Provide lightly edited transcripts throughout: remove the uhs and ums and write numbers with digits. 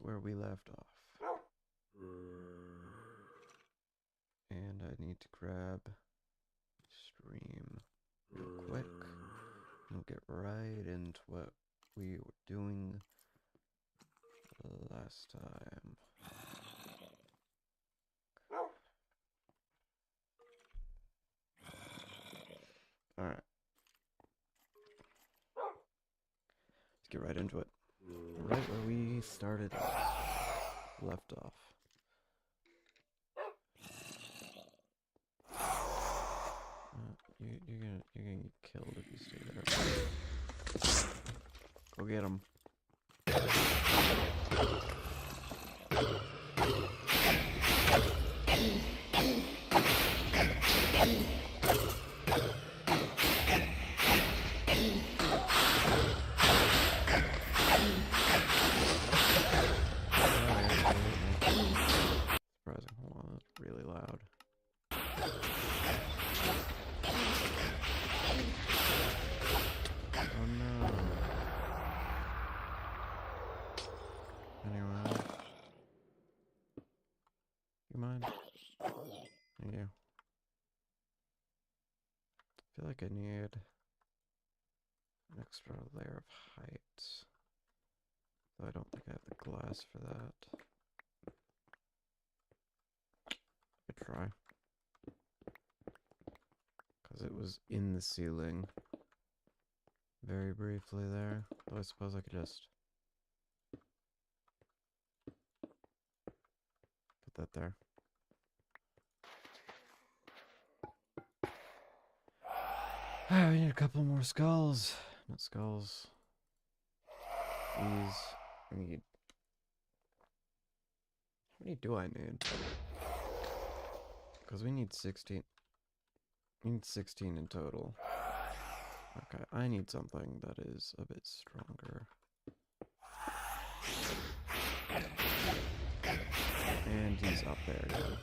where we left off. And I need to grab stream real quick. We'll get right into what we were doing last time. Alright. Let's get right into it. Right where we started left off. You're gonna get killed if you stay there. Go get him. Surprising. Hold on, that's really loud. Oh no. Anyone else? You mind? Thank you. I feel like I need an extra layer of height. Though I don't think I have the glass for that. I could try. Because it was in the ceiling. Very briefly there. Though I suppose I could just put that there. We need a couple more skulls. Not skulls. These. I need. How many do I need? Because we need 16. We need 16 in total. Okay, I need something that is a bit stronger. And he's up there now.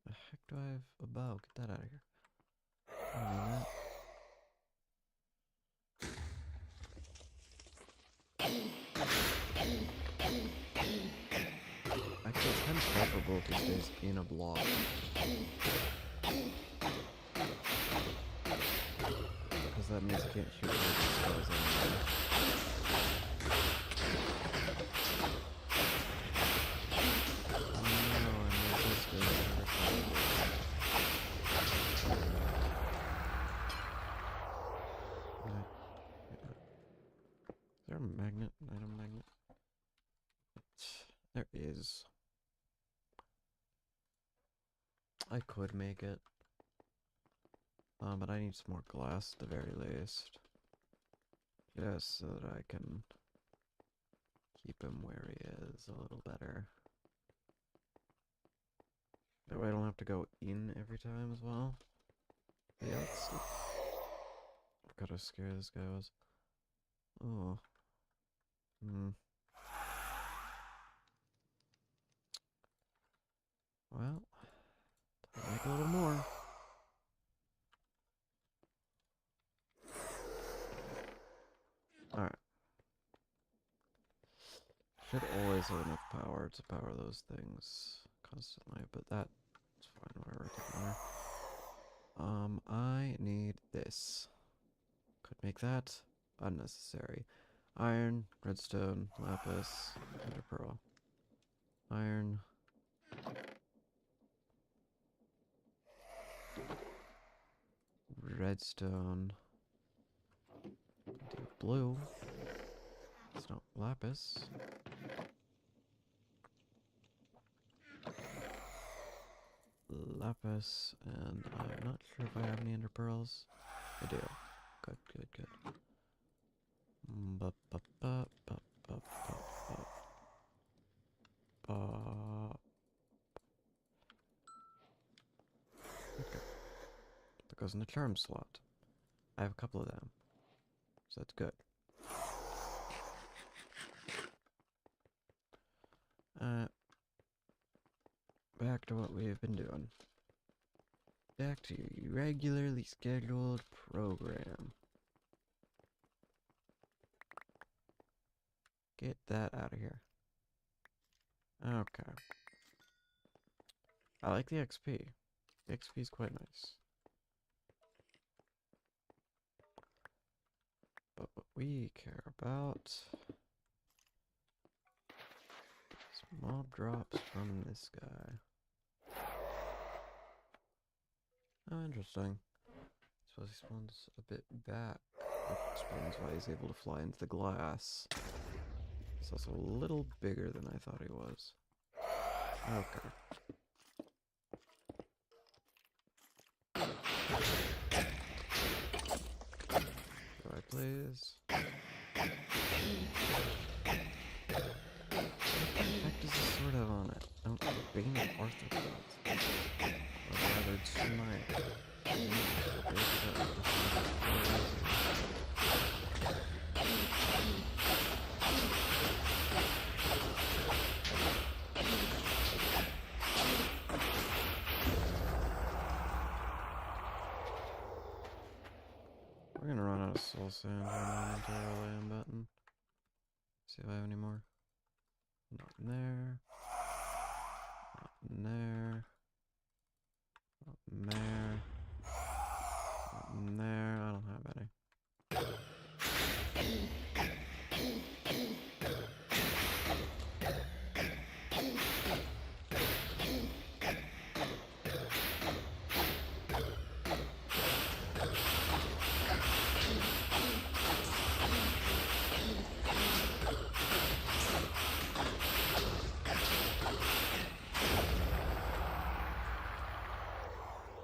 The heck do I have a bow? Get that out of here. I don't need that. Actually, it's kind of preferable if it stays in a block. Because that means I can't shoot all the spells anymore. Is there a magnet? An item magnet? There is. I could make it. But I need some more glass at the very least. Just so that I can keep him where he is a little better. That way I don't have to go in every time as well. Yeah, let's see. Look how scary this guy was. Oh. Well, I'll make a little more. Alright. Should always have enough power to power those things constantly, but that's fine, whatever, it doesn't matter. I need this. Could make that unnecessary. Iron, redstone, lapis, ender pearl. Iron. Redstone. Do blue. It's not lapis. Lapis, and I'm not sure if I have any ender pearls. I do. Good, good, good. Ba, ba, ba, ba, ba, ba, ba. Okay. That goes in the charm slot. I have a couple of them, so that's good. Back to what we've been doing. Back to your regularly scheduled program. Get that out of here. Okay. I like the XP. The XP is quite nice. But what we care about is mob drops from this guy. Oh, interesting. Suppose he spawns a bit back. That explains why he's able to fly into the glass. He's also a little bigger than I thought he was. Okay. Go ahead, please. What effect is this sort of on it? Oh, Bane of Arthropods. Or rather, it's my... We're gonna run out of soul sand momentarily, I'm betting. See if I have any more. Not in there. Not in there. Not in there. Not in there. I don't have any.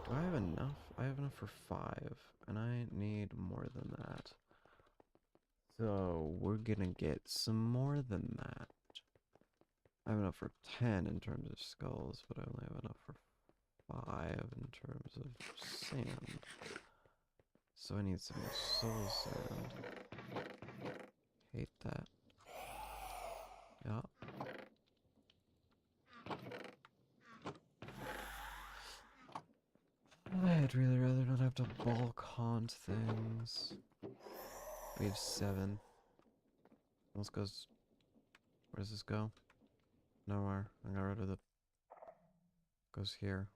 Do I have enough? I have enough for 5, and I need more than that. So we're gonna get some more than that. I have enough for 10 in terms of skulls, but I only have enough for 5 in terms of sand. So I need some more soul sand. Hate that. Yeah. I'd really rather not have to bulk haunt things. We have 7. This goes... Where does this go? Nowhere. I got rid of the... Goes here.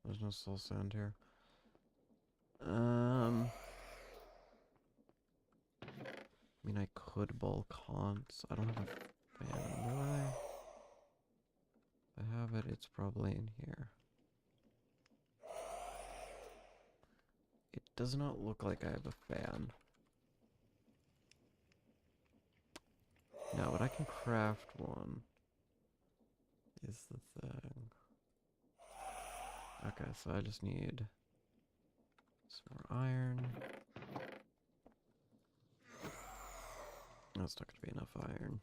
There's no soul sand here. I mean, I could bulk haunt. I don't have a fan, do I? If I have it, it's probably in here. It does not look like I have a fan. No, but I can craft one. Is the thing. Okay, so I just need some more iron. That's not going to be enough iron.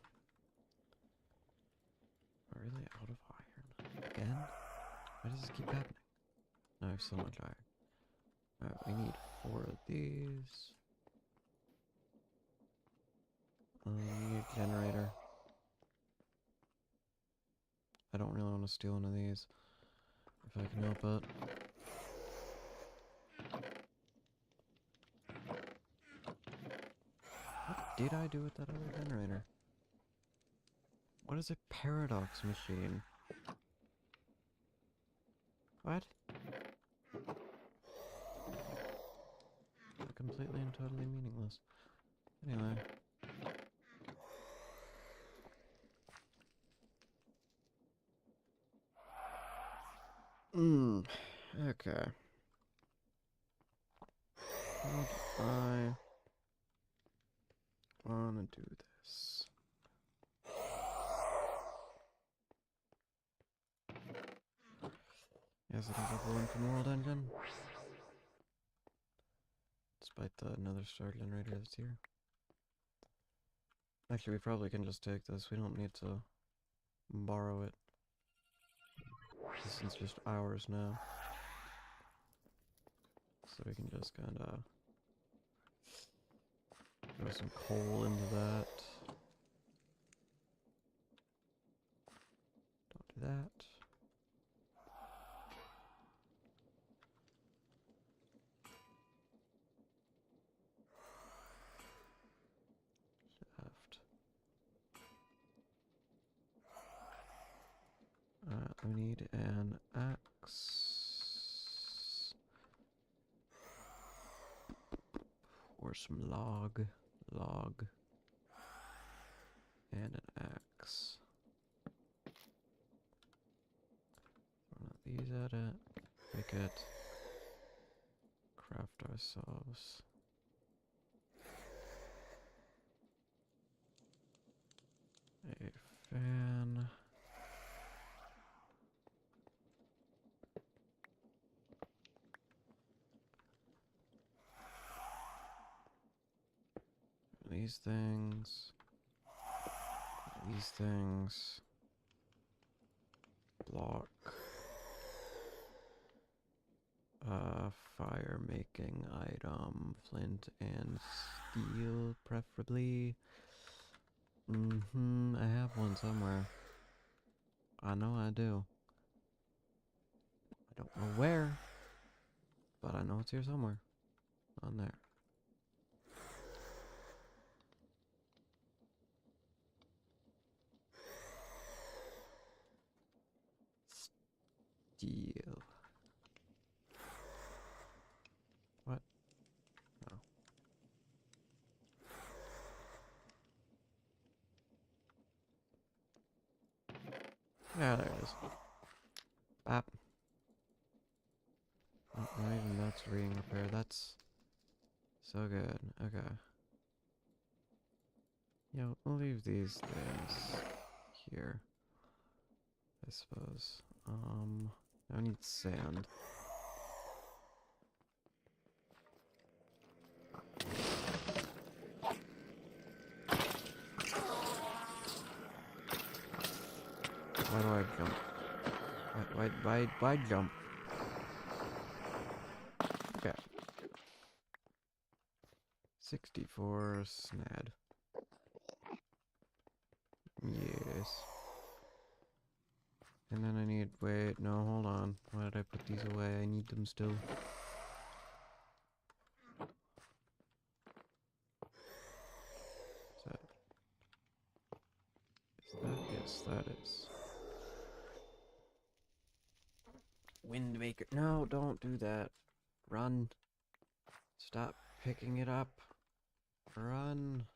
Am I really out of iron? Again? Why does this keep happening? No, I have so much iron. Alright, we need 4 of these. We need a generator. I don't really want to steal one of these. If I can help it. What did I do with that other generator? What is a paradox machine? What? Completely and totally meaningless. Anyway. Okay. How do I wanna do this? Yes, I think I'll go in from World Engine. Despite the another star generator that's here. Actually, we probably can just take this. We don't need to borrow it. This is just ours now. So we can just kind of throw some coal into that. Don't do that. Left. We need an axe. Or some log. And an axe. Throw these at it. Make it. Craft ourselves. A fan. These things. These things. Block. Fire making item. Flint and steel, preferably. I have one somewhere. I know I do. I don't know where, but I know it's here somewhere. On there. Steel. What? No. Yeah, there it is. Bap. Oh, not even that's reading repair. That's so good. Okay. Yeah, we'll leave these things here, I suppose. I need sand. Why do I jump? Why jump? Okay. 64 snad. Yes. And then I need, wait, no, hold on. Why did I put these away? I need them still. Is that? Is that? Yes, that is. Windmaker. No, don't do that. Run. Stop picking it up. Run.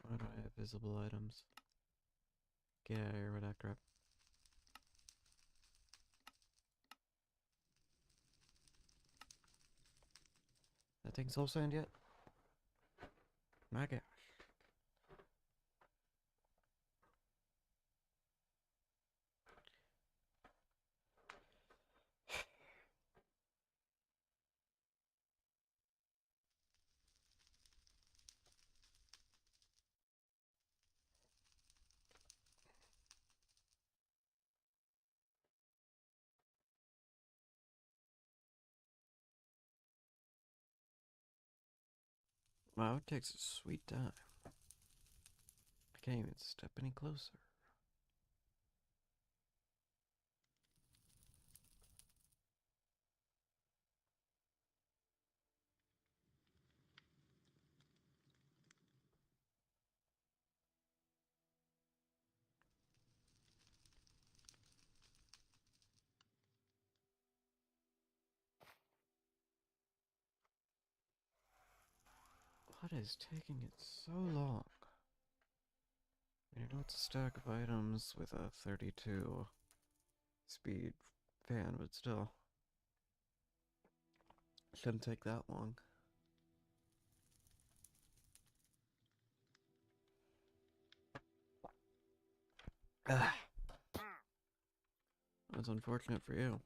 Why do I have visible items? Get out of here with that crap. That thing's all sand yet? My gosh. Wow, it takes a sweet time. I can't even step any closer. What is taking it so long? I know it's a stack of items with a 32 speed fan, but still. Shouldn't take that long. Ugh. That's unfortunate for you.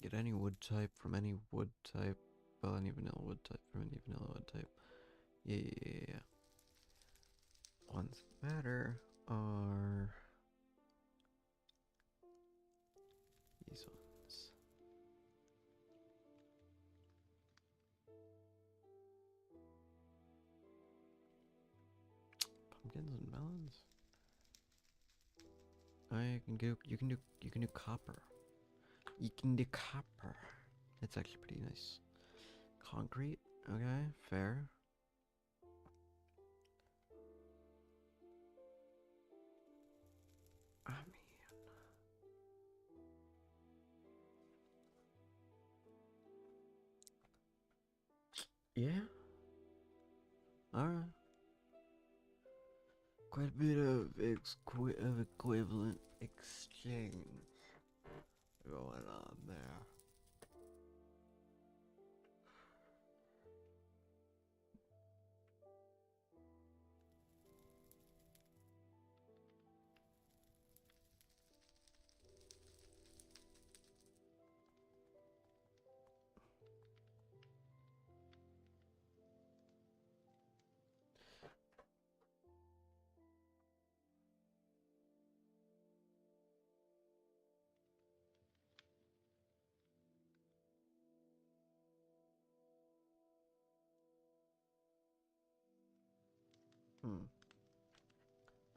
Get any wood type from any wood type. Well, any vanilla wood type from any vanilla wood type. Yeah. Ones better are these ones. Pumpkins and melons. You can do copper. You can do copper. That's actually pretty nice. Concrete, okay, fair. I mean, yeah. All right. Quite a bit of equivalent exchange going on there.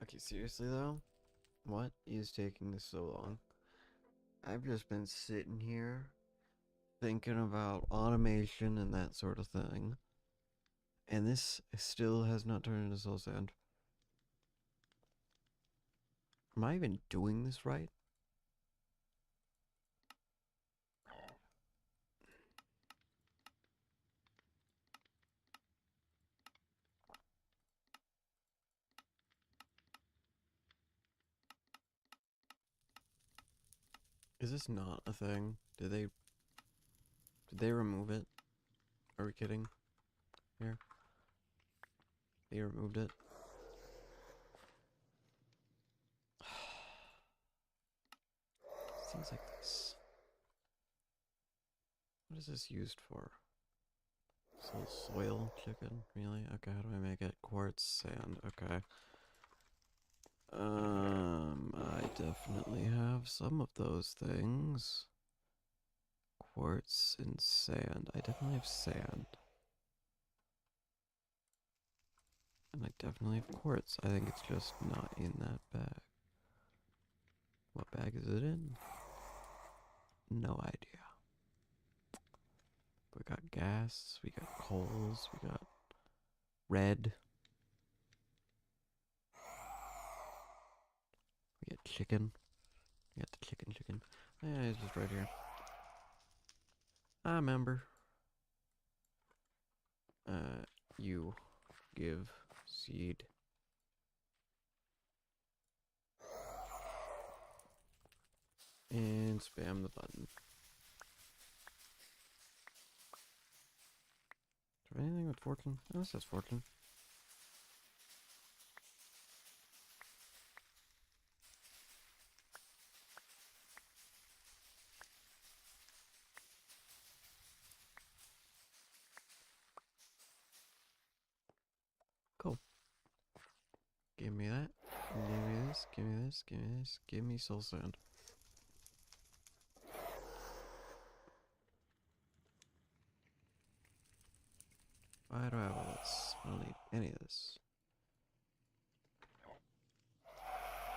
Okay, seriously though? What is taking this so long? I've just been sitting here thinking about automation and that sort of thing. And this still has not turned into soul sand. Am I even doing this right? Is this not a thing? Did they remove it? Are we kidding? Here. They removed it. Things like this. What is this used for? Soil chicken? Really? Okay, how do I make it? Quartz, sand, okay. I definitely have some of those things. Quartz and sand. I definitely have sand. And I definitely have quartz. I think it's just not in that bag. What bag is it in? No idea. We got gas, we got coals, we got red. We got chicken. We got the chicken. Yeah, it's just right here. I remember. You give seed. And spam the button. Is there anything with fortune? Oh, this says fortune. Cool. Give me that. Give me this. Give me this. Give me this. Give me soul sand. Why do I have all this? I don't need any of this.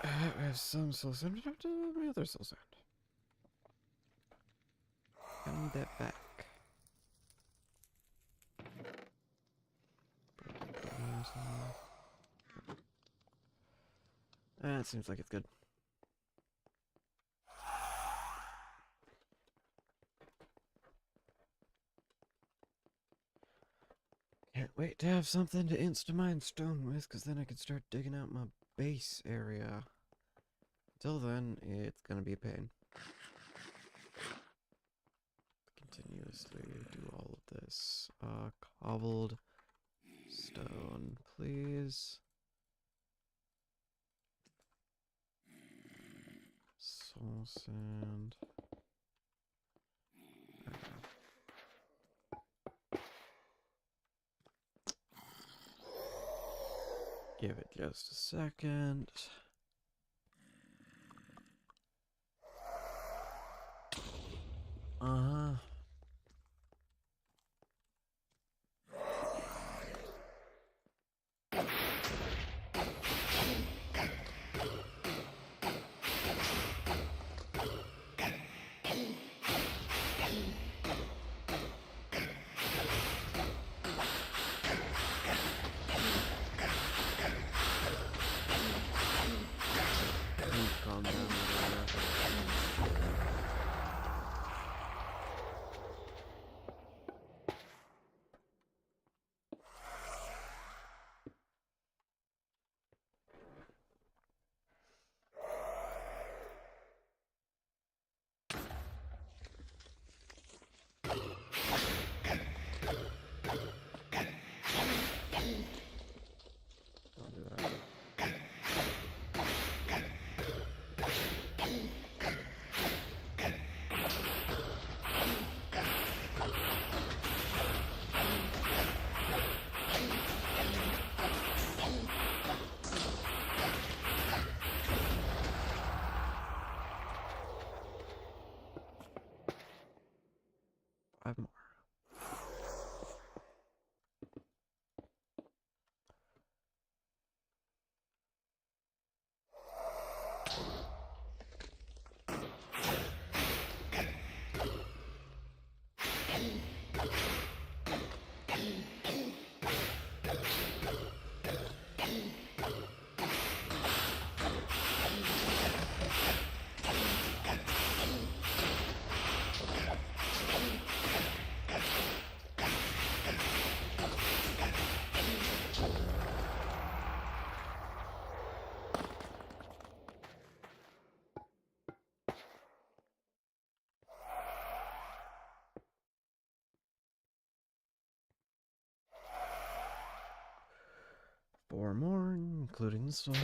I have some soul sand. I have my other soul sand. I need that back. That seems like it's good. Can't wait to have something to insta-mine stone with, because then I can start digging out my base area. Until then, it's gonna be a pain. Continuously do all of this. Cobbled stone, please. Soul sand. Give it just a second. Uh-huh. Calm down over there. 5 more. Four more, including this one.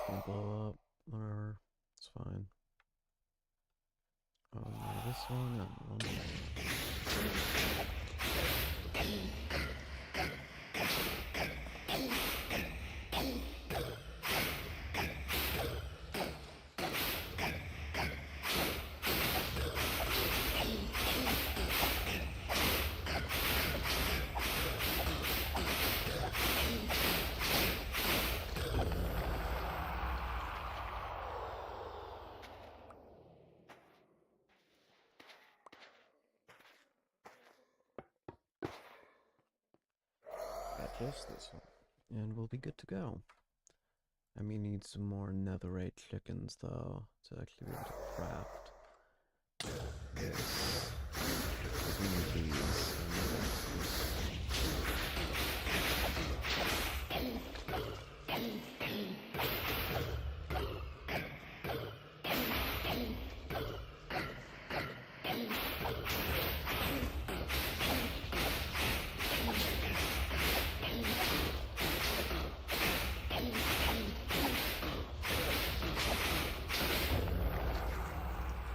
Can't blow up, whatever, it's fine. Oh, no, this one and one more. just this one. And we'll be good to go. I may need some more netherite chickens, though, to actually be able to craft this. Because we need these.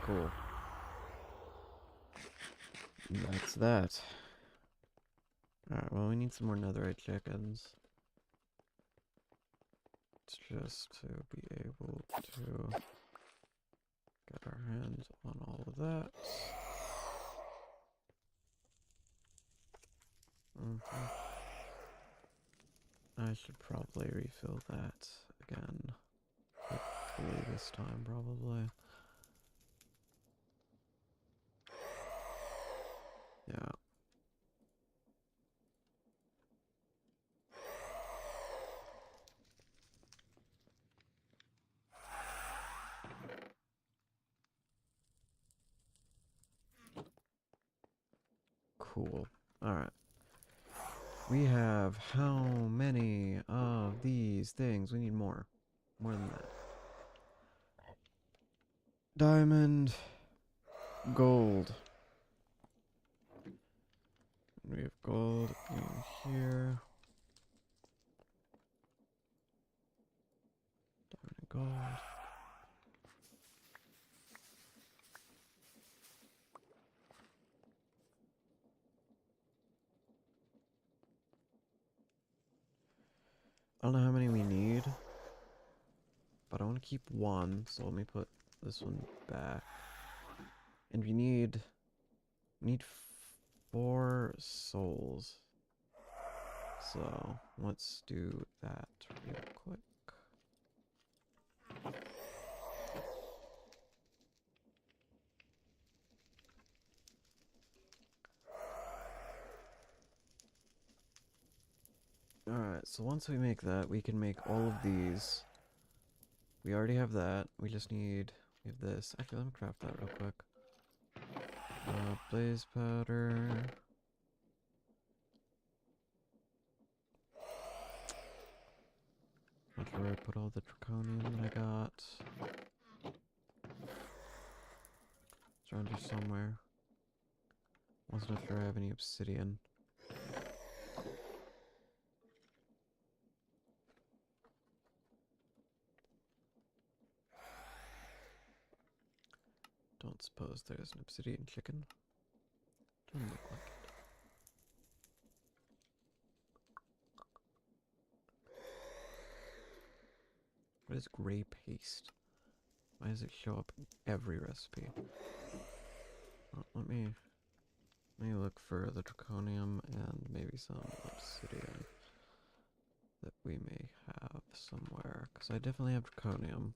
Cool. That's that. Alright, well, we need some more netherite chickens. It's just to be able to get our hands on all of that. I should probably refill that again. Hopefully this time, probably. Yeah. Cool. Alright. We have how many of these things? We need more. More than that. Diamond. Gold. We have gold in here. Diamond and gold. I don't know how many we need, but I want to keep one, so let me put this one back. And we need 4 souls. So let's do that real quick. Alright, so once we make that, we can make all of these. We already have that. We just need we have this. Actually, let me craft that real quick. Blaze powder. Not sure where I put all the draconium that I got. It's around here somewhere. Wasn't sure I have any obsidian. Don't suppose there's an obsidian chicken. Doesn't look like it. What is gray paste? Why does it show up in every recipe? Well, let me look for the draconium and maybe some obsidian that we may have somewhere. Because I definitely have draconium.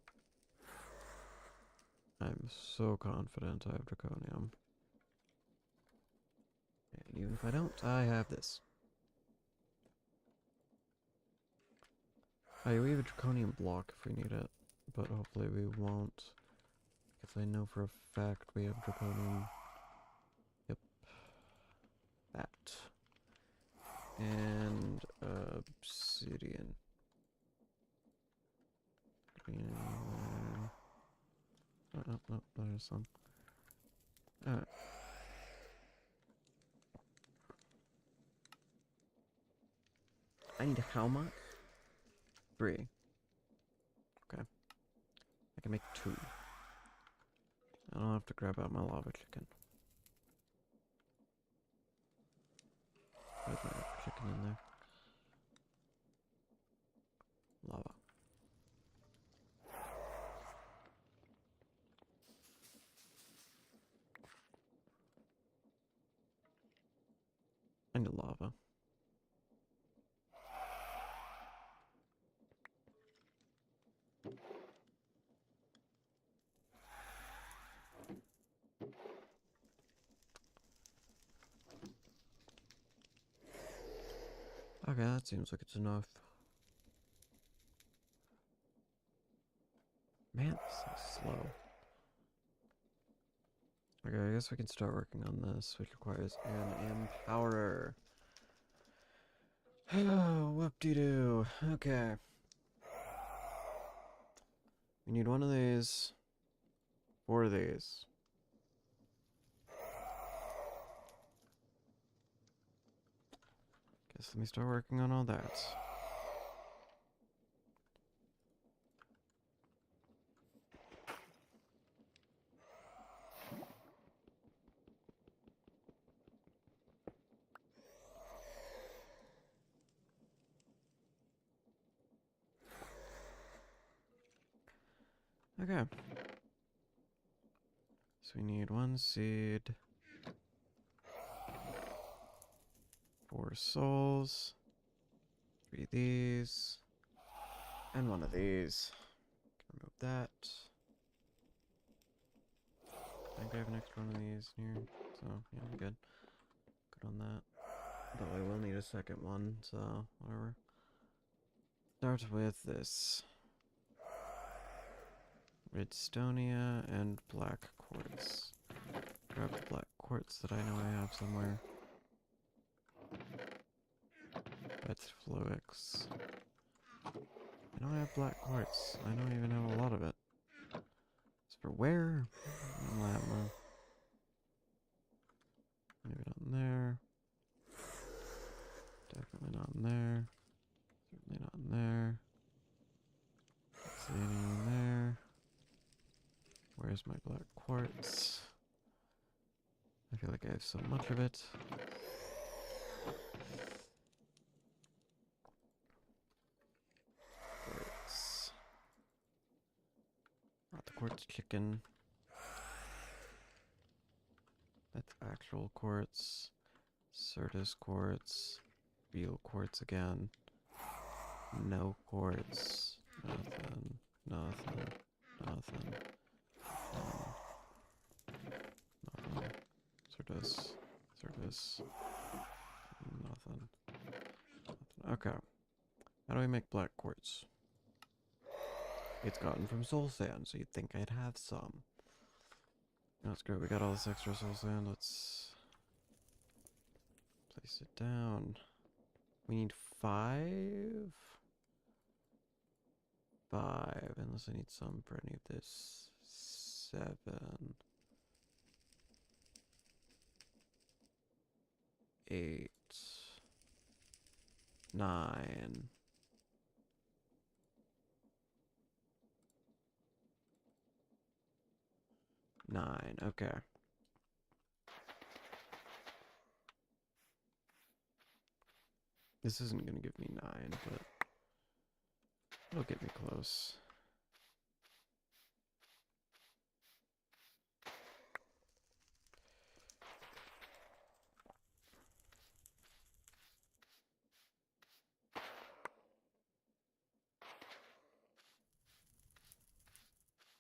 I'm so confident I have draconium. And even if I don't, I have this. Oh, we have a draconium block if we need it, but hopefully we won't. Because I know for a fact we have draconium. Yep. That. And obsidian. Oh, there's some. Alright. I need how much? 3. Okay. I can make 2. I don't have to grab out my lava chicken. Where's my lava chicken in there? Lava. I need lava. Okay, that seems like it's enough. Man, this is slow. Okay, I guess we can start working on this, which requires an empowler. Oh, whoop-de-doo. Okay. We need one of these. 4 of these. Guess let me start working on all that. Okay. So we need 1 seed, 4 souls, 3 of these, and 1 of these. Remove that. I think I have an extra 1 of these here, so yeah, I'm good. Good on that. But I will need a second one, so whatever. Start with this. Redstonia and black quartz. Grab the black quartz that I know I have somewhere. That's Fluix. I know I have black quartz. I don't even have a lot of it. As for where? Lava. Maybe not in there. Definitely not in there. Certainly not in there. Don't see any in there. Where's my black quartz? I feel like I have so much of it. Quartz. Not the quartz chicken. That's actual quartz. Certus quartz. Real quartz again. No quartz. Nothing. Nothing. Nothing. Nothing. Certus. Certus. Nothing. Nothing. Okay. How do I make black quartz? It's gotten from soul sand, so you'd think I'd have some. That's great. We got all this extra soul sand. Let's place it down. We need 5? 5, unless I need some for any of this. 7. 8. 9. 9. Okay. This isn't gonna give me 9, but it'll get me close.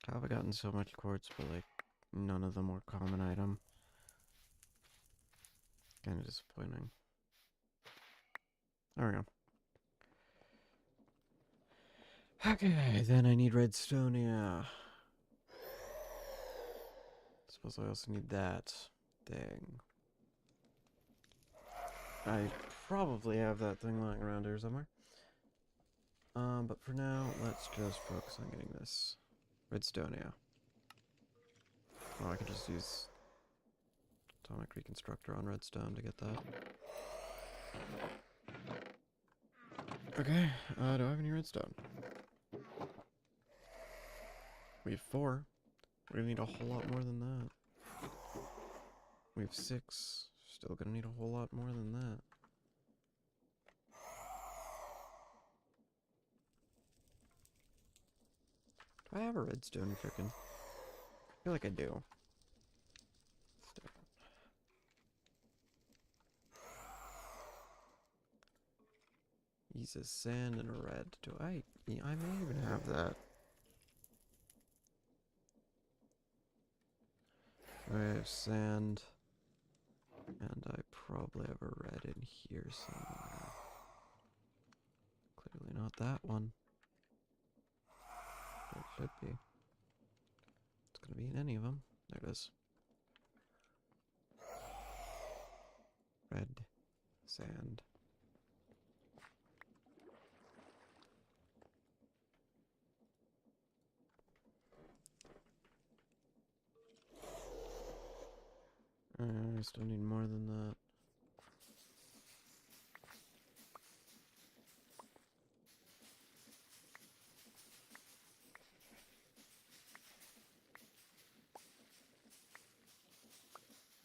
How have I gotten so much quartz, but like none of them were common item? Kind of disappointing. There we go. Okay, then I need redstonia. Suppose I also need that thing. I probably have that thing lying around here somewhere. But for now, let's just focus on getting this redstonia. Oh, I could just use atomic reconstructor on redstone to get that. Okay, do I have any redstone? We have 4. We're gonna need a whole lot more than that. We have 6. Still gonna need a whole lot more than that. Do I have a redstone chicken? I feel like I do. Uses sand and a red. Do I? Yeah, I may even have that. I have sand. And I probably have a red in here somewhere. Probably not that one. But it should be. It's gonna be in any of them. There it is. Red sand. I still need more than that.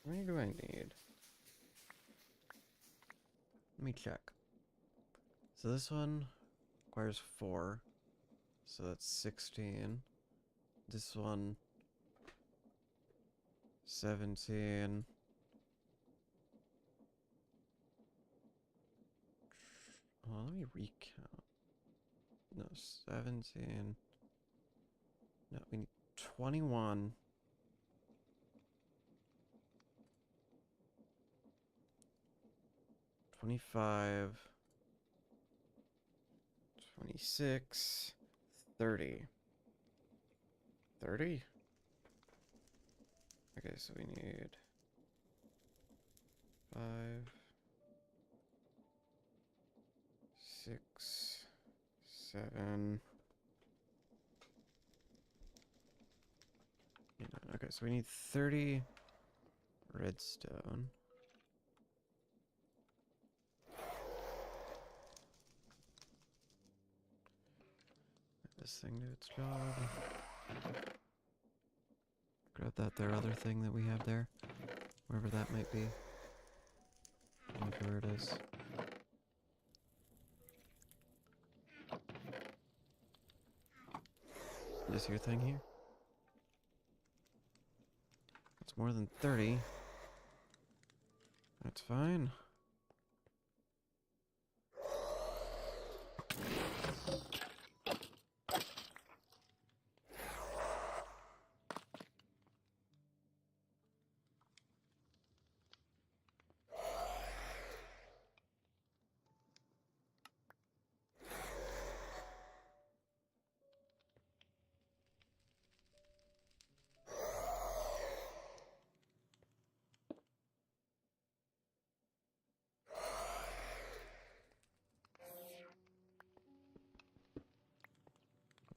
How many do I need? Let me check. So this one requires 4. So that's 16. This one 17. Oh, let me recount. No, 17. No, we need 21. 25. 26. 30. 30? Okay, so we need 5, 6, 7. Okay, so we need 30 redstone. Let this thing do its job. Grab that other thing that we have there. Wherever that might be. I'm not sure where it is. This your thing here? That's more than 30. That's fine.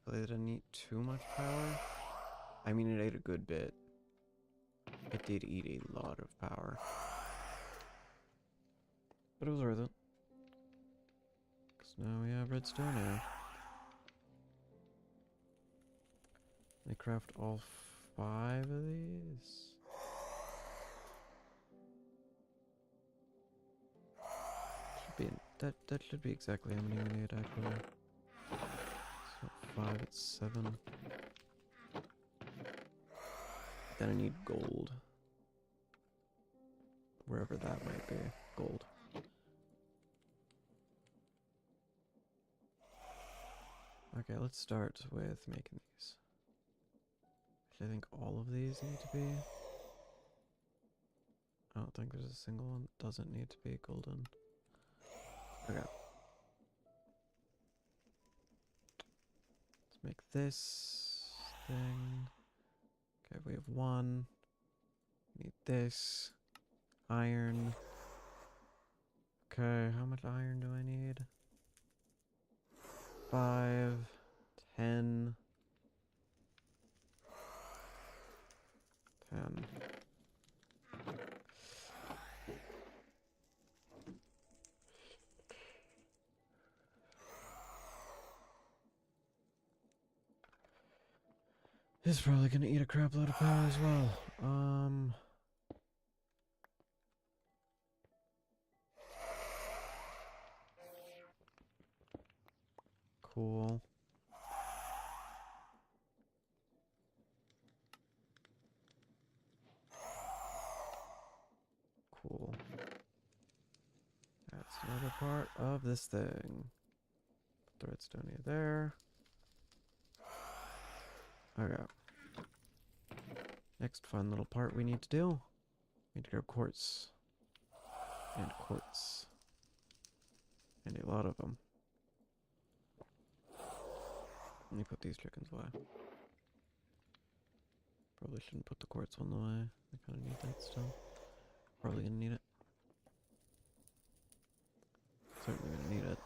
Hopefully it didn't eat too much power. I mean, it ate a good bit. It did eat a lot of power. But it was worth it. Because now we have redstone now. Let me craft all 5 of these. Should be that should be exactly how many we need actually. So 5, it's 7. Then I need gold. Wherever that might be. Gold. Okay, let's start with making these. Actually, I think all of these need to be. I don't think there's a single one that doesn't need to be golden. Okay. Let's make this thing. Okay, we have 1. Need this. Iron. Okay, how much iron do I need? 5, 10. 10. It's probably gonna eat a crap load of power as well. Cool. Cool. That's another part of this thing. Put the redstone here there. Okay. Next fun little part we need to do. We need to grab quartz. And quartz. And a lot of them. Let me put these chickens away. Probably shouldn't put the quartz one away. I kind of need that still. Probably gonna need it. Certainly gonna need it.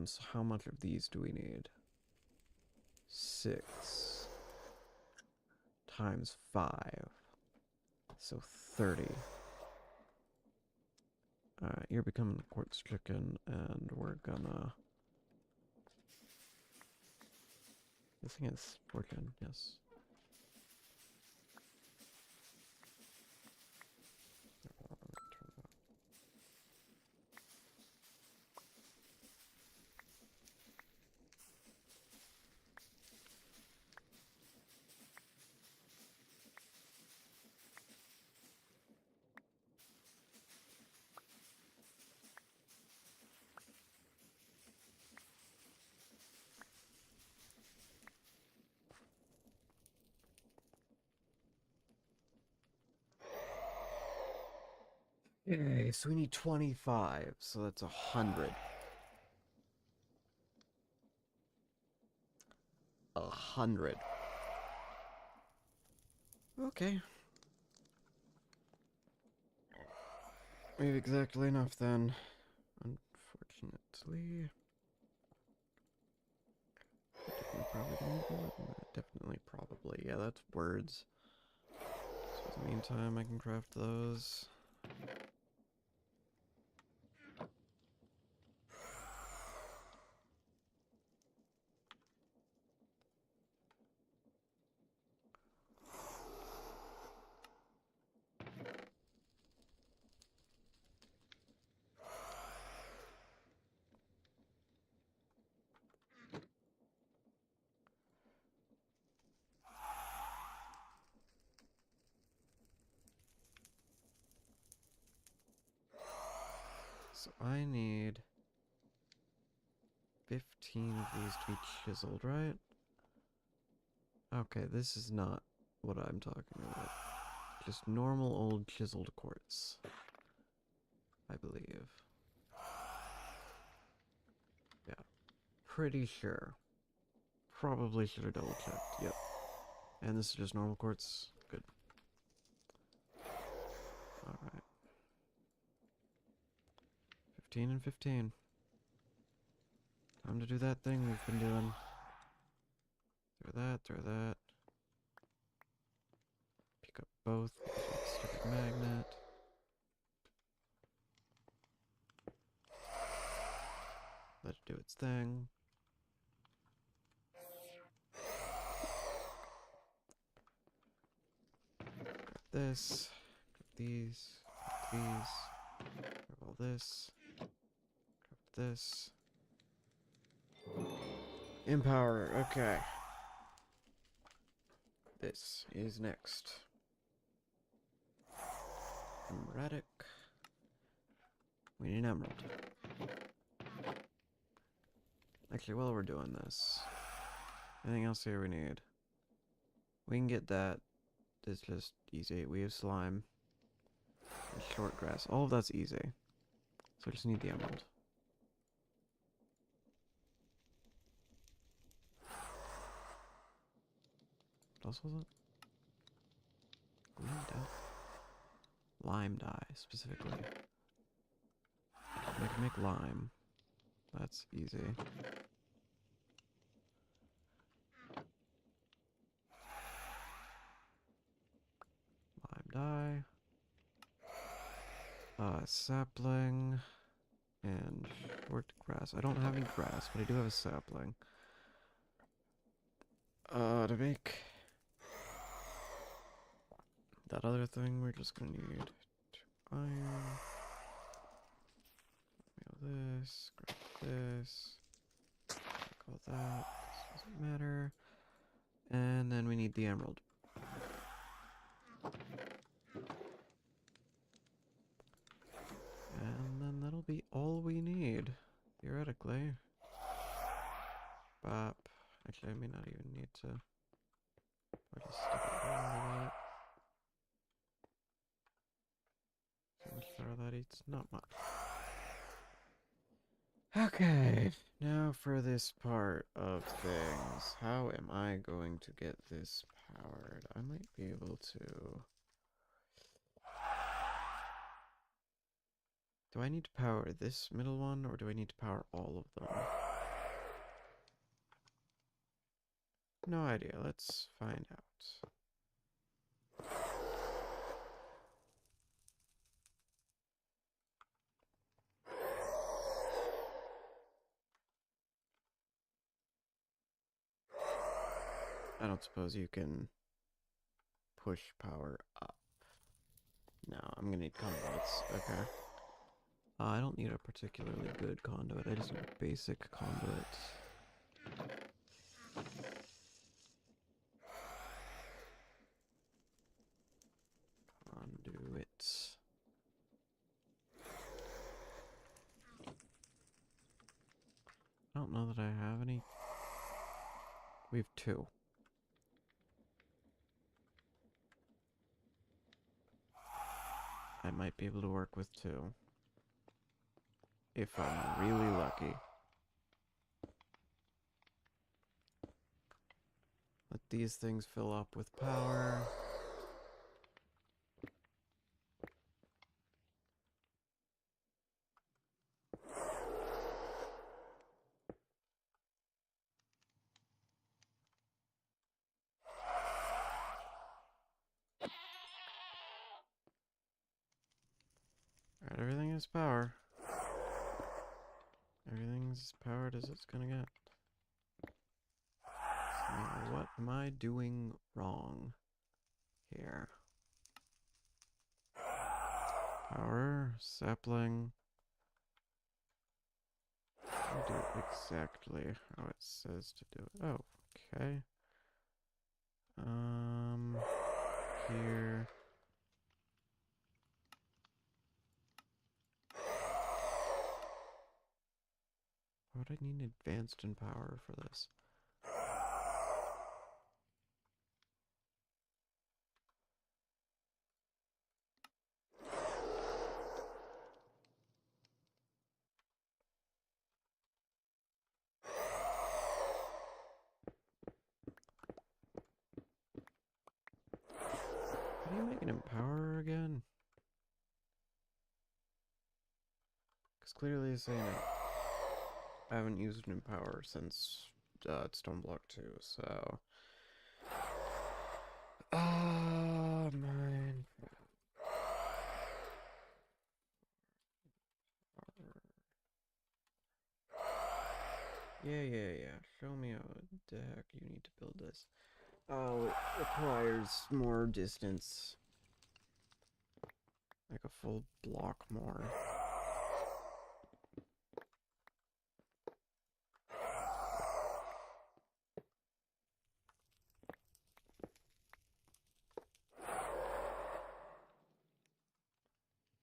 So how much of these do we need? 6 times 5. So 30. Alright, you're becoming a quartz chicken, and we're gonna... This thing is fortune, yes. Okay, so we need 25, so that's 100. 100. Okay. We have exactly enough then. Unfortunately. Definitely probably gonna need more than that. Definitely probably. Yeah, that's words. So in the meantime, I can craft those. So I need 15 of these to be chiseled, right? Okay, this is not what I'm talking about. Just normal old chiseled quartz, I believe. Yeah, pretty sure. Probably should have double checked. Yep. And this is just normal quartz. Good. Alright. 15 and 15. Time to do that thing we've been doing. Throw that, throw that. Pick up both because of the stupid magnet. Let it do its thing. Grab this. Grab these. Grab these. Grab all this. Grab this. Empower. Okay. This is next. Erratic. We need an emerald. Actually, while we're doing this, anything else here we need? We can get that. It's just easy. We have slime. And short grass. All of that's easy. So we just need the emerald. What else was it? Lime dye. Lime dye, specifically. I can make lime. That's easy. Lime dye. Sapling. And short grass. I don't have any grass, but I do have a sapling. To make that other thing, we're just gonna need 2 iron. This, grab this, all that, this doesn't matter. And then we need the emerald. And then that'll be all we need, theoretically. Bop. Actually, I may not even need to. I'll just stick it over that. How much fire that eats? Not much. Okay, now for this part of things. How am I going to get this powered? I might be able to... Do I need to power this middle one, or do I need to power all of them? No idea. Let's find out. I don't suppose you can push power up. No, I'm gonna need conduits. Okay. I don't need a particularly good conduit. I just need a basic conduit. Conduit. I don't know that I have any. We have 2. I might be able to work with 2. If I'm really lucky. Let these things fill up with power. Alright, everything is power. Everything's as powered as it's gonna get. Now, what am I doing wrong here? Power, sapling. I'll do it exactly how it says to do it. Oh, okay. Here. Why would I need advanced in power for this? How do you make it in power again? Because clearly it's saying I haven't used it in power since StoneBlock 2, so... Oh, man. Yeah. Show me how the heck you need to build this. Oh, it requires more distance. Like a full block more.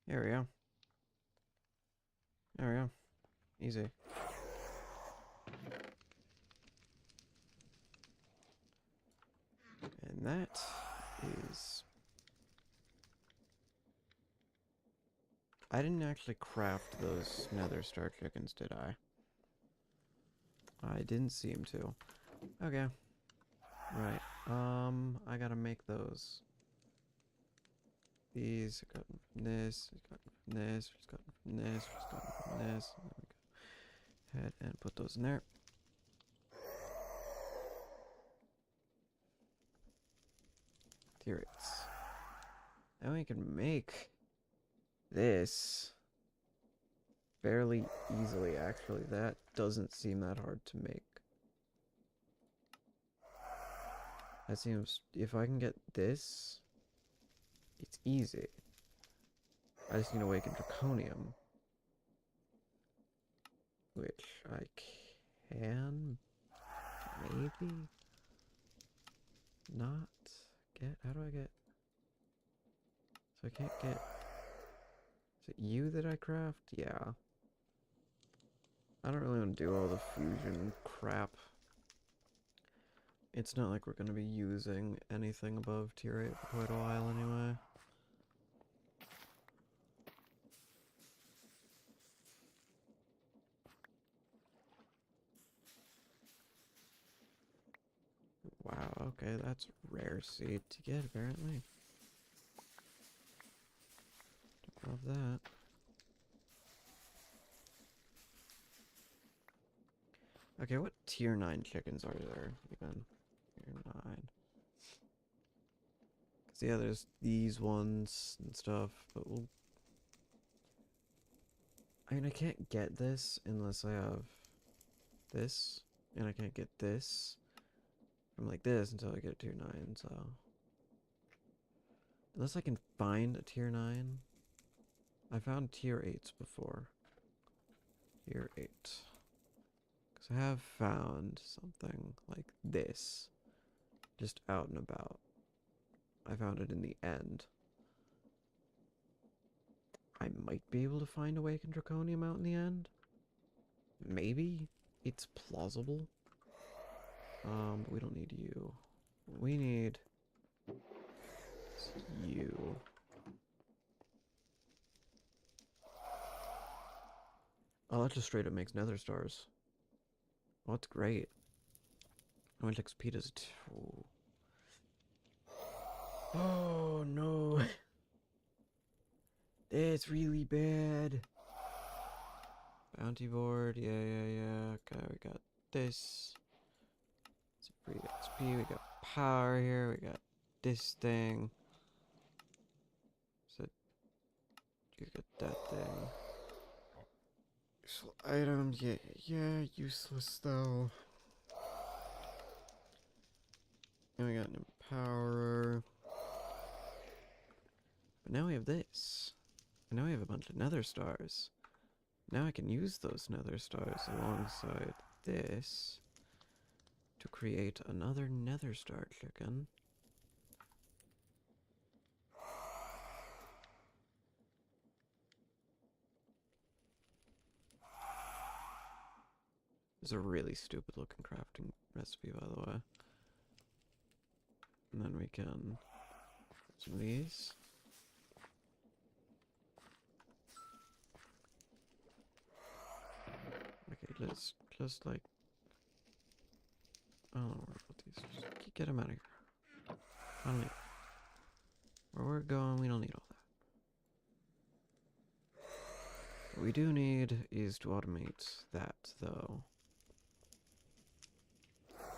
There we go. There we go. Easy. And that is... I didn't actually craft those nether star chickens, did I? I didn't seem to. Okay. Right. I gotta make those. These, got from this, got from this, got from this, got from this. There we go. Head and put those in there. Turrets. Now we can make this fairly easily, actually. That doesn't seem that hard to make. That seems... If I can get this, it's easy. I just need to awaken Draconium. Which I can... maybe... not get... How do I get... So I can't get... Is it you that I craft? Yeah. I don't really want to do all the fusion crap. It's not like we're going to be using anything above tier 8 for quite a while anyway. Wow, okay, that's rare seed to get, apparently. Don't love that. Okay, what tier 9 chickens are there, even? Tier 9. Cause yeah, there's these ones and stuff, but we'll... I mean, I can't get this unless I have this, and I can't get this from like this until I get tier 9, so... Unless I can find a tier 9. I found tier 8s before. Tier 8. Because I have found something like this. Just out and about. I found it in the end. I might be able to find Awakened Draconium out in the end. Maybe. It's plausible. But we don't need you. We need you. Oh, that just straight up makes nether stars. Oh, that's great. How much XP does it? Oh no. It's really bad. Bounty board, yeah. Okay, we got this. It's a free XP. We got power here. We got this thing. So you got that thing. Useful items, yeah, useless though. And we got an empowerer. But now we have this. And now we have a bunch of nether stars. Now I can use those nether stars alongside this to create another nether star chicken. It's a really stupid looking crafting recipe, by the way. And then we can put some of these. Okay, let's just like... I don't know where to put these. Just get them out of here. I don't need... Where we're going, we don't need all that. What we do need is to automate that, though.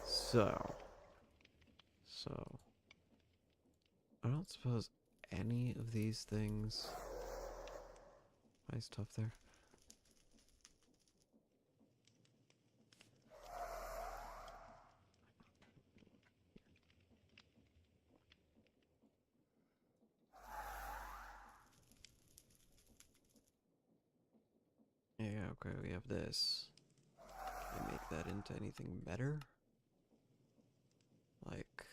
So, I don't suppose any of these things... Nice stuff there. Yeah, okay, we have this. Can I make that into anything better? Like...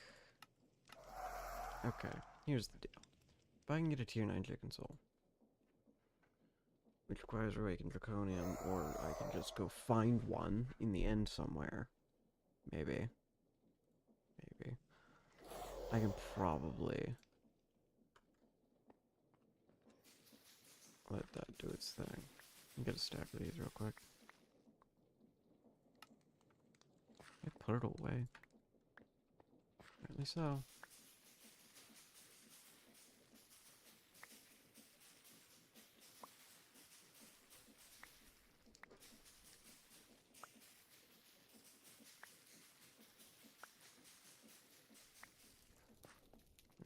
Okay, here's the deal. If I can get a tier 9 chicken soul, which requires Awakened Draconium, or I can just go find one in the end somewhere. Maybe. I can probably let that do its thing. I'll get a stack of these real quick. I put it away. Apparently so.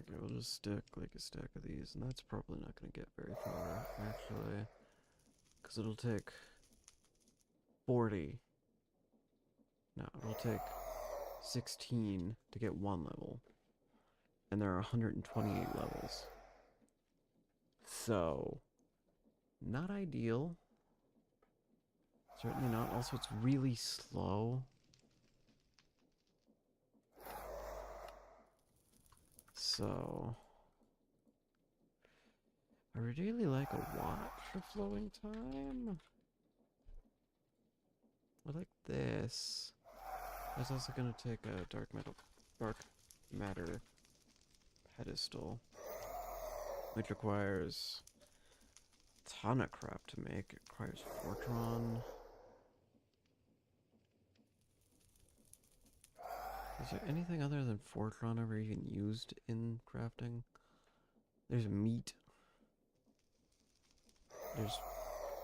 Okay, we'll just stick like a stack of these, and that's probably not going to get very far, actually. Because it'll take 40. No, it'll take 16 to get one level. And there are 128 levels. So, not ideal. Certainly not. Also, it's really slow. So, I would really like a watch for flowing time. I like this. It's also gonna take a dark matter pedestal, which requires a ton of crap to make. It requires Fortron. Is there anything other than Fortron ever even used in crafting? There's meat. There's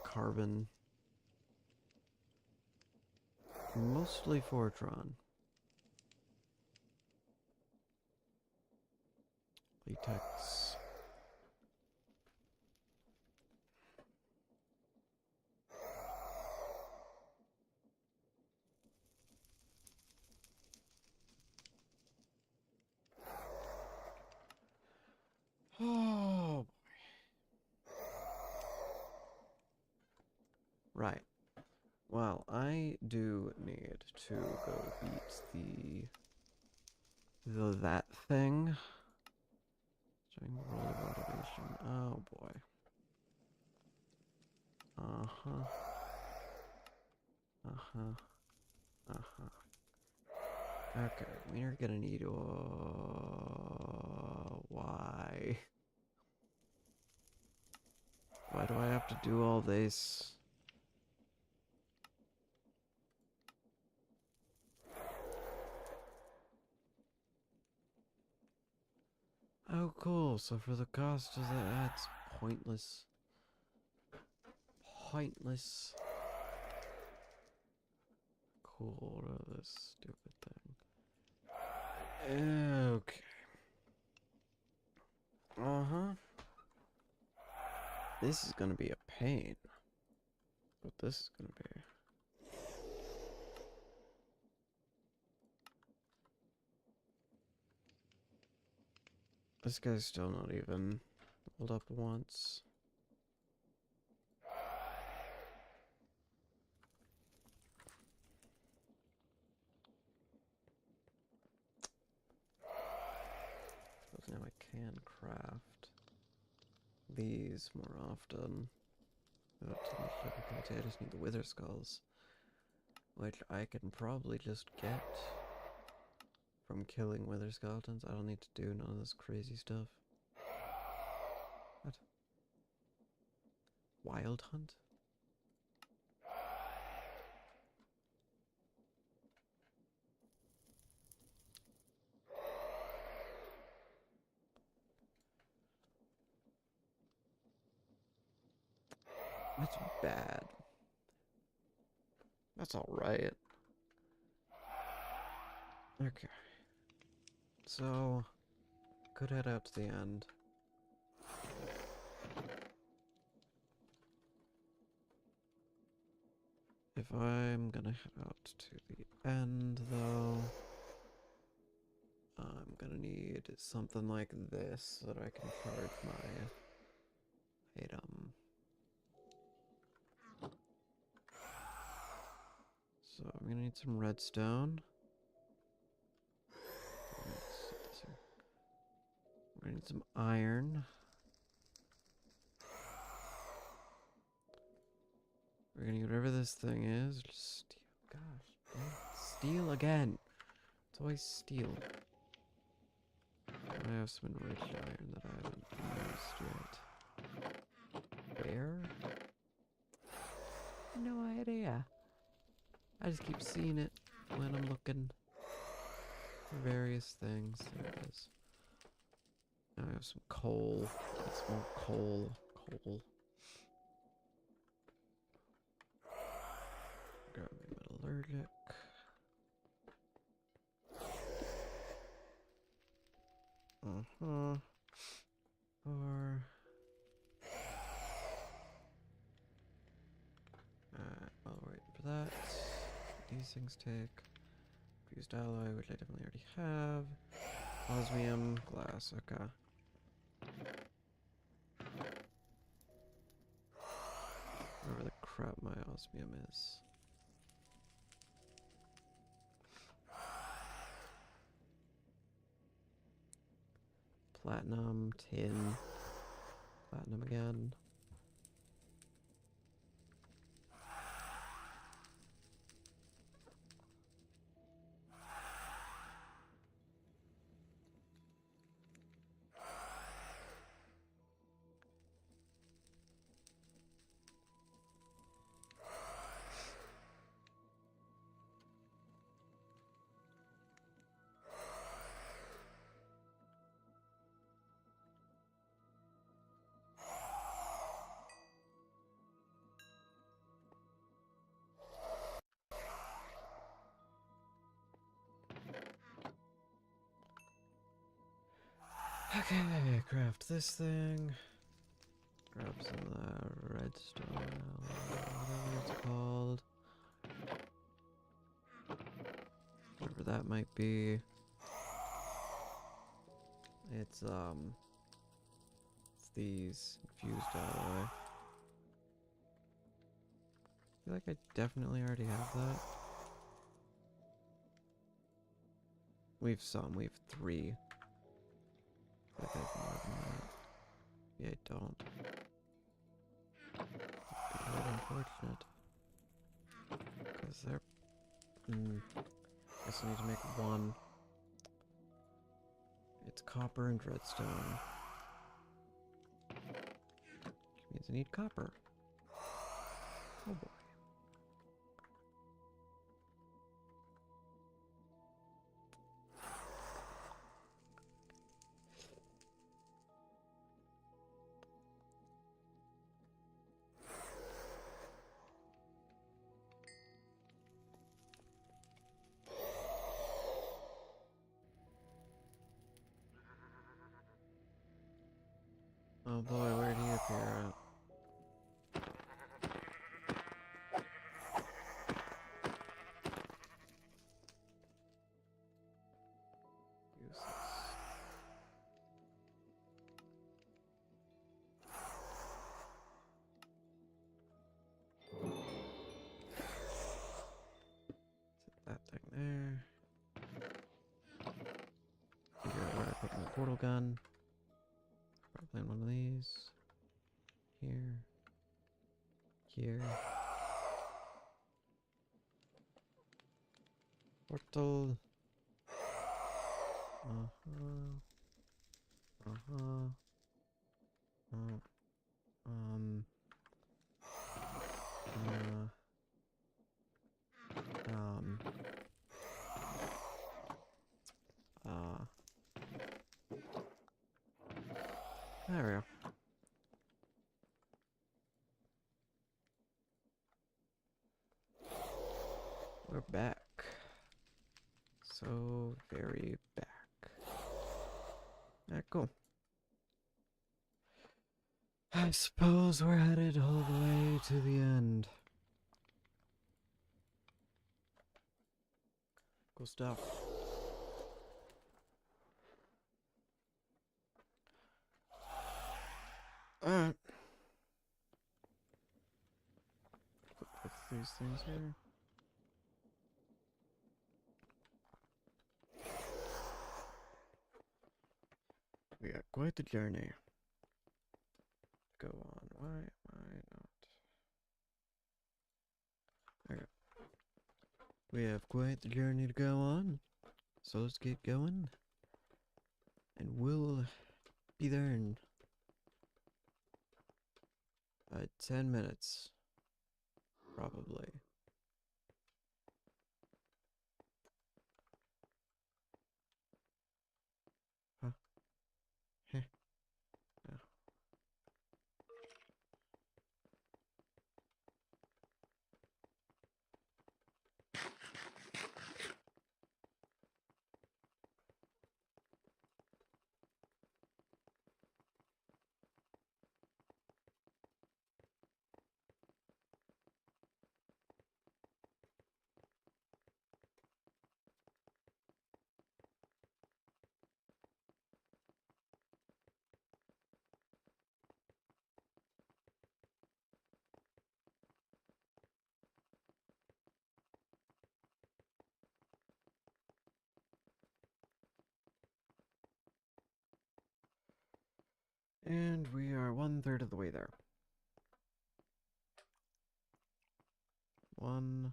carbon. Mostly Fortron. Latex. Oh, right. Well, I do need to go beat that thing. Showing roll of motivation. Oh boy. Uh-huh. Uh-huh. Uh-huh. Okay, we're gonna need why? Why do I have to do all this? Oh, cool. So for the cost of that's pointless. Pointless. Cool. What of this stupid thing? Okay. Uh-huh. This is gonna be a pain. But this is gonna be. This guy's still not even rolled up once. Now I can craft these more often. Without too much difficulty. I just need the wither skulls, which I can probably just get from killing wither skeletons. I don't need to do none of this crazy stuff. What? Wild hunt? That's bad. That's alright. Okay. So, could head out to the end. If I'm gonna head out to the end, though, I'm gonna need something like this so that I can charge my item. So I'm gonna need some redstone. We're gonna need some iron. We're gonna get whatever this thing is. Just steal. Gosh, steal again. It's always steal. I have some enriched iron that I haven't used yet. Where? No idea. I just keep seeing it when I'm looking for various things. There it is. Now I have some coal. Need some more coal. Coal. Grab my metallurgic. Uh-huh. Or... while we're waiting for that, these things take fused alloy, which I definitely already have. Osmium, glass, okay. Whatever the crap my osmium is. Platinum, tin, platinum again. Okay, craft this thing. Grab some of that redstone, whatever it's called. Whatever that might be. It's these infused out of the way. I feel like I definitely already have that. We've 3. I think I have more than that. Yeah, I don't. Quite unfortunate. Because they're... guess I need to make 1. It's copper and redstone. Which means I need copper. Oh boy. Oh boy, where'd he appear at? Useless. Set that thing there. Figure out where I put my portal gun. Probably in one of these. Here. Here. Portal. Uh-huh. Uh-huh. Um. Um. There we go. We're back. So very back. Alright, cool. I suppose we're headed all the way to the end. Cool stuff. Alright. Put these things here. We got quite the journey to go on. Why not? Okay. We have quite the journey to go on. So let's get going. And we'll be there in 10 minutes. Probably. Huh? Heh. No. And we are 1/3 of the way there. 1/3.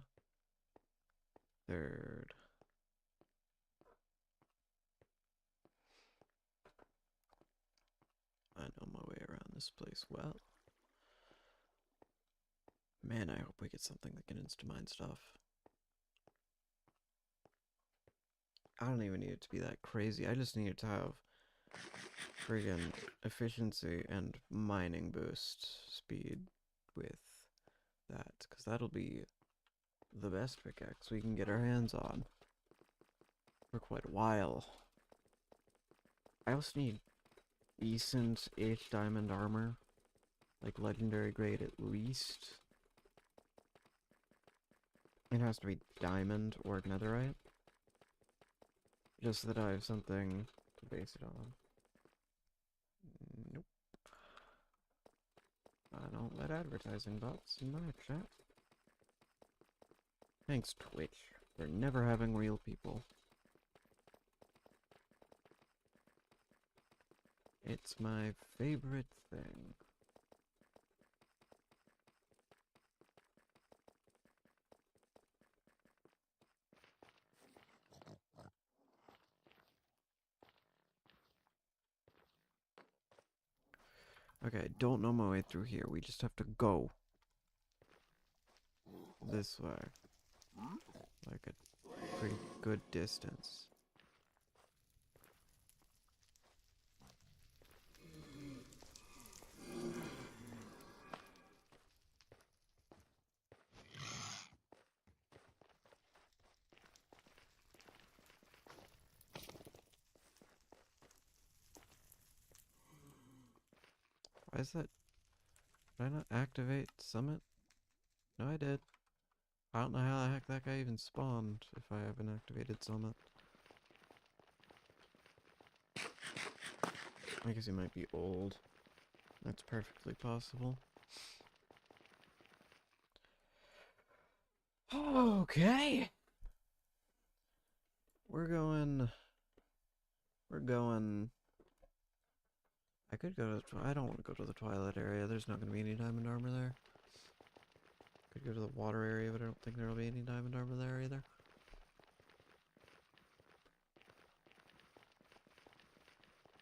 I know my way around this place well. Man, I hope we get something that can insta-mine stuff. I don't even need it to be that crazy. I just need it to have friggin' efficiency and mining boost speed with that, because that'll be the best pickaxe we can get our hands on for quite a while. I also need decent-ish diamond armor. Like legendary grade at least. It has to be diamond or netherite. Just that I have something to base it on. Nope. I don't let advertising bots in my chat. Thanks, Twitch, for never having real people. It's my favorite thing. Okay, I don't know my way through here. We just have to go this way. Like a pretty good distance. Why is that? Did I not activate Summit? No, I did. I don't know how the heck that guy even spawned if I haven't activated Summit. I guess he might be old. That's perfectly possible. Okay. We're going... I could go to I don't want to go to the Twilight area. There's not going to be any diamond armor there. Could go to the water area, but I don't think there will be any diamond armor there either.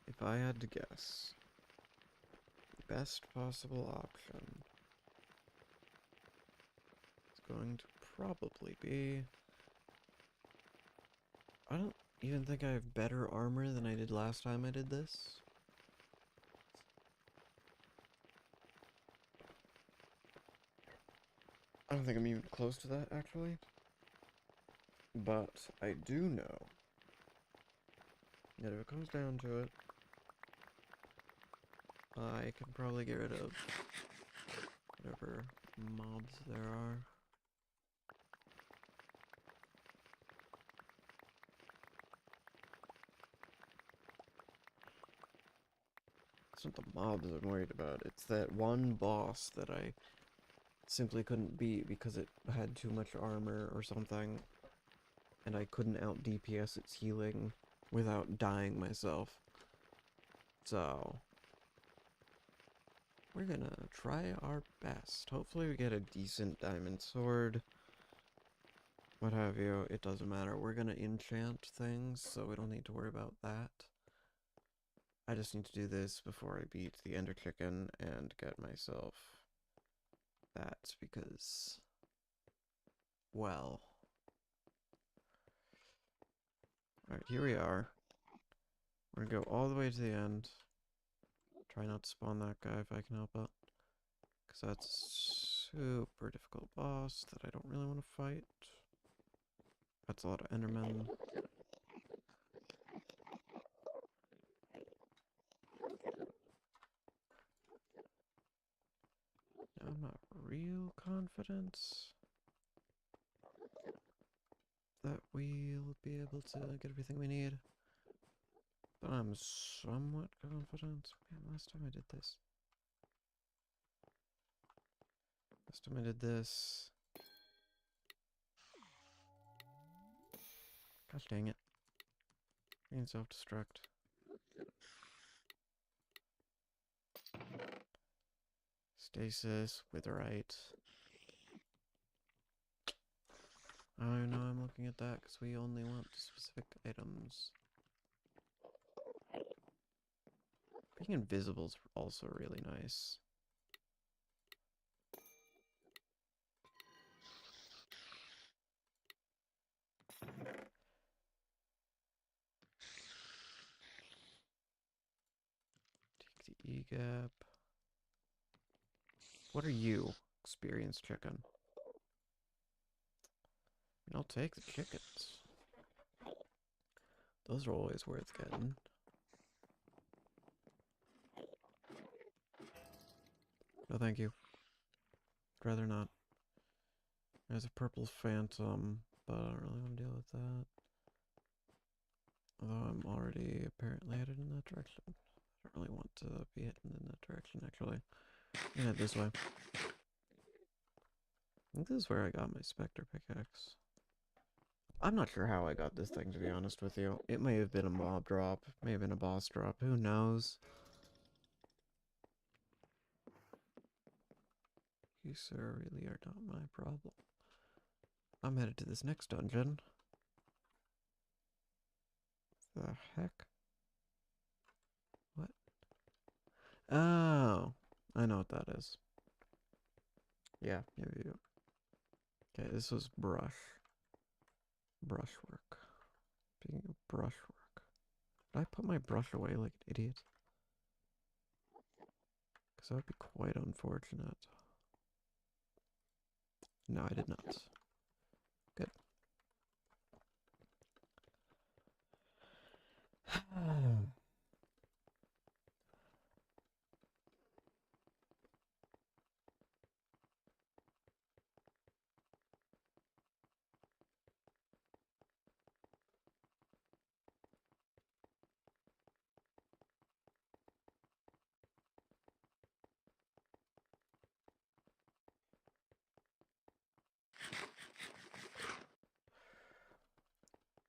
If I had to guess, the best possible option is going to probably be... I don't even think I have better armor than I did last time I did this. I don't think I'm even close to that, actually. But I do know that if it comes down to it, I can probably get rid of whatever mobs there are. It's not the mobs I'm worried about, it's that one boss that I simply couldn't beat because it had too much armor or something, and I couldn't out DPS its healing without dying myself. So, we're gonna try our best. Hopefully we get a decent diamond sword, what have you, it doesn't matter. We're gonna enchant things, so we don't need to worry about that. I just need to do this before I beat the Ender Chicken and get myself that, because, well... Alright, here we are. We're gonna go all the way to the end. Try not to spawn that guy if I can help it. Because that's a super difficult boss that I don't really want to fight. That's a lot of Endermen. Now, I'm not real confident that we'll be able to get everything we need. But I'm somewhat confident. Man, last time I did this. Last time I did this. Gosh dang it. Being self-destruct. Stasis, witherite. I know I'm looking at that because we only want specific items. Being invisible is also really nice. Take the E-gap. What are you? Experienced chicken. I'll take the chickens. Those are always worth getting. No, thank you. I'd rather not. There's a purple phantom, but I don't really want to deal with that. Although I'm already apparently headed in that direction. I don't really want to be heading in that direction, actually. I'm gonna head this way. I think this is where I got my Spectre pickaxe. I'm not sure how I got this thing, to be honest with you. It may have been a mob drop, may have been a boss drop, who knows? You, sir, really are not my problem. I'm headed to this next dungeon. The heck? What? Oh, I know what that is. Yeah. Okay, this was brushwork. Speaking of brushwork, did I put my brush away like an idiot? Because that would be quite unfortunate. No, I did not. Good.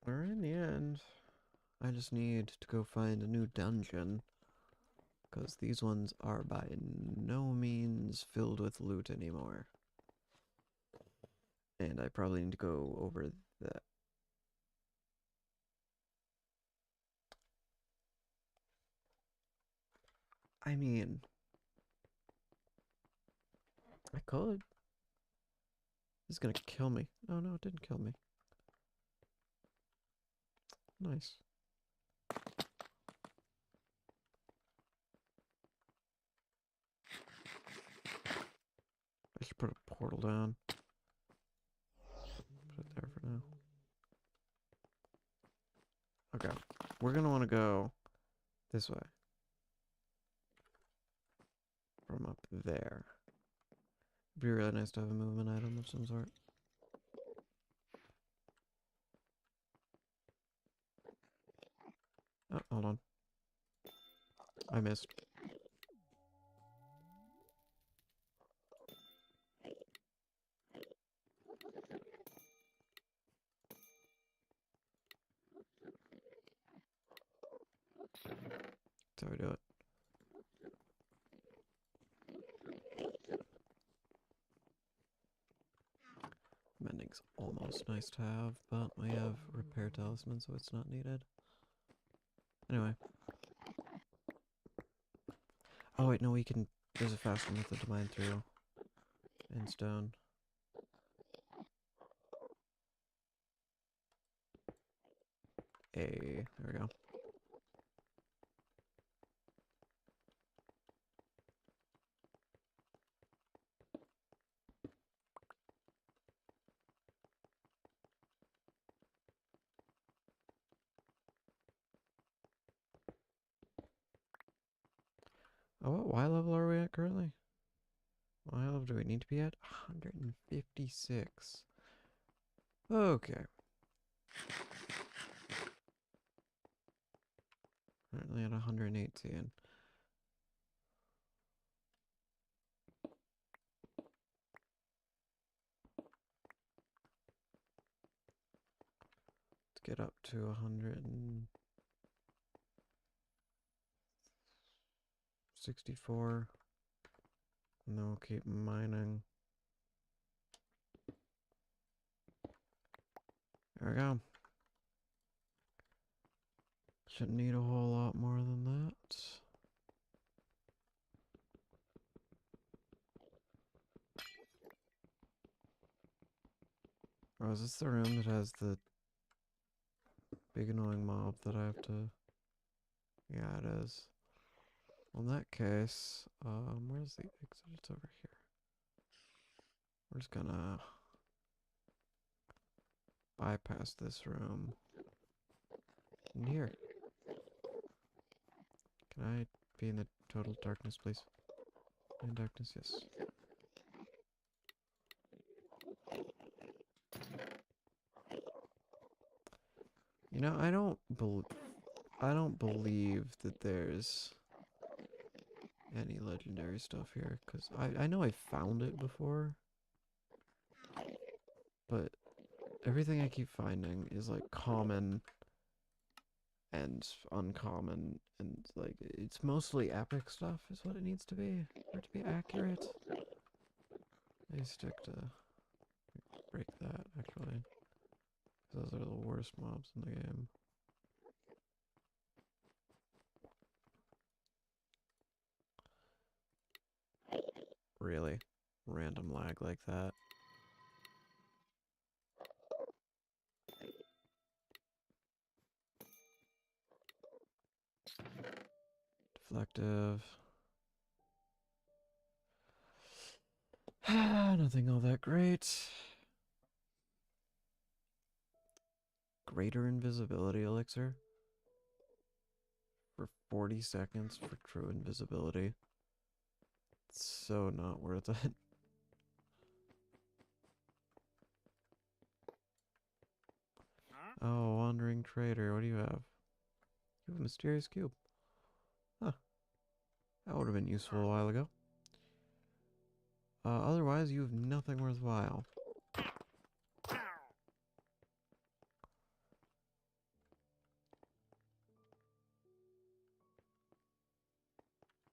We're in the end. I just need to go find a new dungeon. Because these ones are by no means filled with loot anymore. And I probably need to go over that. I mean, I could. This is gonna kill me. Oh no, it didn't kill me. Nice. I should put a portal down. Put it there for now. Okay. We're gonna want to go this way. From up there. It'd be really nice to have a movement item of some sort. Oh, hold on. I missed. That's how we do it. Mending's almost nice to have, but we have repair talisman, so it's not needed. Anyway. Oh wait, no, we can... There's a faster method to mine through. In stone. There we go. Oh, what Y level are we at currently? What Y level do we need to be at? 156. Okay. Currently at 118. Let's get up to 164. And then we'll keep mining. There we go. Shouldn't need a whole lot more than that. Oh, is this the room that has the big annoying mob that I have to... Yeah, it is. Well, in that case, where's the exit? It's over here. We're just gonna bypass this room. In here. Can I be in the total darkness, please? In darkness, yes. You know, I don't believe that there's any legendary stuff here, because I know I found it before, but everything I keep finding is like common and uncommon, and like it's mostly epic stuff is what it needs to be for it to be accurate. I stick to break that actually. Those are the worst mobs in the game. Really? Random lag like that. Deflective. Nothing all that great. Greater invisibility elixir. For 40 seconds for true invisibility. It's so not worth it. Oh, wandering trader, what do you have? You have a mysterious cube. Huh. That would have been useful a while ago. Otherwise, you have nothing worthwhile.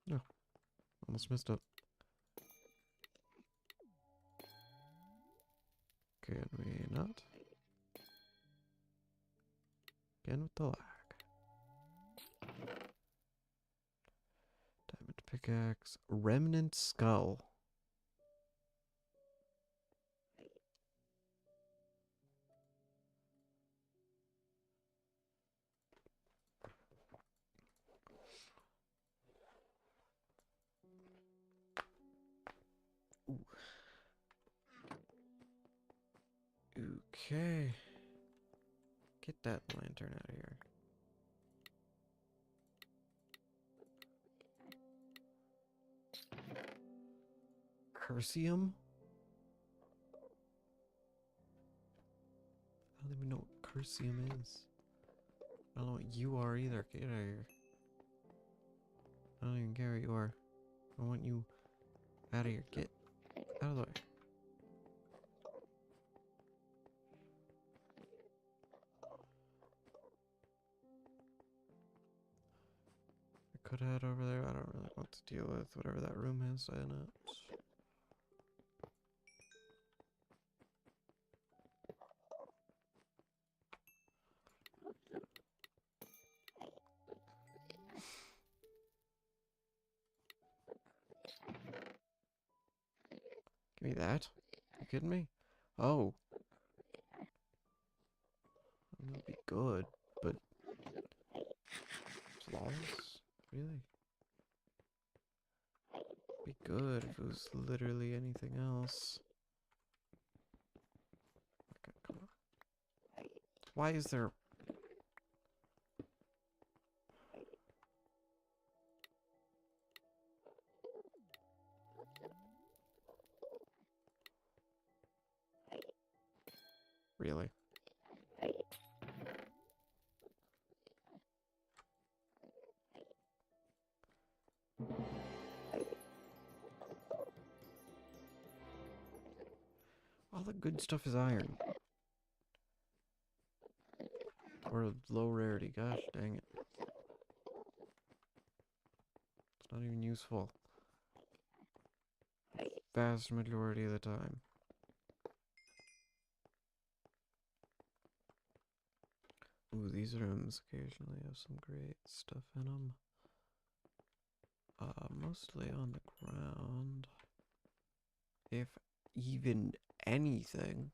No, almost missed it. Can we not? Again with the lag. Diamond pickaxe. Remnant skull. Ooh. Okay. Get that lantern out of here. Cursium? I don't even know what Cursium is. I don't know what you are either. Get out of here. I don't even care what you are. I want you out of here. Get out of the way. I could head over there. I don't really want to deal with whatever that room has in it. Give me that. You kidding me? Oh. That'll be good, but flawless? Really? Be good if it was literally anything else. Okay, come on. Why is there... Really? All the good stuff is iron. Or low rarity, gosh dang it. It's not even useful. Vast majority of the time. Ooh, these rooms occasionally have some great stuff in them. Mostly on the ground. If even anything.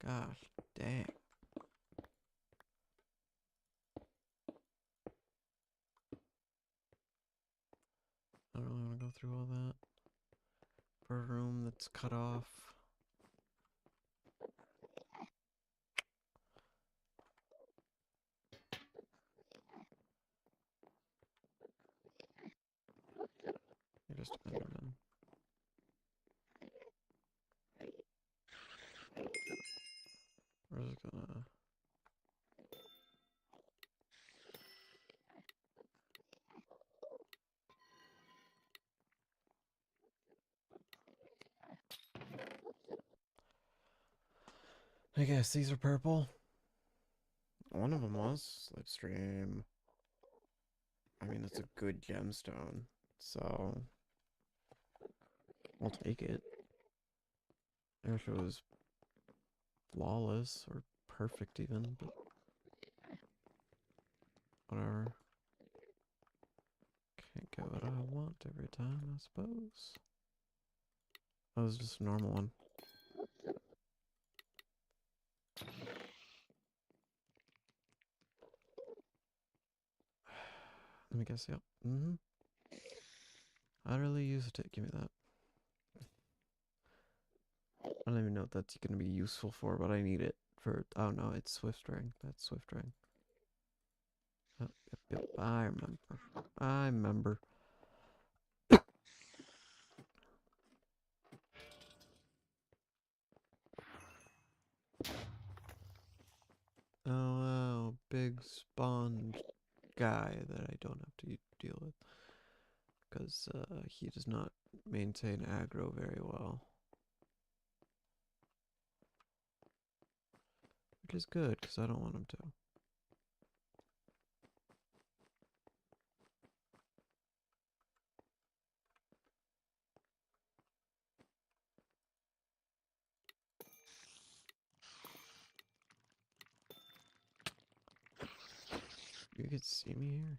Gosh dang. I don't really want to go through all that. For a room that's cut off. You're just Enderman. We're just gonna... I guess these are purple. One of them was slipstream. I mean, it's a good gemstone, so I'll take it. If it was flawless or perfect even, but whatever. Can't get what I want every time, I suppose. That was just a normal one. Let me guess, yep. I really used it. Give me that. I don't even know what that's going to be useful for, but I need it for... Oh, no, it's Swift Ring. That's Swift Ring. Yep, yep, yep. I remember. I remember. Oh, big sponge guy that I don't have to deal with. Because he does not maintain aggro very well. Which is good, because I don't want him to. You could see me here.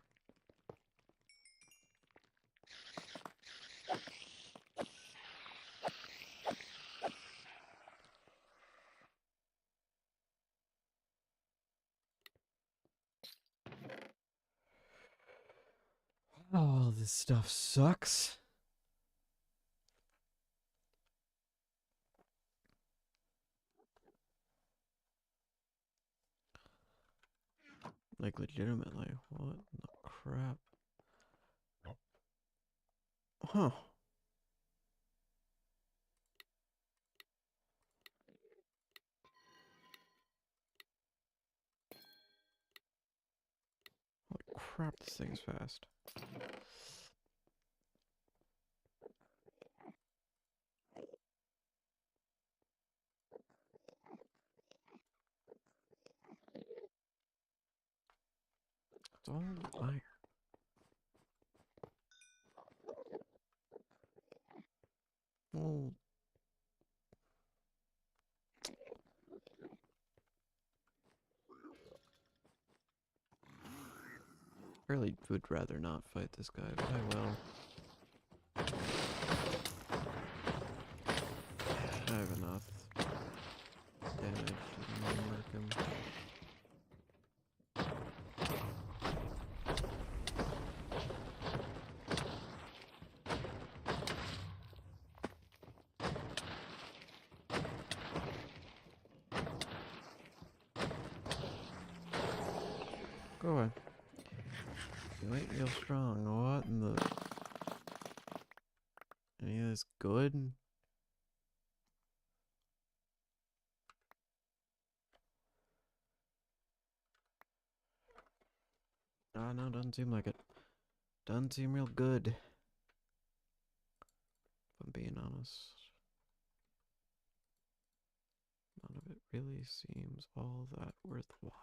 Oh, this stuff sucks. Like, legitimately. What the crap? Huh. Holy crap, this thing is fast. It's all iron. Well, really would rather not fight this guy, but I will. I have enough damage to mark him. Go away. You ain't real strong. What in the... Any of this good? Ah, no, doesn't seem like it. Doesn't seem real good. If I'm being honest. None of it really seems all that worthwhile.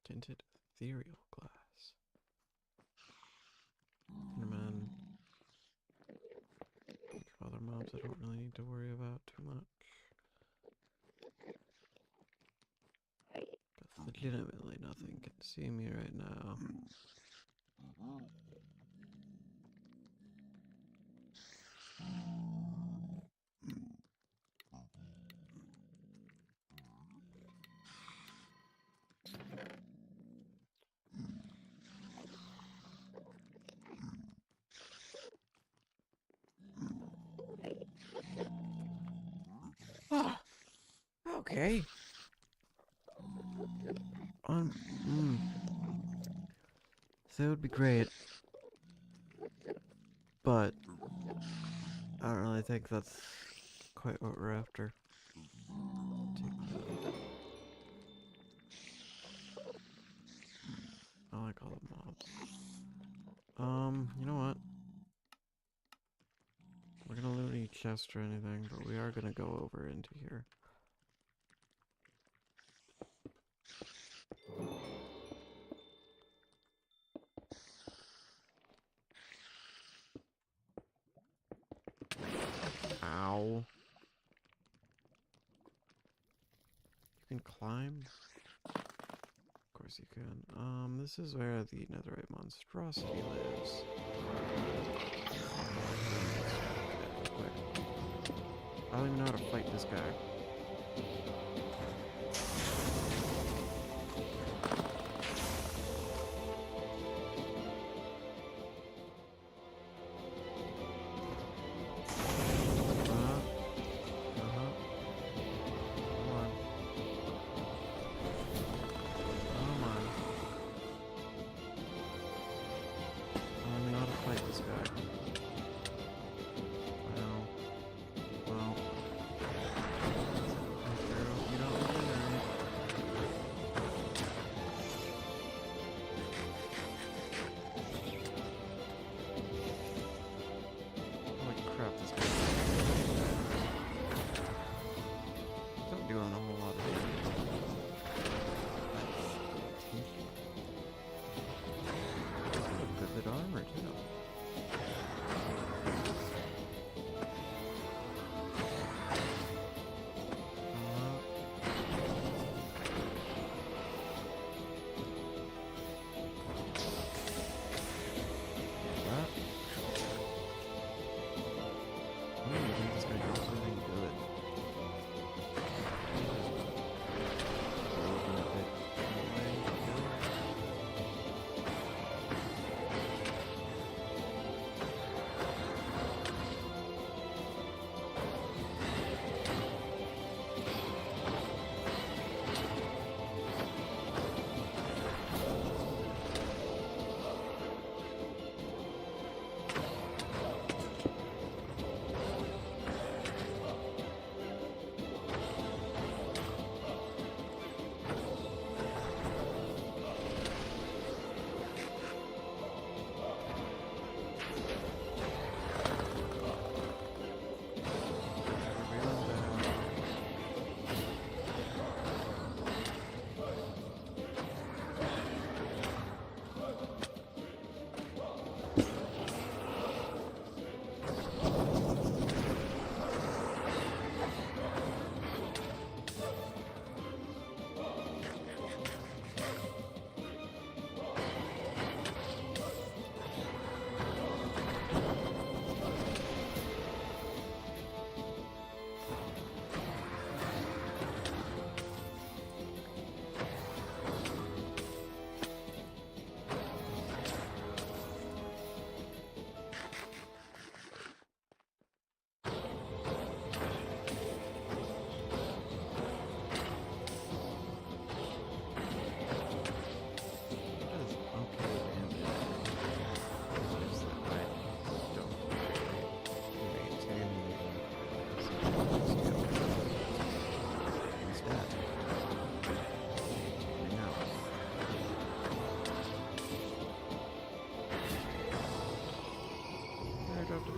Tinted ethereal glass. Enderman. Other mobs I don't really need to worry about too much. Legitimately nothing can see me right now. Ah, okay. So that would be great. But I don't really think that's quite what we're after. Take that. I like all the mobs. You know what? We're gonna loot any chest or anything, but we are gonna go over into here. Ow. You can climb? Of course you can. This is where the netherite monstrosity lives. Quick. I don't even know how to fight this guy.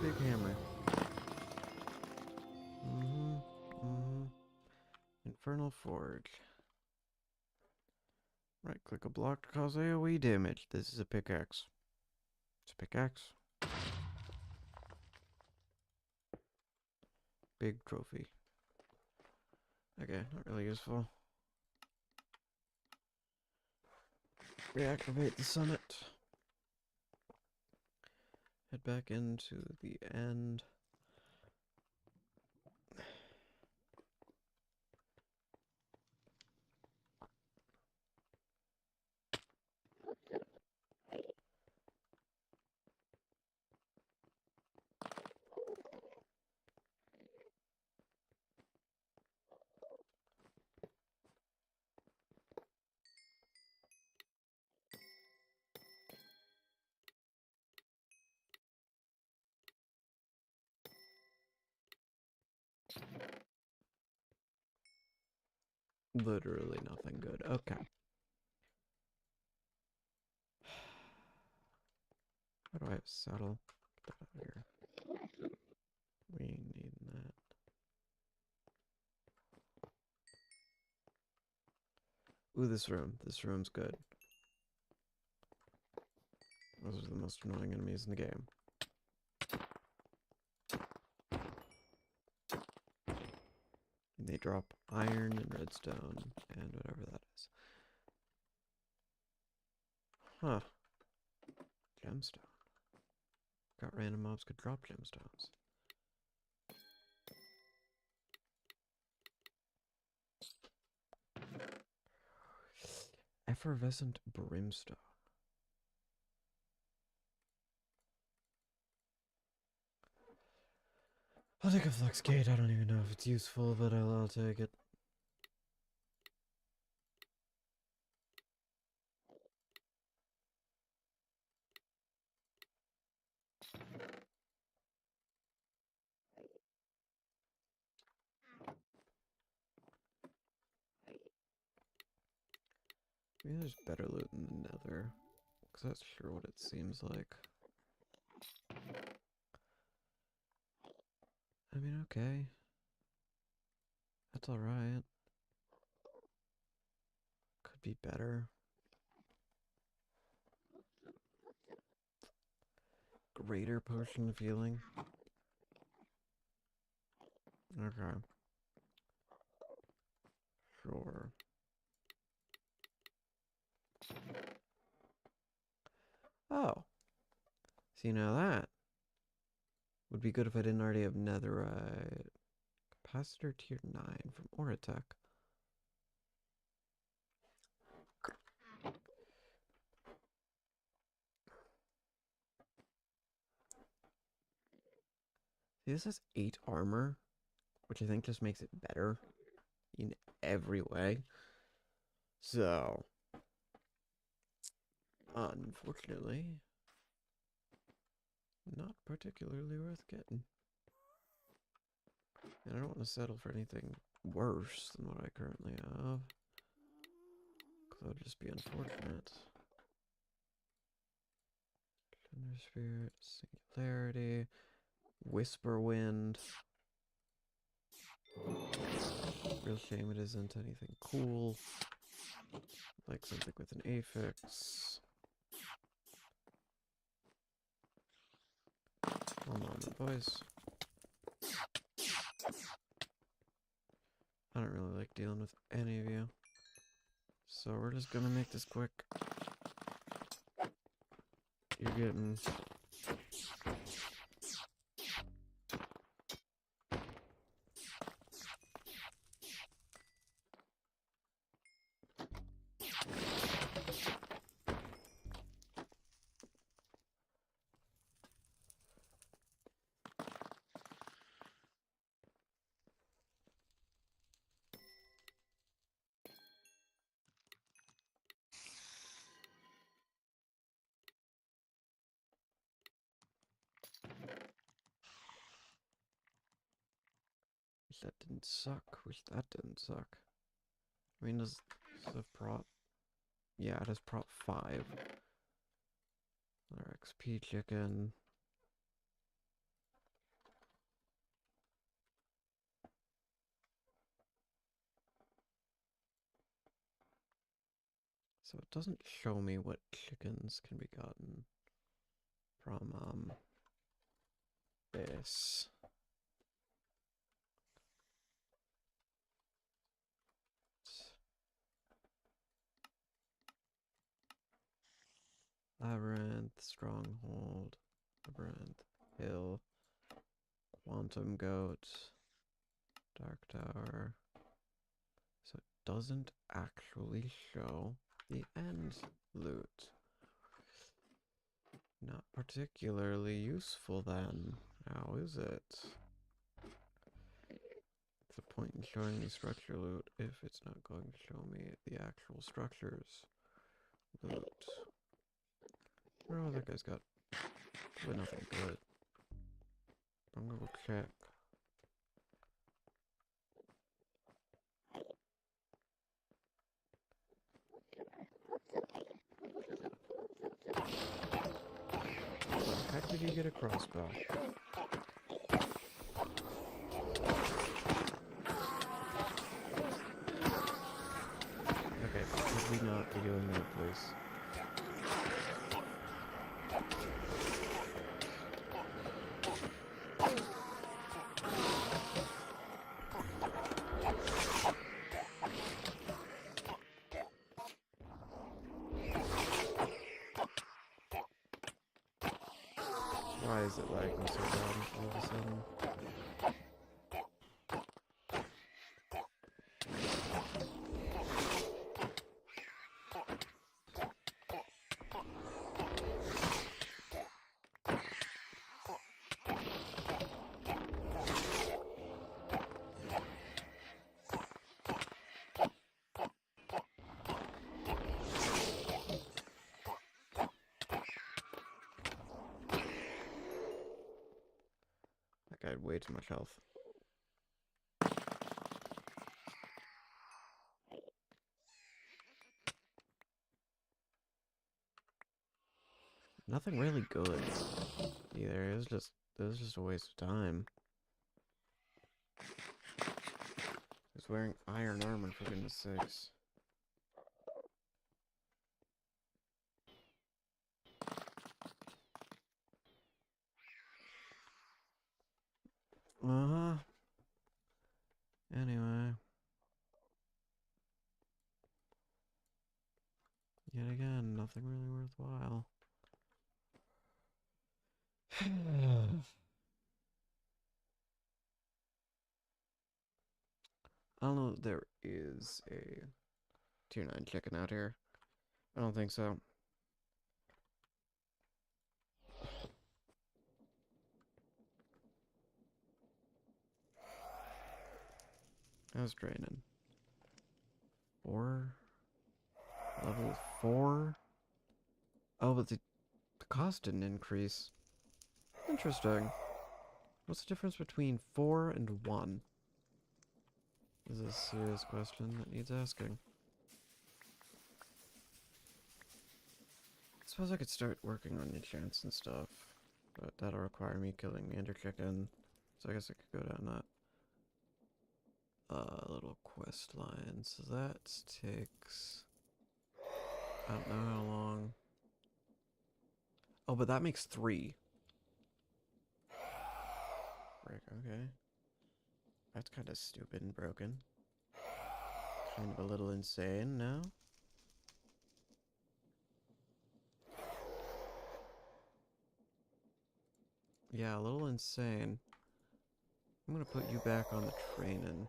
Big hammer. Infernal Forge. Right click a block to cause AoE damage. This is a pickaxe. It's a pickaxe. Big trophy. Okay, not really useful. Reactivate the summit. Head back into the end. Literally nothing good. Okay. How do I have saddle? Get that out of here. We need that. Ooh, this room. This room's good. Those are the most annoying enemies in the game. And they drop iron and redstone and whatever that is. Huh. Gemstone. Got random mobs could drop gemstones. Effervescent brimstone. I'll take a flux gate. I don't even know if it's useful, but I'll take it. Maybe there's better loot in the nether. Because that's sure what it seems like. I mean, okay. That's alright. Could be better. Greater potion of healing. Okay. Sure. Oh. See, now that would be good if I didn't already have netherite. Capacitor tier 9 from Oratech. See, this has 8 armor, which I think just makes it better in every way. So, unfortunately, not particularly worth getting. And I don't want to settle for anything worse than what I currently have. Because that would just be unfortunate. Thunder Spirit, Singularity, Whisper Wind. Real shame it isn't anything cool. Like something with an affix. Hold on, boys. I don't really like dealing with any of you. So we're just gonna make this quick. You're getting... Wish that didn't suck. Wish that didn't suck. I mean, does it have prop? Yeah, it has prop 5. Our XP chicken. So it doesn't show me what chickens can be gotten from this. Labyrinth, Stronghold, Labyrinth, Hill, Quantum Goat, Dark Tower. So it doesn't actually show the end loot. Not particularly useful then. How is it? What's the point in showing me structure loot if it's not going to show me the actual structures loot? Oh, that guy's got probably nothing good. I'm gonna go check. How did you get a crossbow? Okay, could we not be doing that, please? Why is it lagging so bad all of a sudden? That guy had way too much health. Nothing really good either. It was just a waste of time. He's wearing iron armor, for goodness sakes. Uh-huh. Anyway. Yet again, nothing really worthwhile. I don't know if there is a tier 9 chicken out here. I don't think so. How's draining? 4? Level 4? Oh, but the cost didn't increase. Interesting. What's the difference between 4 and 1? This is a serious question that needs asking. I suppose I could start working on enchants and stuff, but that'll require me killing the ender chicken, so I guess I could go down that little quest line. So that takes, I don't know how long. Oh, but that makes 3. Frick, okay. That's kind of stupid and broken. Kind of a little insane now. Yeah, a little insane. I'm gonna put you back on the training.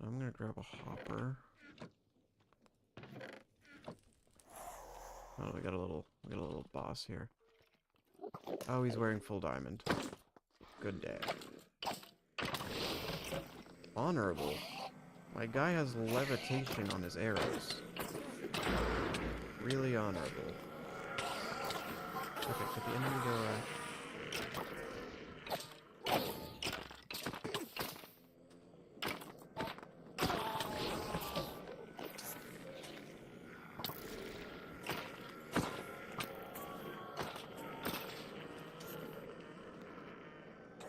I'm gonna grab a hopper. Oh, we got a little boss here. Oh, he's wearing full diamond. Good day. Honorable. My guy has levitation on his arrows. Really honorable. Okay, could the enemy go away?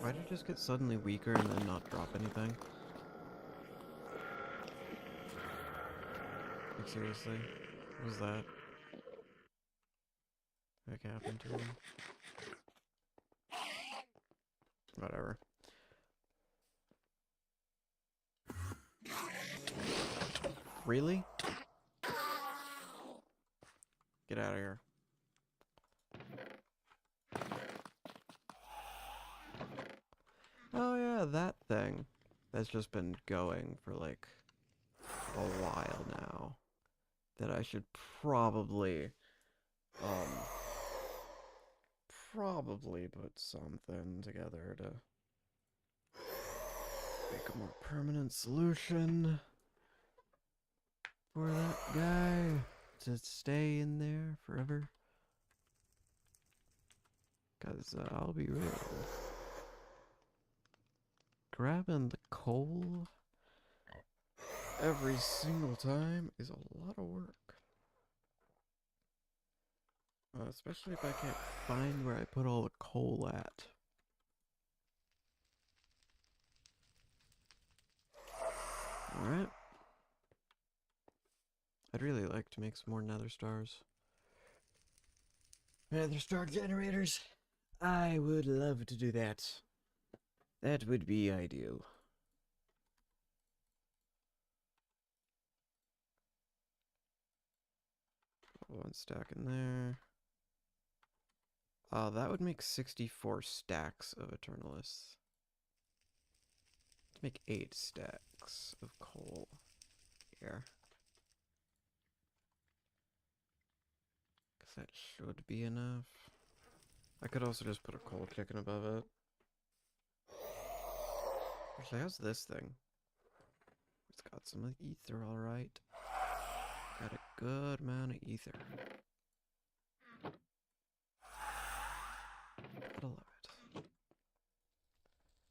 Why did it just get suddenly weaker and then not drop anything? Like, seriously? What was that? What happened to him? Whatever. Really? Get out of here. Oh yeah, that thing. That's just been going for like a while now. That I should probably put something together to make a more permanent solution for that guy to stay in there forever. Because I'll be real. Grabbing the coal every single time is a lot of work. Especially if I can't find where I put all the coal at. Alright. I'd really like to make some more nether stars. Nether star generators. I would love to do that. That would be ideal. One stack in there. That would make 64 stacks of Eternalists. Let's make 8 stacks of coal here. Because that should be enough. I could also just put a coal chicken above it. Actually, how's this thing? It's got some ether, alright. Got a good amount of ether. Gotta love it.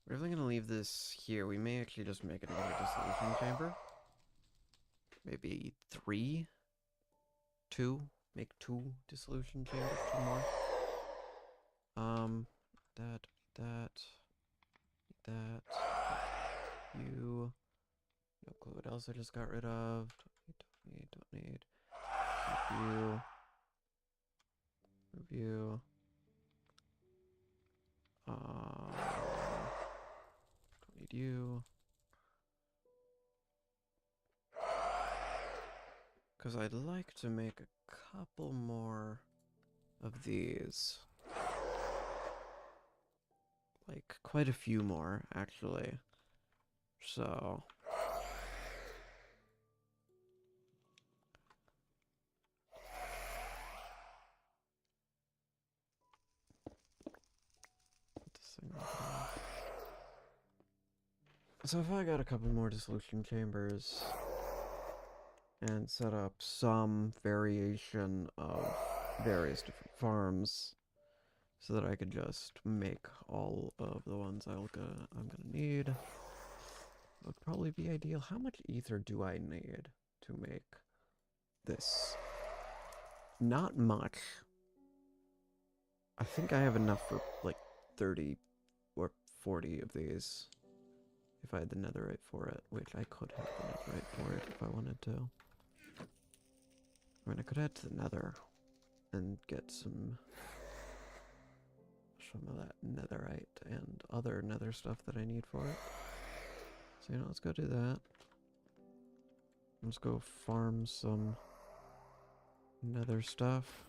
We're definitely gonna leave this here. We may actually just make another dissolution chamber. Maybe 3? 2? Make 2 dissolution chambers, 2 more. That. You. No clue what else I just got rid of. Don't need. Review. Don't need you. Because I'd like to make a couple more of these. Like, quite a few more, actually. So... So if I got a couple more dissolution chambers and set up some variation of various different farms so that I could just make all of the ones I'm gonna need, would probably be ideal. How much ether do I need to make this? Not much. I think I have enough for like 30 or 40 of these. If I had the netherite for it, which I could have the netherite for it if I wanted to. I mean, I could head to the nether and get some of that netherite and other nether stuff that I need for it. So, you know, let's go do that. Let's go farm some nether stuff.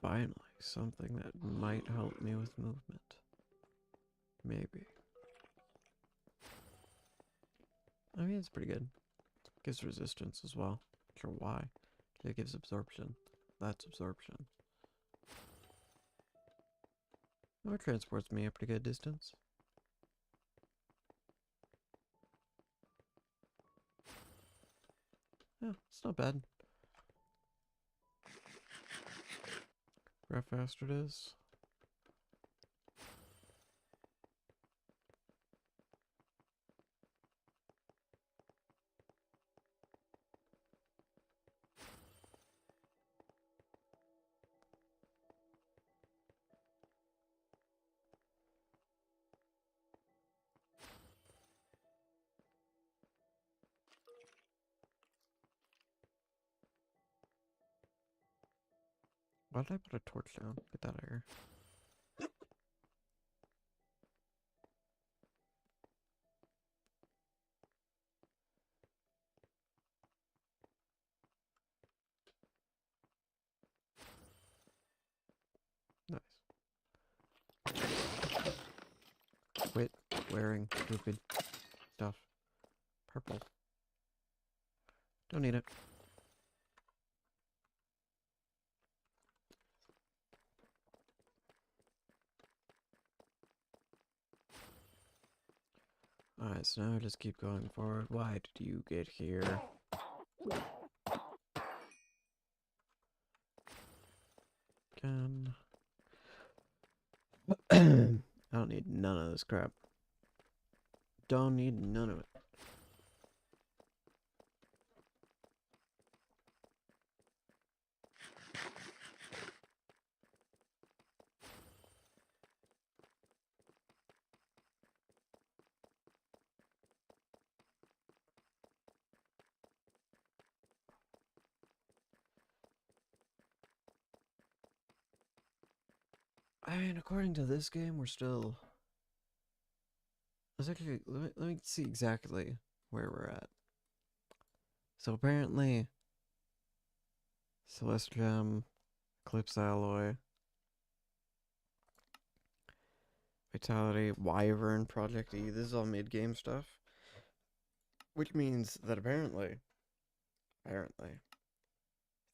Finally, something that might help me with movement. Maybe. I mean, it's pretty good. Gives resistance as well. Not sure why. It gives absorption. That's absorption. Oh, it transports me a pretty good distance. Yeah, it's not bad. How fast it is. Why did I put a torch down? Get that out of here. Nice. Quit wearing stupid stuff. Purple. Don't need it. Alright, so now just keep going forward. Why did you get here? Again. I don't need none of this crap. Don't need none of it. I mean, according to this game, we're still. Let's actually let me see exactly where we're at. So apparently, Celeste Gem, Eclipse Alloy, Vitality, Wyvern, Project E. This is all mid-game stuff, which means that apparently,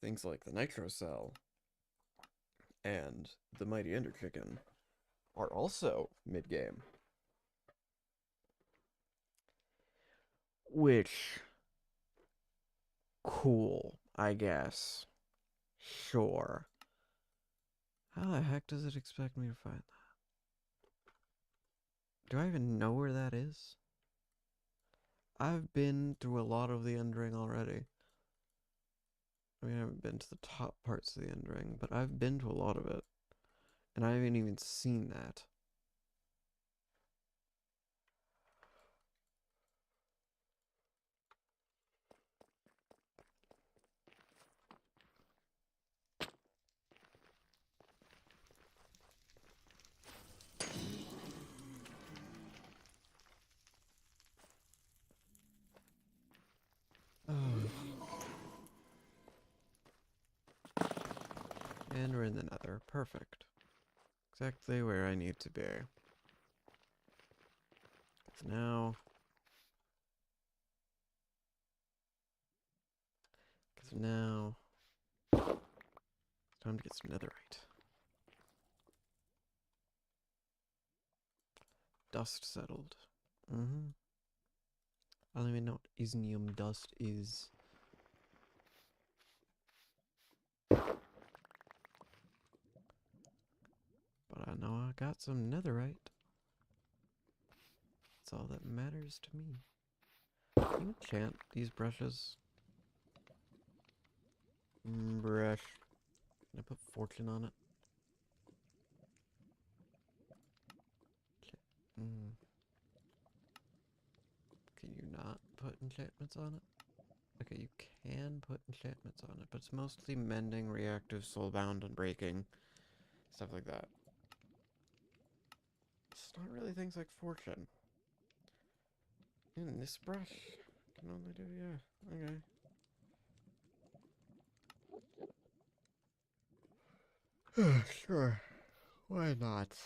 things like the Nitro Cell and the Mighty Ender Chicken are also mid-game. Which, cool, I guess. Sure. How the heck does it expect me to find that? Do I even know where that is? I've been through a lot of the End Ring already. I mean, I haven't been to the top parts of the End Ring, but I've been to a lot of it. And I haven't even seen that. And we're in the Nether. Perfect. Exactly where I need to be. So now... Because now... It's time to get some netherite. Dust settled. I don't even know what isnium dust is. But I know I got some netherite. That's all that matters to me. Can you enchant these brushes? Brush. Can I put fortune on it? Can you not put enchantments on it? Okay, you can put enchantments on it, but it's mostly mending, reactive, soulbound, and breaking. Stuff like that. It's not really things like fortune. And this brush can only do, yeah, okay. Sure. Why not?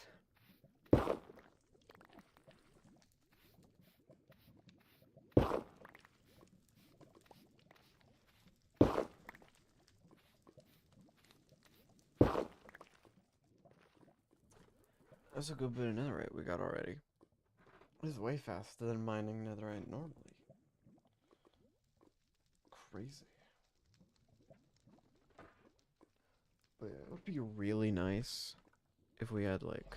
That's a good bit of netherite we got already. This is way faster than mining netherite normally. Crazy. But yeah, it would be really nice if we had like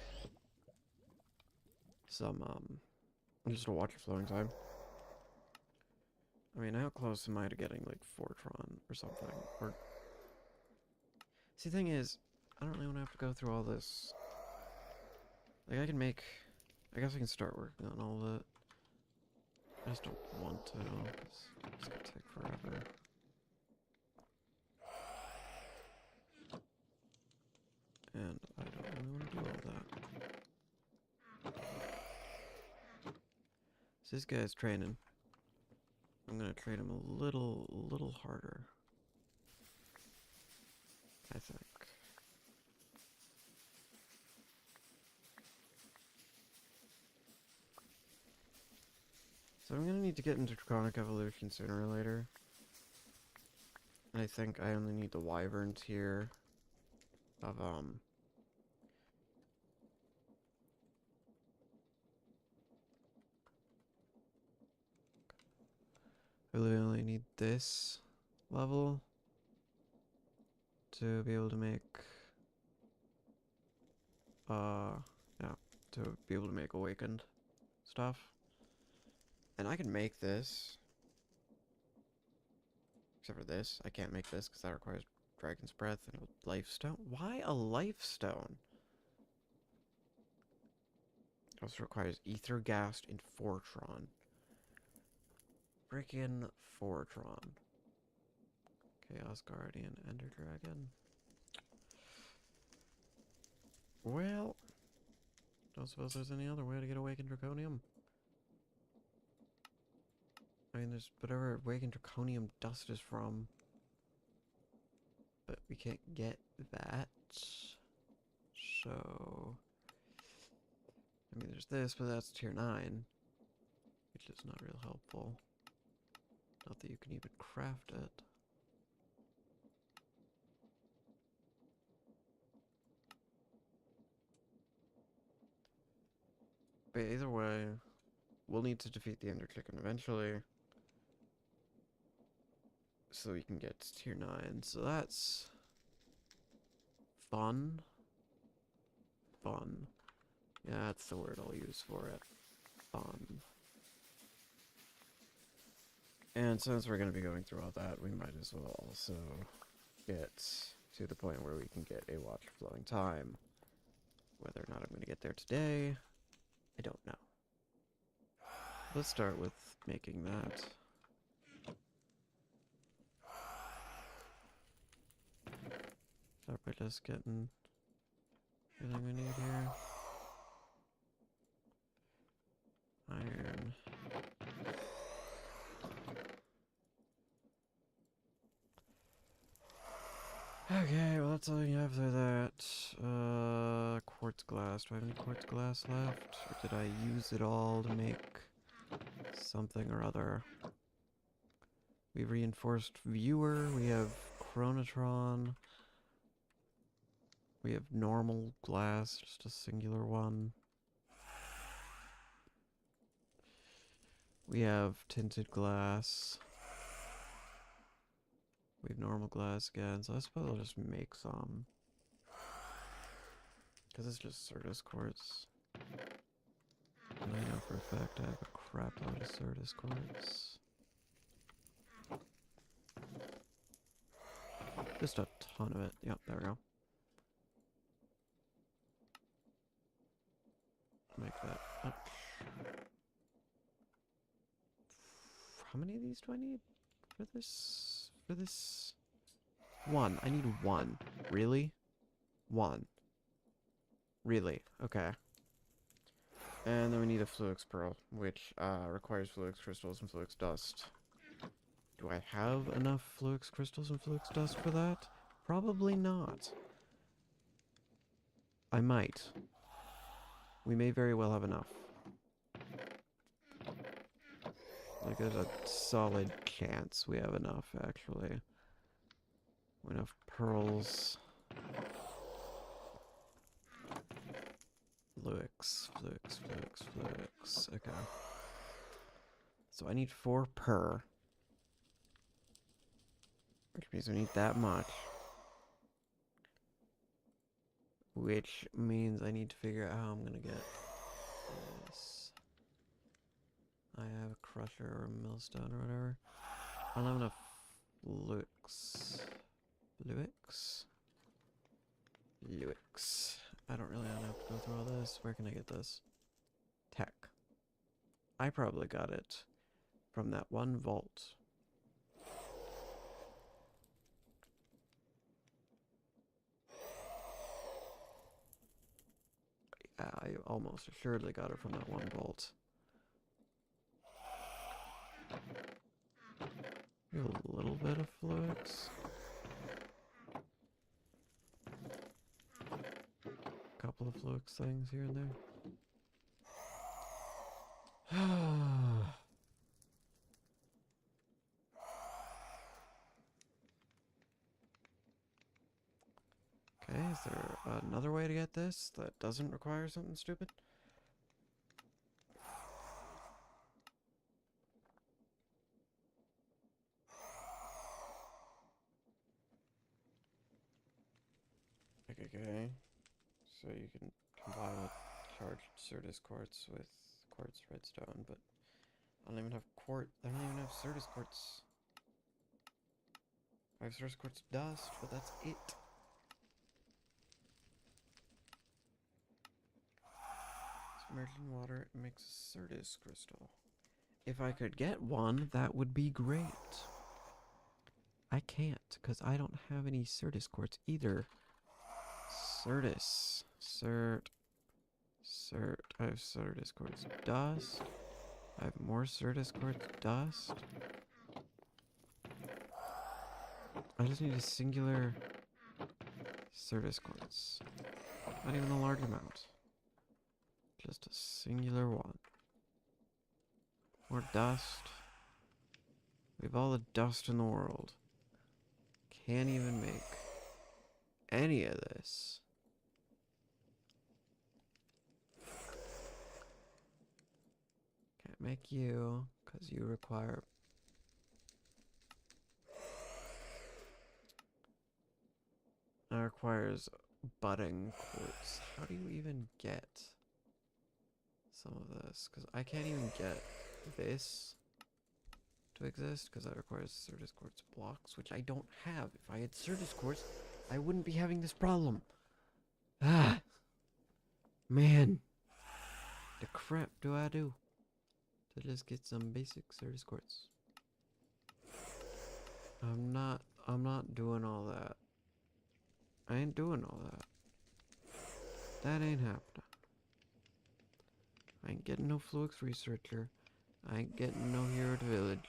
some just a water flowing time. I mean, how close am I to getting like Fortron or something? Or see, the thing is, I don't really want to have to go through all this. Like, I can make. I guess I can start working on all that. I just don't want to. It's gonna take forever. And I don't really want to do all that. So this guy's training. I'm gonna train him a little harder. I think. So I'm gonna need to get into Draconic Evolution sooner or later. And I think I only need the Wyvern tier of I really only need this level to be able to make Yeah, to be able to make awakened stuff. And I can make this. Except for this. I can't make this because that requires Dragon's Breath and a Life Stone. Why a Life Stone? It also requires Ether Ghast and Fortron. Frickin' Fortron. Chaos Guardian, Ender Dragon. Well, don't suppose there's any other way to get Awakened Draconium. I mean, there's whatever Awakened Draconium dust is from. But we can't get that. So... I mean, there's this, but that's tier 9. Which is not real helpful. Not that you can even craft it. But either way, we'll need to defeat the Ender Chicken eventually. So we can get to tier 9. So that's... fun. Fun. Yeah, that's the word I'll use for it. Fun. And since we're going to be going through all that, we might as well also get to the point where we can get a Watch Flowing Time. Whether or not I'm going to get there today, I don't know. Let's start with making that. Start by just getting everything we need here. Iron. Okay, well that's all you have for that. Quartz glass. Do I have any quartz glass left? Or did I use it all to make something or other? We have reinforced viewer, we have chronotron. We have normal glass, just a singular one. We have tinted glass. We have normal glass again, so I suppose I'll just make some. Because it's just Certus quartz. And I know for a fact I have a crap load of Certus quartz. Just a ton of it. Yep, there we go. Make that much. How many of these do I need for this? For this? One. I need one. Really? One. Really? Okay. And then we need a Fluix Pearl, which requires Fluix Crystals and Fluix Dust. Do I have enough Fluix Crystals and Fluix Dust for that? Probably not. I might. We may very well have enough. Like, there's a solid chance we have enough, actually. Enough pearls. Fluix. Okay. So I need 4 per. Which means we need that much. Which means I need to figure out how I'm gonna get this. I have a crusher or a millstone or whatever. I don't have enough Fluix. Fluix. I don't really have to go through all this. Where can I get this? Tech. I probably got it from that one vault. I almost assuredly got it from that one vault. A little bit of Fluix. Couple of Fluix things here and there. Okay, is there another way to get this that doesn't require something stupid? Okay. So you can combine with charged Certus quartz with quartz redstone, but I don't even have quartz. I don't even have Certus quartz. I have Certus quartz dust, but that's it. Submerged in water, it makes a Certus crystal. If I could get one, that would be great. I can't, because I don't have any Certus quartz either. Certus. Cert. I have Certus quartz dust. I have more Certus quartz dust. I just need a singular Certus quartz. Not even a large amount. Just a singular one. More dust. We have all the dust in the world. Can't even make any of this. Can't make you, because you require... That requires budding quartz. How do you even get some of this? Because I can't even get this to exist, because that requires Certus quartz blocks, which I don't have. If I had Certus quartz, I wouldn't be having this problem. Ah! Man! The crap do I do to just get some basic Certus quartz? I'm not doing all that. I ain't doing all that. That ain't happening. I ain't getting no Fluix researcher. I ain't getting no hero to village.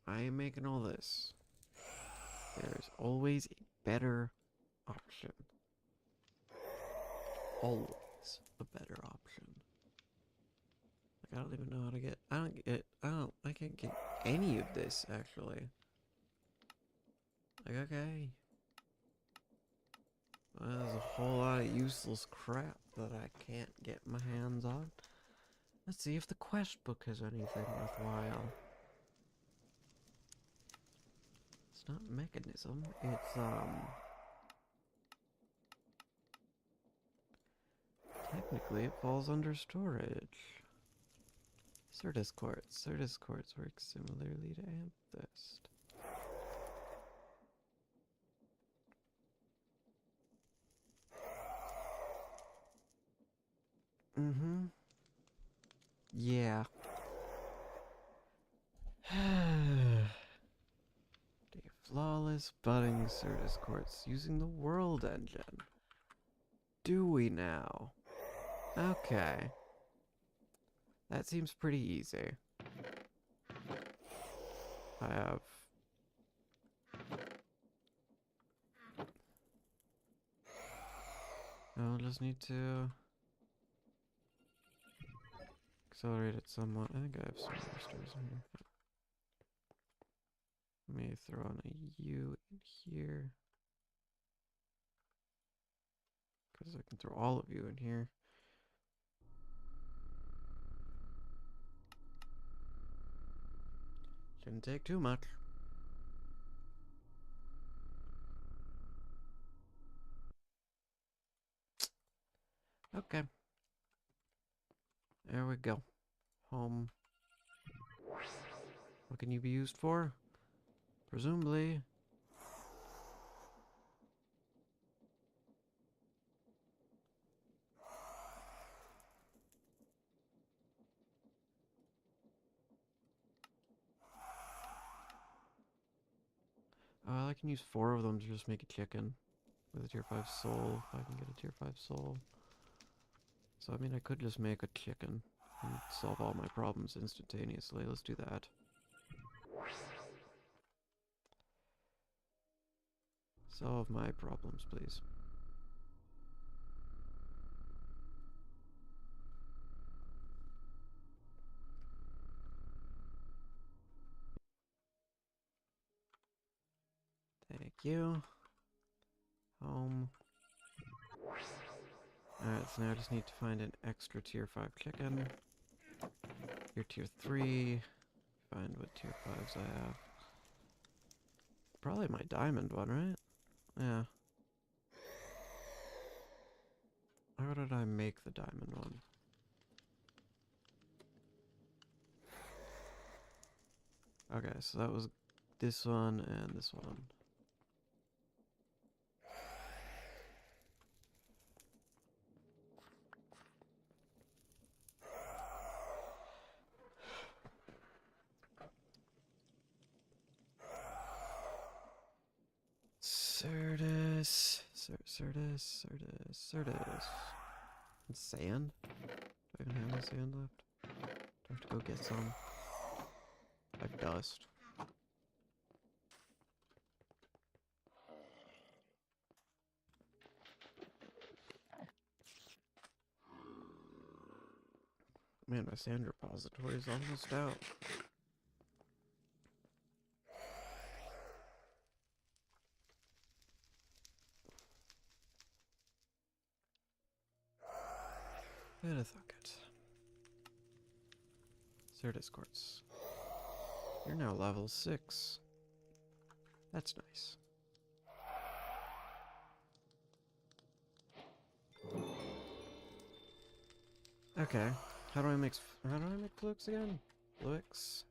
I ain't making all this. There's always a better option. Always a better option. Like, I don't even know how to get... I can't get any of this, actually. Like, okay. Well, there's a whole lot of useless crap that I can't get my hands on. Let's see if the quest book has anything worthwhile. It's not mechanism, it's, technically it falls under storage. Certus quartz. Certus quartz works similarly to amethyst. Mm-hmm. Yeah. The flawless budding Certus quartz using the world engine. Do we now? Okay. That seems pretty easy. I have... I'll just need to... accelerate it somewhat. I think I have some more stars in here. Let me throw on a U in here. Because I can throw all of you in here. Shouldn't take too much. Okay. There we go. Home. What can you be used for? Presumably. I can use 4 of them to just make a chicken. With a tier 5 soul, if I can get a tier 5 soul. So, I mean, I could just make a chicken and solve all my problems instantaneously. Let's do that. Solve my problems, please. Thank you. Home. Alright, so now I just need to find an extra tier 5 chicken. You're tier 3. Find what tier 5s I have. Probably my diamond one, right? Yeah. did I make the diamond one? Okay, so that was this one and this one. Certus. Certus. And sand? Do I even have any sand left? Do I have to go get some? I have dust. Man, my sand repository is almost out. Who'd have thunk it? Certus quartz. You're now level 6. That's nice. Okay. How do I make flukes again? Flux?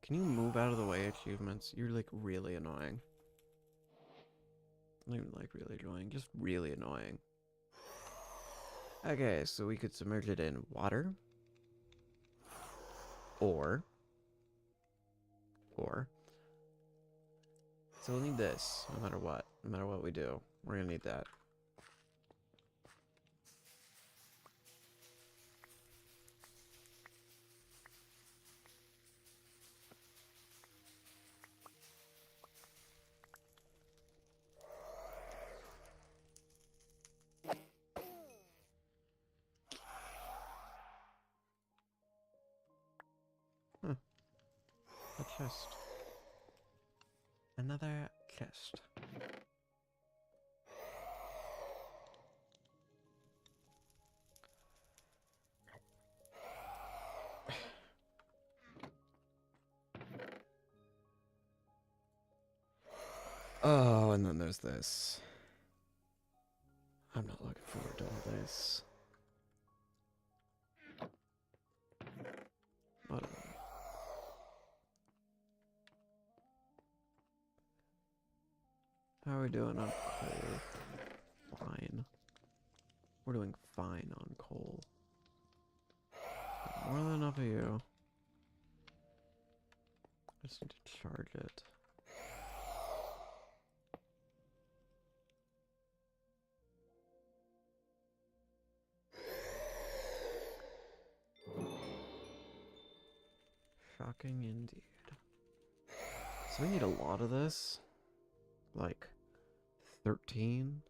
Can you move out of the way, achievements? You're like really annoying. Not even like really annoying, just really annoying. Okay, so we could submerge it in water. Or. So we'll need this, no matter what. No matter what we do. We're gonna need that. Huh. A chest. Another chest. Oh, and then there's this. I'm not looking forward to all this. Whatever. How are we doing on coal? Fine. We're doing fine on coal. More than enough of you. I just need to charge it. Shocking indeed. So we need a lot of this. Like 13.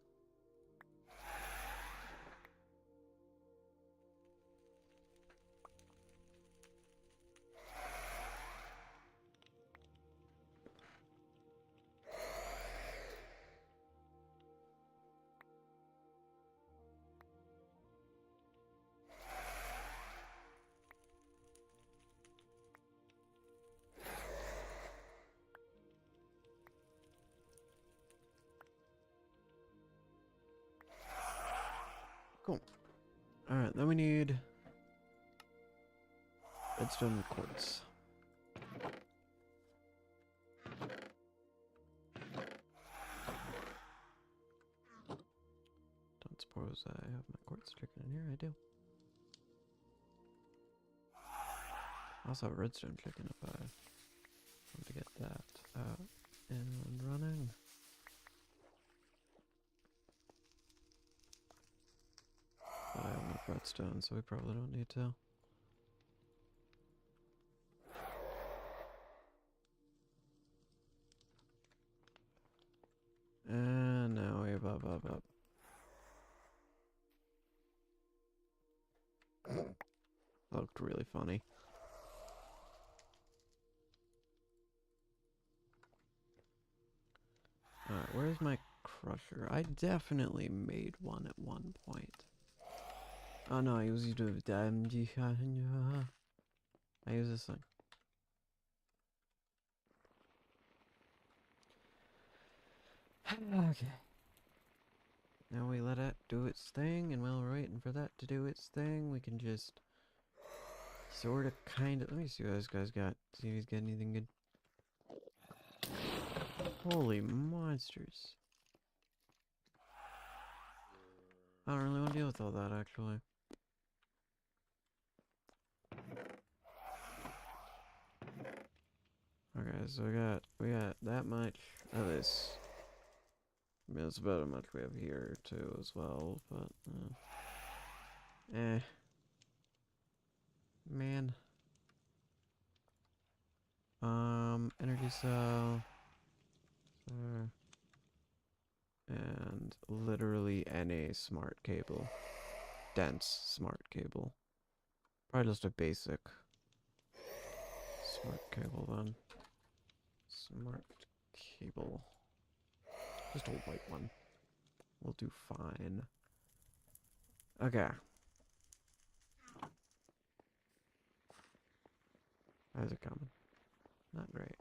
Cool. Alright, then we need redstone quartz. Don't suppose I have my quartz chicken in here. I do. I also have redstone chicken if I want to get that out and running. But I have enough redstone, so we probably don't need to. And now we up. That looked really funny. Alright, where's my crusher? I definitely made one at one point. Oh no, I use it with I use this thing. Okay. Now we let it do its thing, and while we're waiting for that to do its thing, we can just sort of, kind of. Let me see what this guy's got. See if he's got anything good. Holy monsters. I don't really want to deal with all that, actually. Okay, so we got that much of this. I mean, that's about how much we have here too, as well. But man. Energy cell, and literally any smart cable, dense smart cable. Probably just a basic smart cable then. Smart cable. Just a white one. We'll do fine. Okay. How's it coming? Not great.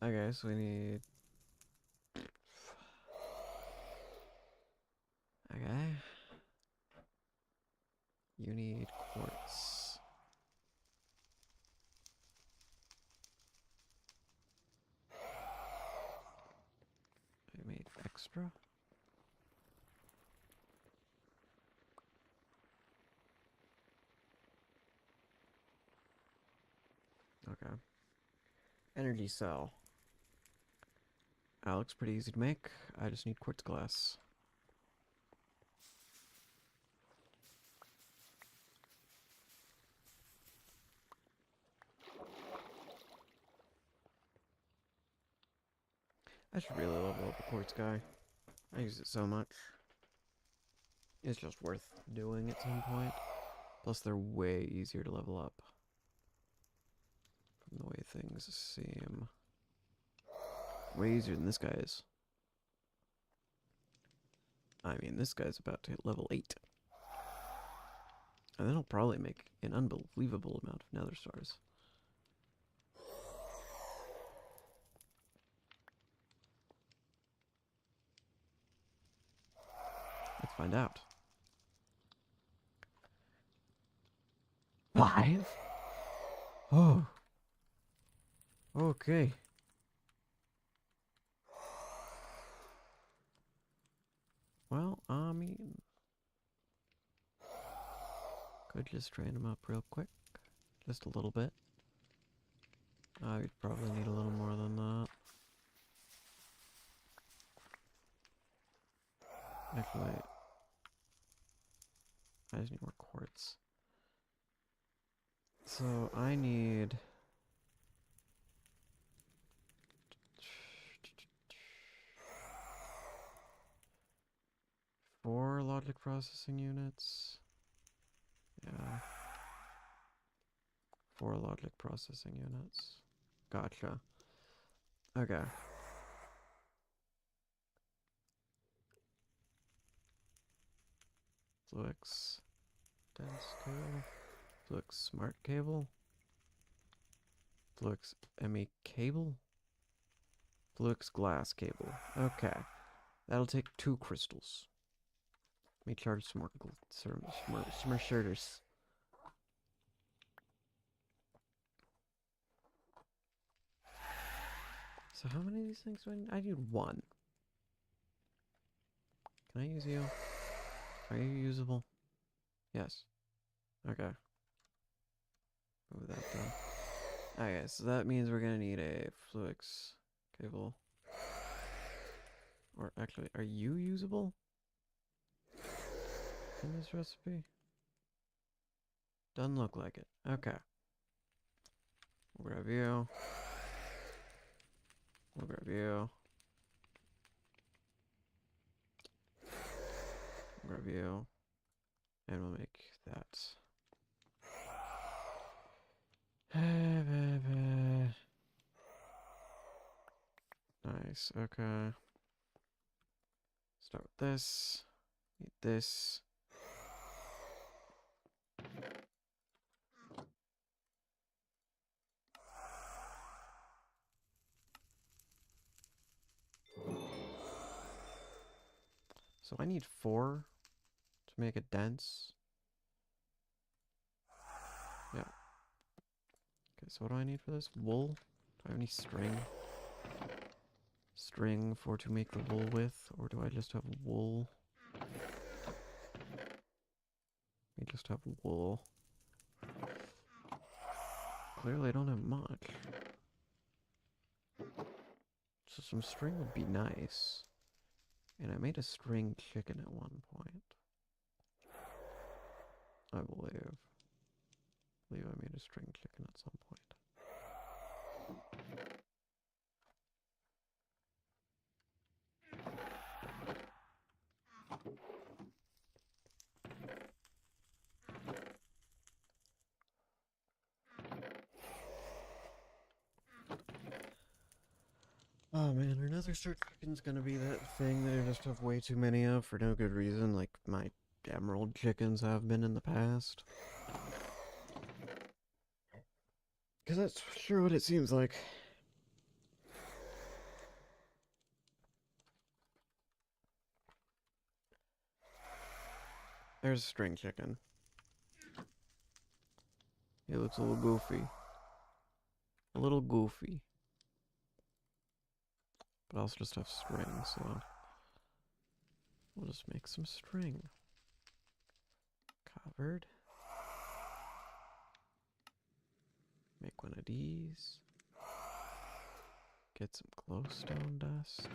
Okay, so we need... Okay. You need quartz. I made extra? Okay. Energy cell. That looks pretty easy to make. I just need quartz glass. I should really level up the quartz guy. I use it so much. It's just worth doing at some point. Plus, they're way easier to level up. From the way things seem. Way easier than this guy is. I mean, this guy's about to hit level 8. And then he'll probably make an unbelievable amount of nether stars. Let's find out. 5? Oh. Okay. Well, I mean... could just train him up real quick. Just a little bit. We'd probably need a little more than that. Actually, I just need more quartz. So I need... 4 logic processing units. Yeah. 4 logic processing units. Gotcha. Okay. Flux dense cable. Flux smart cable. Flux ME cable. Flux glass cable. Okay. That'll take 2 crystals. Let me charge some more shirters. So how many of these things do I need? I need 1. Can I use you? Are you usable? Yes. Okay. Move that down. Okay, so that means we're gonna need a flux cable. Or actually, are you usable in this recipe? Doesn't look like it. Okay. We'll grab you. We'll grab you. We'll grab you. And we'll make that. Nice, okay. Start with this. Need this. So I need 4 to make it dense. Yeah. Okay, so what do I need for this? Wool? Do I have any string? String for to make the wool with? Or do I just have wool? We just have wool. Clearly I don't have much. So some string would be nice. And I made a string chicken at one point. I believe. I believe I made a string chicken at some point. Oh man, another search chicken's gonna be that thing that I just have way too many of for no good reason, like my emerald chickens have been in the past. Because that's sure what it seems like. There's a string chicken. He looks a little goofy. A little goofy. But I also just have string, so we'll just make some string. Covered. Make one of these. Get some glowstone dust.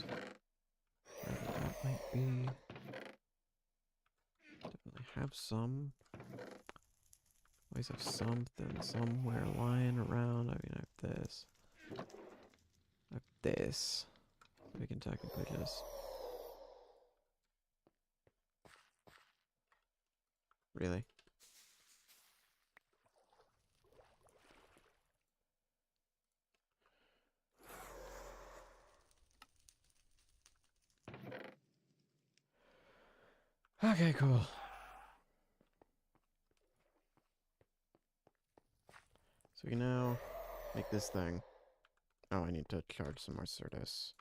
Whatever that might be. Definitely have some. Always have something somewhere lying around. I mean, I have this. I have this. We can technically just... Really? Okay, cool. So we can now make this thing. Oh, I need to charge some more Certus.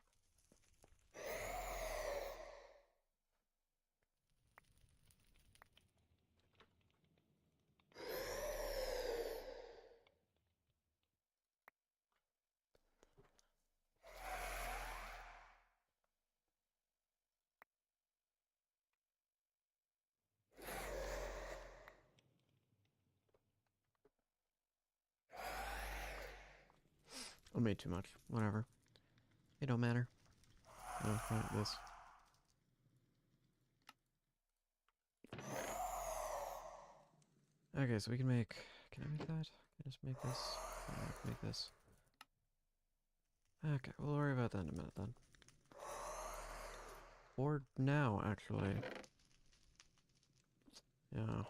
I made too much. Whatever. It don't matter. I'm fine with this. Okay, so we can make... Can I make that? Can I just make this? Yeah, I can make this. Okay, we'll worry about that in a minute then. Or now, actually. Yeah.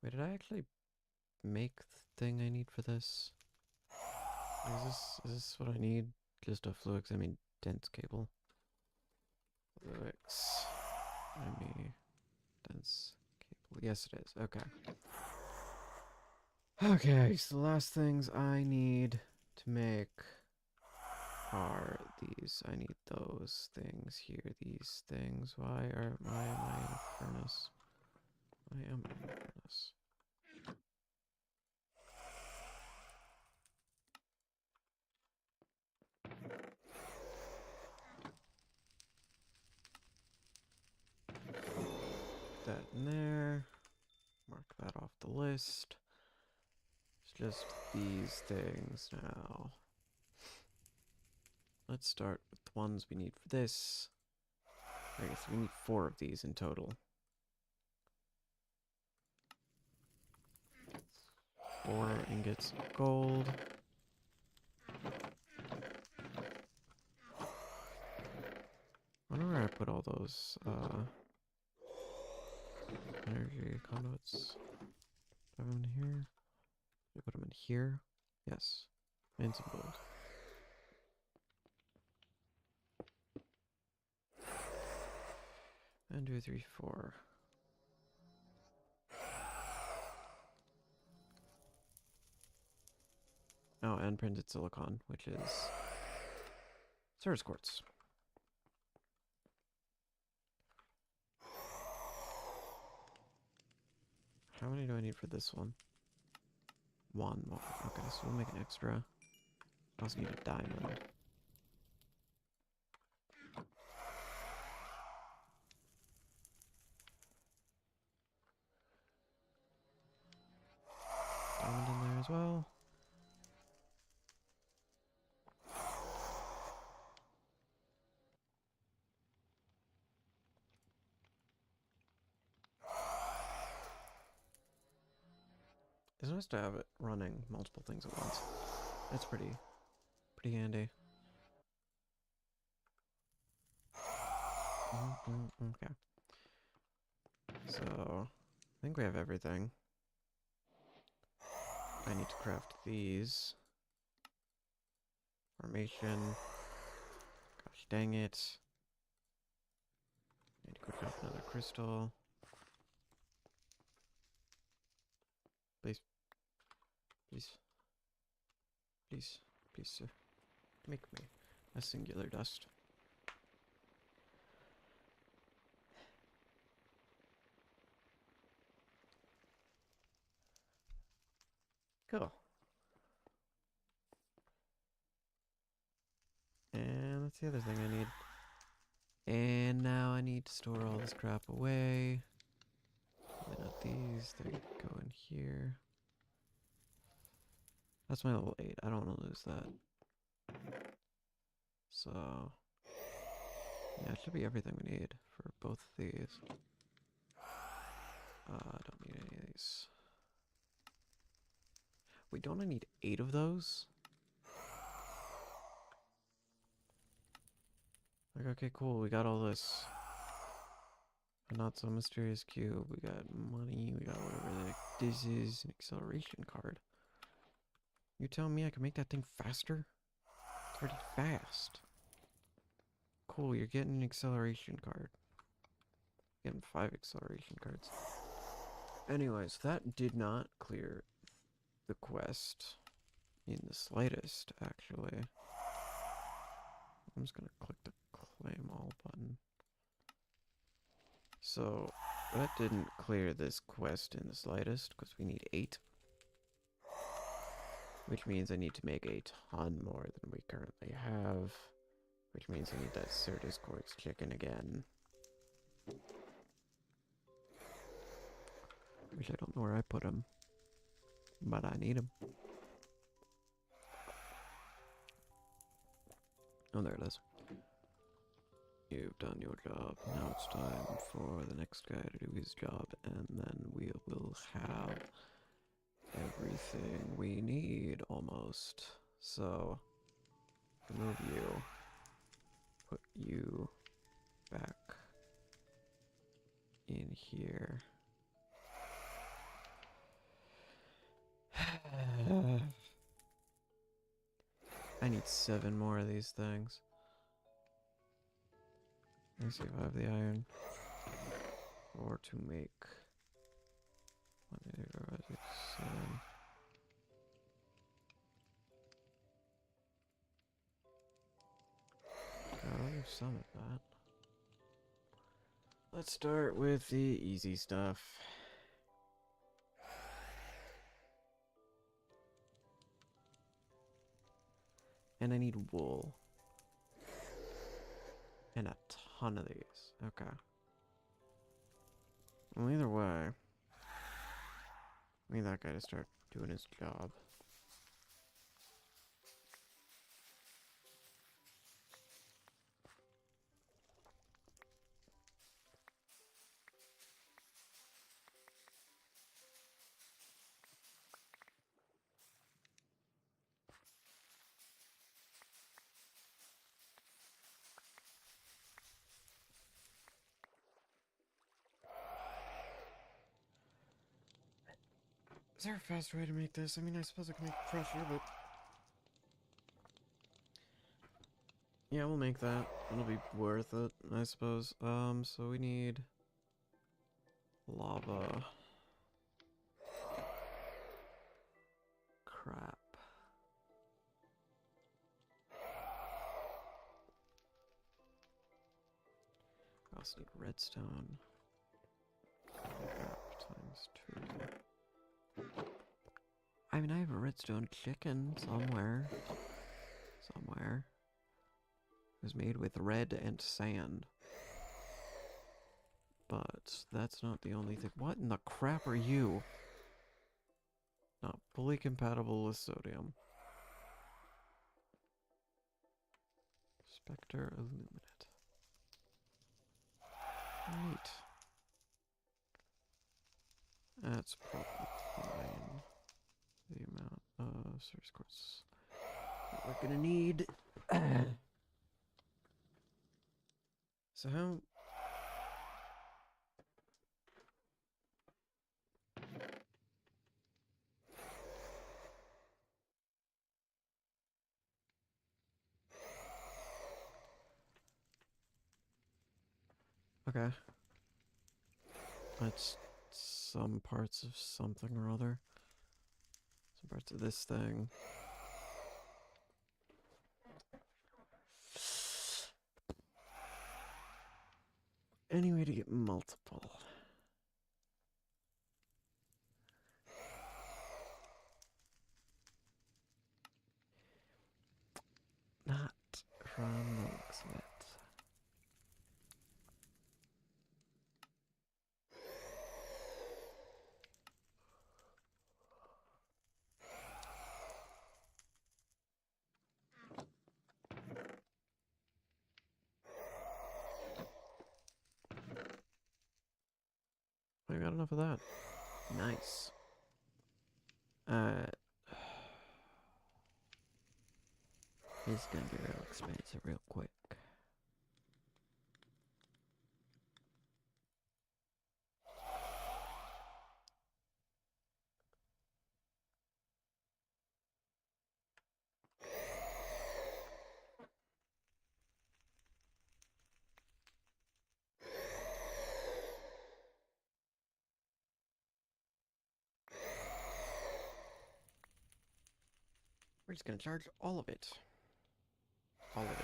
Wait, did I actually make the thing I need for this? Is this what I need? Just a Fluix, I mean dense cable. Fluix. I mean dense cable. Yes it is. Okay. Okay, so the last things I need to make are these. I need those things here. These things. Why am I in a furnace? I am in a furnace. That in there. Mark that off the list. It's just these things now. Let's start with the ones we need for this. I guess we need 4 of these in total. 4 ingots of gold. I wonder where I put all those energy conduits. Do I have them in here? Did I put them in here? Yes. And some gold. And 2, 3, 4. Oh, and printed silicon, which is Ceres quartz. How many do I need for this one? One more. Okay, so we'll make an extra. I also need a diamond. Diamond in there as well. It's nice to have it running multiple things at once. That's pretty handy. Okay. So, I think we have everything. I need to craft these. Formation. Gosh dang it. I need to go craft another crystal. Please. Please. Please. Please, sir. Make me a singular dust. Cool. And that's the other thing I need. And now I need to store all this crap away. Probably not these. They go in here. That's my level 8. I don't want to lose that. So, yeah, it should be everything we need for both of these. I don't need any of these. Wait, don't I need 8 of those? Like, okay, cool, we got all this. A not so mysterious cube, we got money, we got whatever the heck this is, an acceleration card. You telling me I can make that thing faster? It's already fast. Cool, you're getting an acceleration card. Getting 5 acceleration cards. Anyways, that did not clear the quest in the slightest, actually. I'm just gonna click the claim all button. So, that didn't clear this quest in the slightest, because we need 8. Which means I need to make a ton more than we currently have. Which means I need that Certus Quartz chicken again. Which I don't know where I put him. But I need him. Oh, there it is. You've done your job. Now it's time for the next guy to do his job. And then we will have everything we need, almost. So, remove you. Put you back in here. I need 7 more of these things. Let me see if I have the iron. Or to make 1, 2, 3, 4, 5, 6, 7. I'll do some of that. Let's start with the easy stuff. And I need wool. And a ton of these. Okay. Well, either way, I need that guy to start doing his job. Is there a faster way to make this? I mean, I suppose I can make pressure, but... yeah, we'll make that. It'll be worth it, I suppose. So we need... lava. Crap. I also need redstone. Crap times There's two. I mean, I have a redstone chicken somewhere. Somewhere. It was made with red and sand. But that's not the only thing. What in the crap are you? Not fully compatible with sodium. Spectre Illuminate. Neat. That's probably fine. The amount of source quartz that we're gonna need. So how... Okay. That's some parts of something or other. Some parts of this thing. Any way to get multiple. Not from the looks of it. I got enough of that. Nice. This is gonna get real expensive real quick. We're just gonna charge all of it. All of it.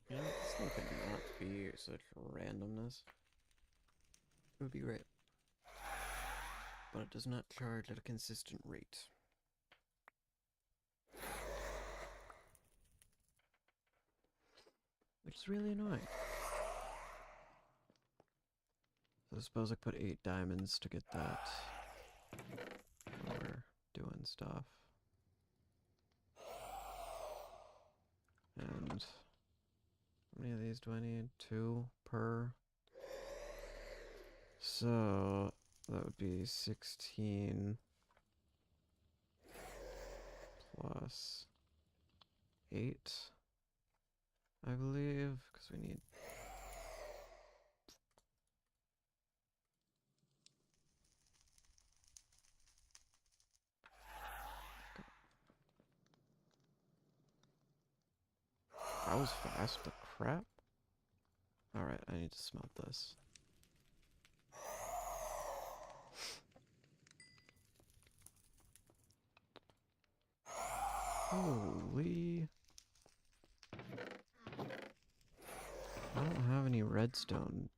You know, this thing could not be such randomness. It would be great. But it does not charge at a consistent rate. Which is really annoying. So I suppose I put 8 diamonds to get that. While we're doing stuff. And how many of these do I need? 2 per. So that would be 16 plus 8, I believe, because we need... That was fast, but crap. Alright, I need to smelt this. Holy... I don't have any redstone,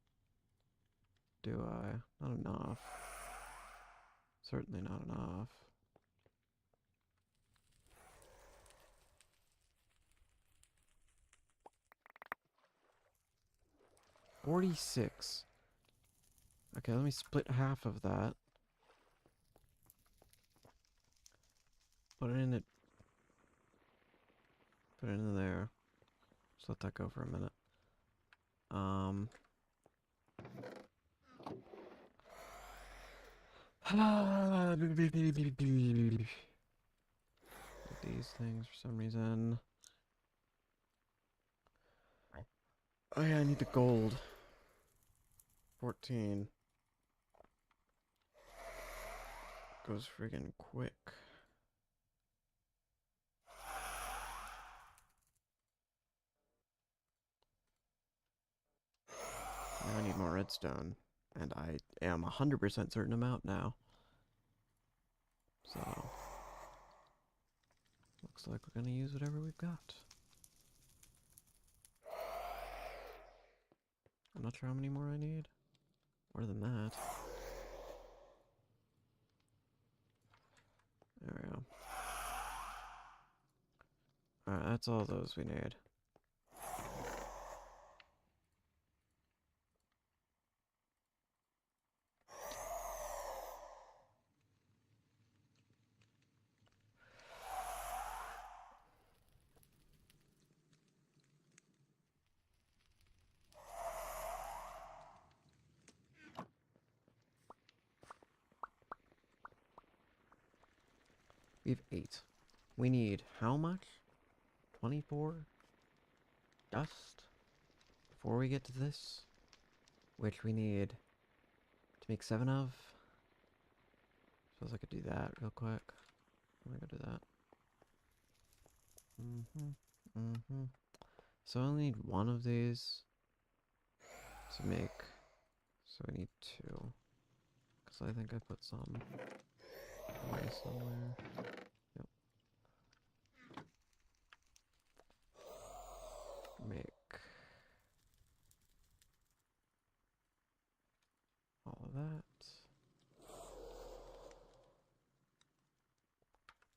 do I? Not enough. Certainly not enough. $46. Okay, let me split half of that. Put it in it. Put it in there. Just let that go for a minute. These things for some reason. Oh yeah, I need the gold. 14. Goes friggin' quick. Now I need more redstone. And I am 100% certain I'm out now. So, looks like we're gonna use whatever we've got. I'm not sure how many more I need. More than that. There we go. Alright, that's all those we need. We have 8. We need how much? 24 dust before we get to this, which we need to make 7 of. Suppose I could do that real quick. I'm gonna go do that. So I only need 1 of these to make. So I need 2. Because I think I put some away somewhere. Yep. Make all of that.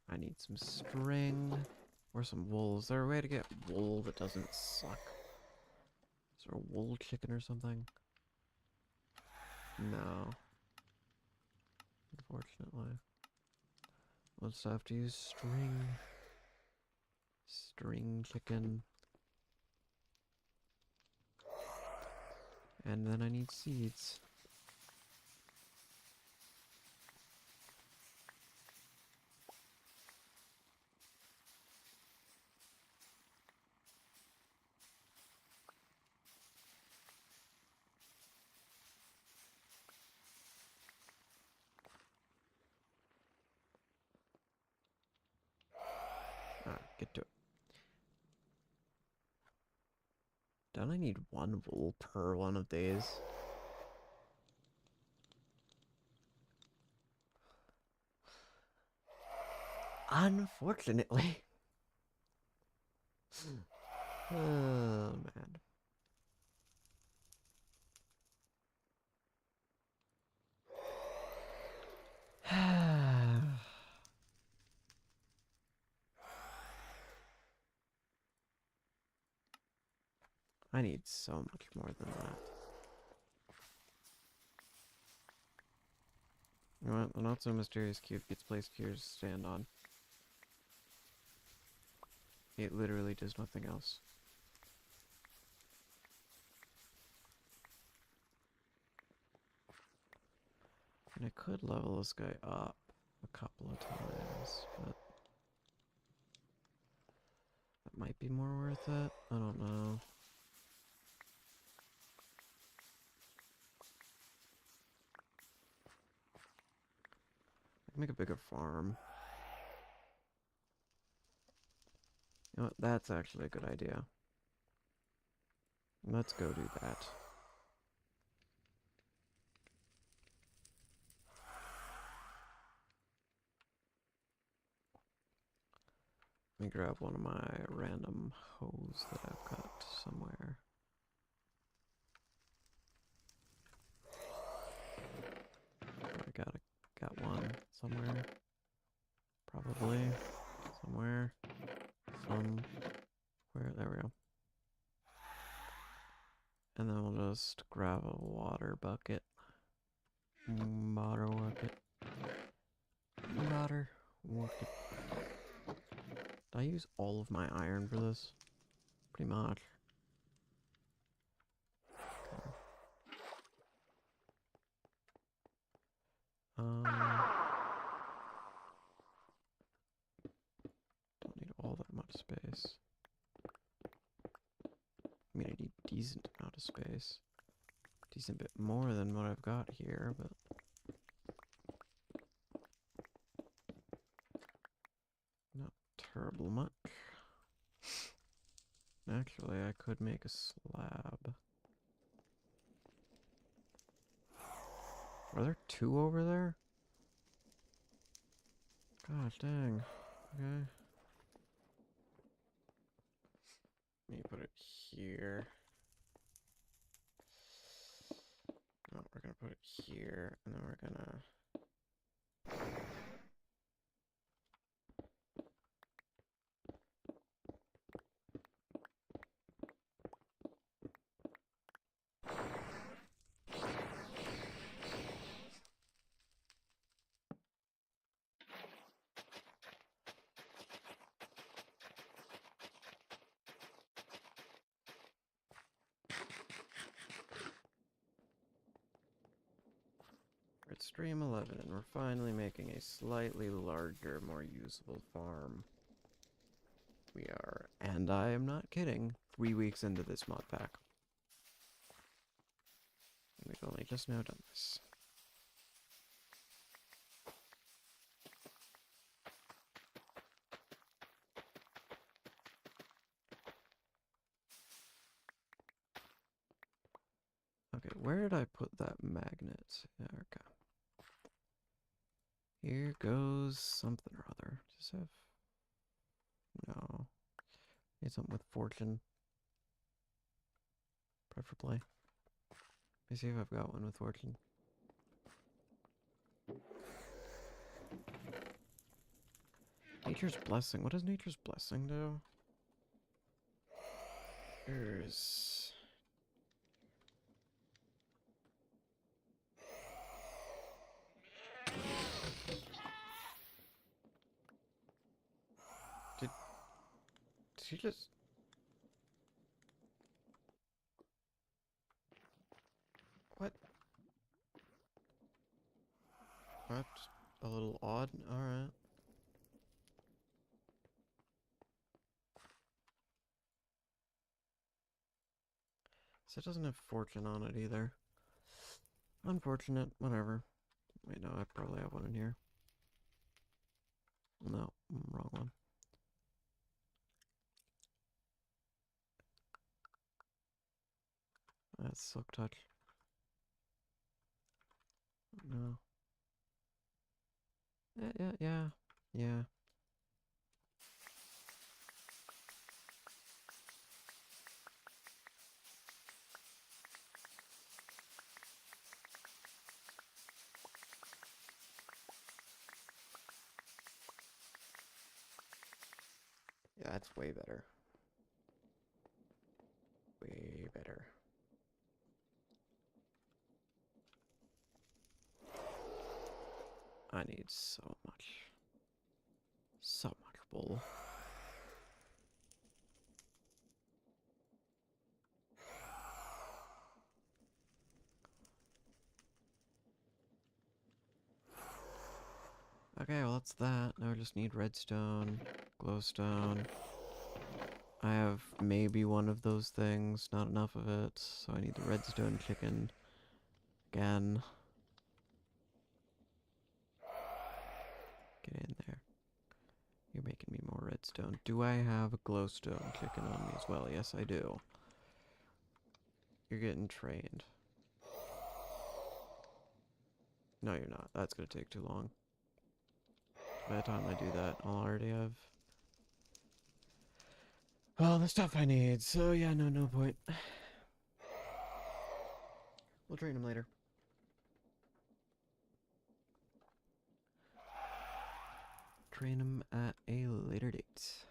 I need some string or some wool. Is there a way to get wool that doesn't suck? Is there a wool chicken or something? No. Unfortunately. We'll just have to use string. String chicken. And then I need seeds. Get to it. Don't I need 1 wool per one of these? Unfortunately. Oh, man. I need so much more than that. You know what? The not so mysterious cube gets placed here to stand on. It literally does nothing else. And I could level this guy up a couple of times, but that might be more worth it. I don't know. I can make a bigger farm. You know what? That's actually a good idea. Let's go do that. Let me grab one of my random hoes that I've got somewhere. I got one somewhere. Probably. Somewhere. Somewhere. There we go. And then we'll just grab a water bucket. Water bucket. Water bucket. Did I use all of my iron for this? Pretty much. Don't need all that much space. I mean, I need a decent amount of space. decent bit more than what I've got here, but not terrible much. Actually, I could make a slab. Are there two over there? Gosh dang. Okay. Let me put it here. No, we're gonna put it here, and then we're gonna... We're at stream 11, and we're finally making a slightly larger, more usable farm. We are, and I am not kidding, 3 weeks into this mod pack. And we've only just now done this. Okay, where did I put that magnet? There we go. Here goes something or other. Does this have... No. Need something with fortune. Preferably. Let me see if I've got one with fortune. Nature's Blessing. What does Nature's Blessing do? There's... Did she just... What? That's a little odd. Alright. So it doesn't have fortune on it either. Unfortunate. Whatever. Wait, no, I probably have one in here. No, wrong one. That's Silk Touch. No. Yeah. Yeah, that's way better. Way better. I need so much. So much wool. Okay, well that's that. Now I just need redstone, glowstone. I have maybe one of those things, not enough of it, so I need the redstone chicken again. Get in there. You're making me more redstone. Do I have a glowstone chicken on me as well? Yes, I do. You're getting trained. No, you're not. That's gonna take too long. By the time I do that, I'll already have all the stuff I need. So yeah, no point. We'll train him later. Train him at a later date.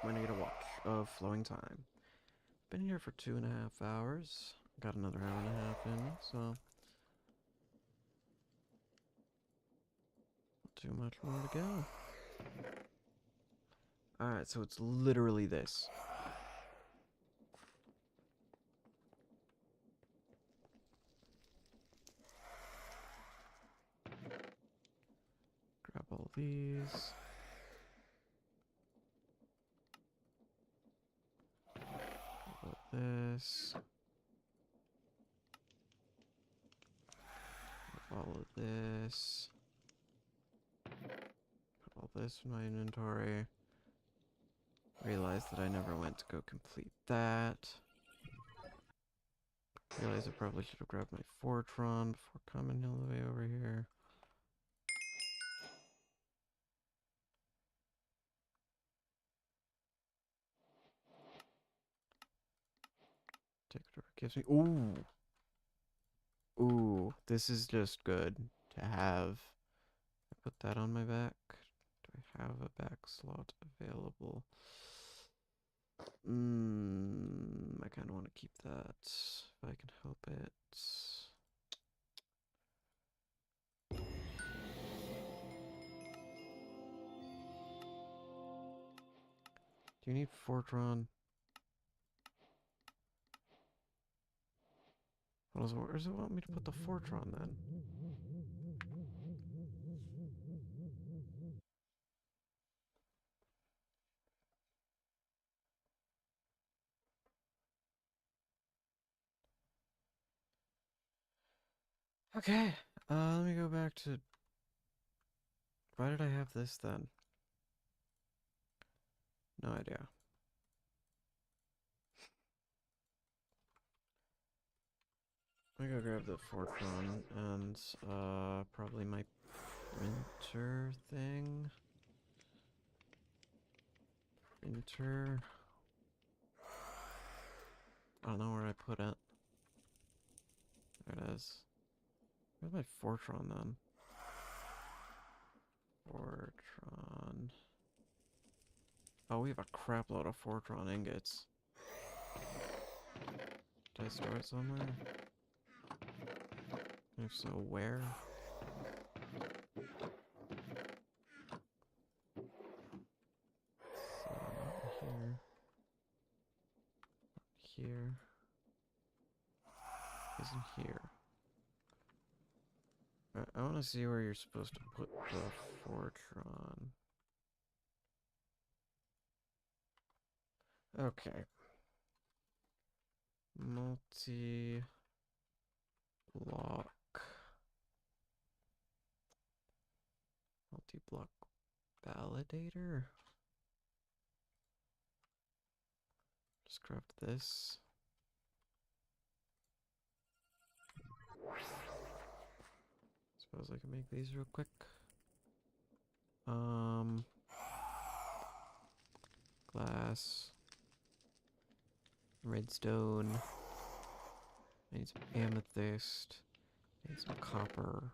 When I get a watch of flowing time. Been here for 2.5 hours. Got another hour and a half in, so not too much more to go. Alright, so it's literally this. Grab all these. Grab all this. all of this. Put all this in my inventory. Realize that I never went to go complete that. Realize I probably should have grabbed my Fortron before coming all the way over here. Take whatever it gives me. Ooh! Ooh, this is just good to have. I put that on my back. Do I have a back slot available? I kind of want to keep that if I can help it. Do you need Fortron? Where does it want me to put the Fortron then? Okay, let me go back to... Why did I have this then? No idea. I'm gonna go grab the Fortron and, probably my printer thing. Printer. I don't know where I put it. There it is. Where's my Fortron then? Fortron. Oh, we have a crap load of Fortron ingots. Did I store it somewhere? If so, where? So, not here. Here. Isn't here. I want to see where you're supposed to put the Fortron. Okay. Multi-block multi-block validator. Just grab this. Suppose I can make these real quick. Glass. Redstone. I need some amethyst. I need some copper.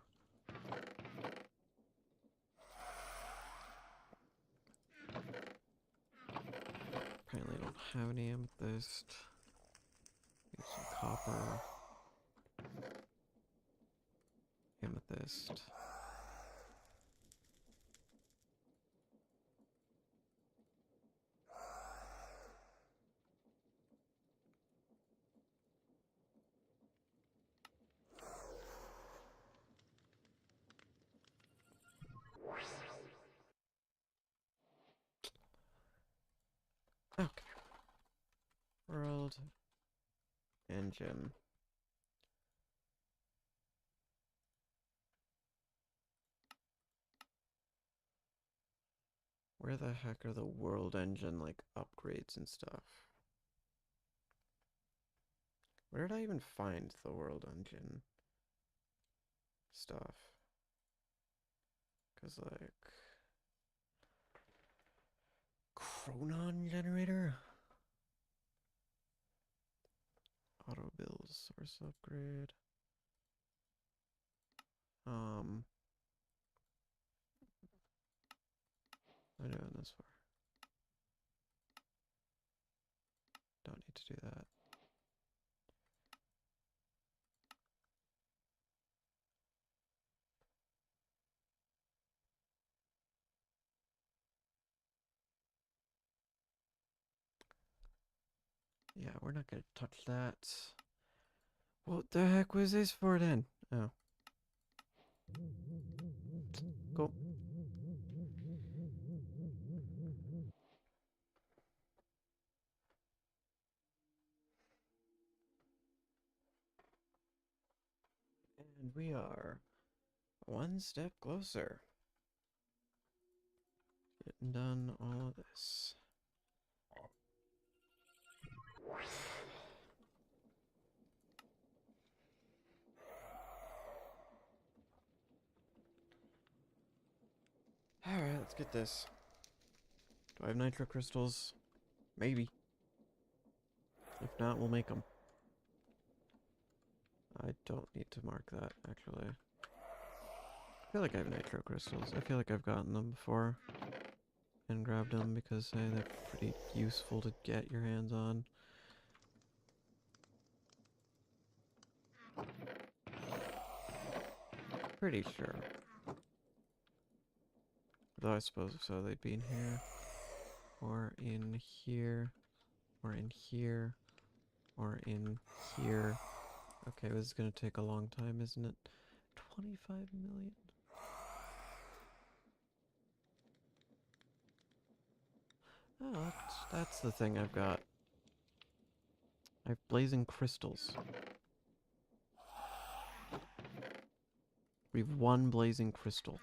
Apparently I don't have any amethyst. Need some copper. Amethyst. Okay. World engine. Where the heck are the world engine, like, upgrades and stuff? Where did I even find the world engine stuff? Because, like... Chronon generator? Auto build source upgrade. What am I doing this for? Don't need to do that. Yeah, we're not gonna touch that. What the heck was this for then? Oh. Cool. And we are one step closer. Getting done all of this. Alright, let's get this. Do I have nitro crystals? Maybe. If not, we'll make them. I don't need to mark that, actually. I feel like I have nitro crystals. I feel like I've gotten them before. And grabbed them because, hey, they're pretty useful to get your hands on. Pretty sure. Though I suppose if so, they'd be in here. Or in here. Or in here. Or in here. Okay, this is gonna take a long time, isn't it? 25 million. Oh, that's the thing I've got. I have blazing crystals. We've one blazing crystal.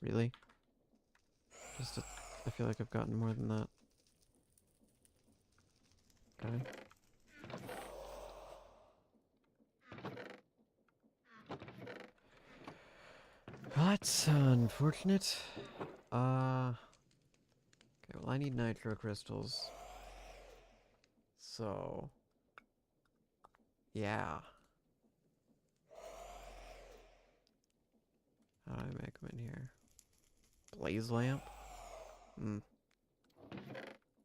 Really? I feel like I've gotten more than that. Okay. That's unfortunate. Okay, well I need nitro crystals. So... yeah. How do I make them in here? Blaze lamp? Hmm.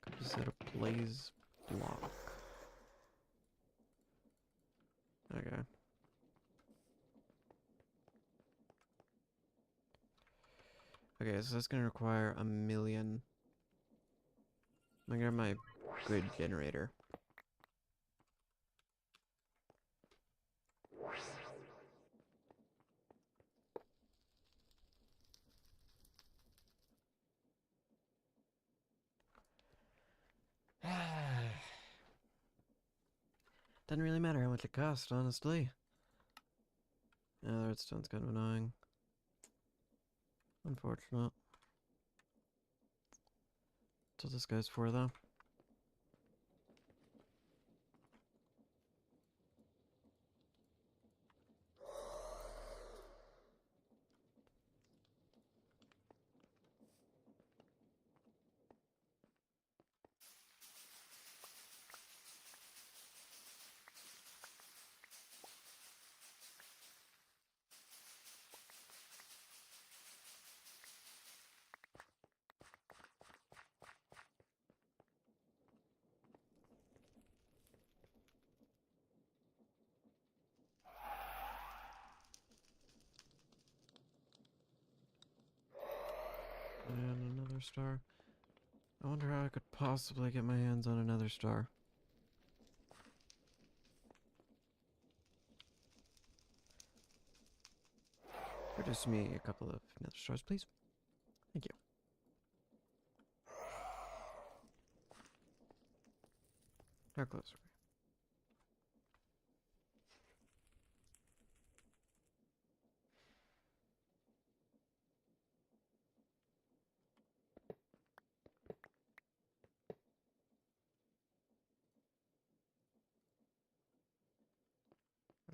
Could just set a blaze block. Okay. Okay, so that's gonna require 1,000,000. I'm gonna grab my grid generator. Doesn't really matter how much it costs, honestly. Yeah, the redstone's kind of annoying. Unfortunate. That's what this guy's for, though. And another star. I wonder how I could possibly get my hands on another star. Produce me a couple of nether stars, please. Thank you. How close are we?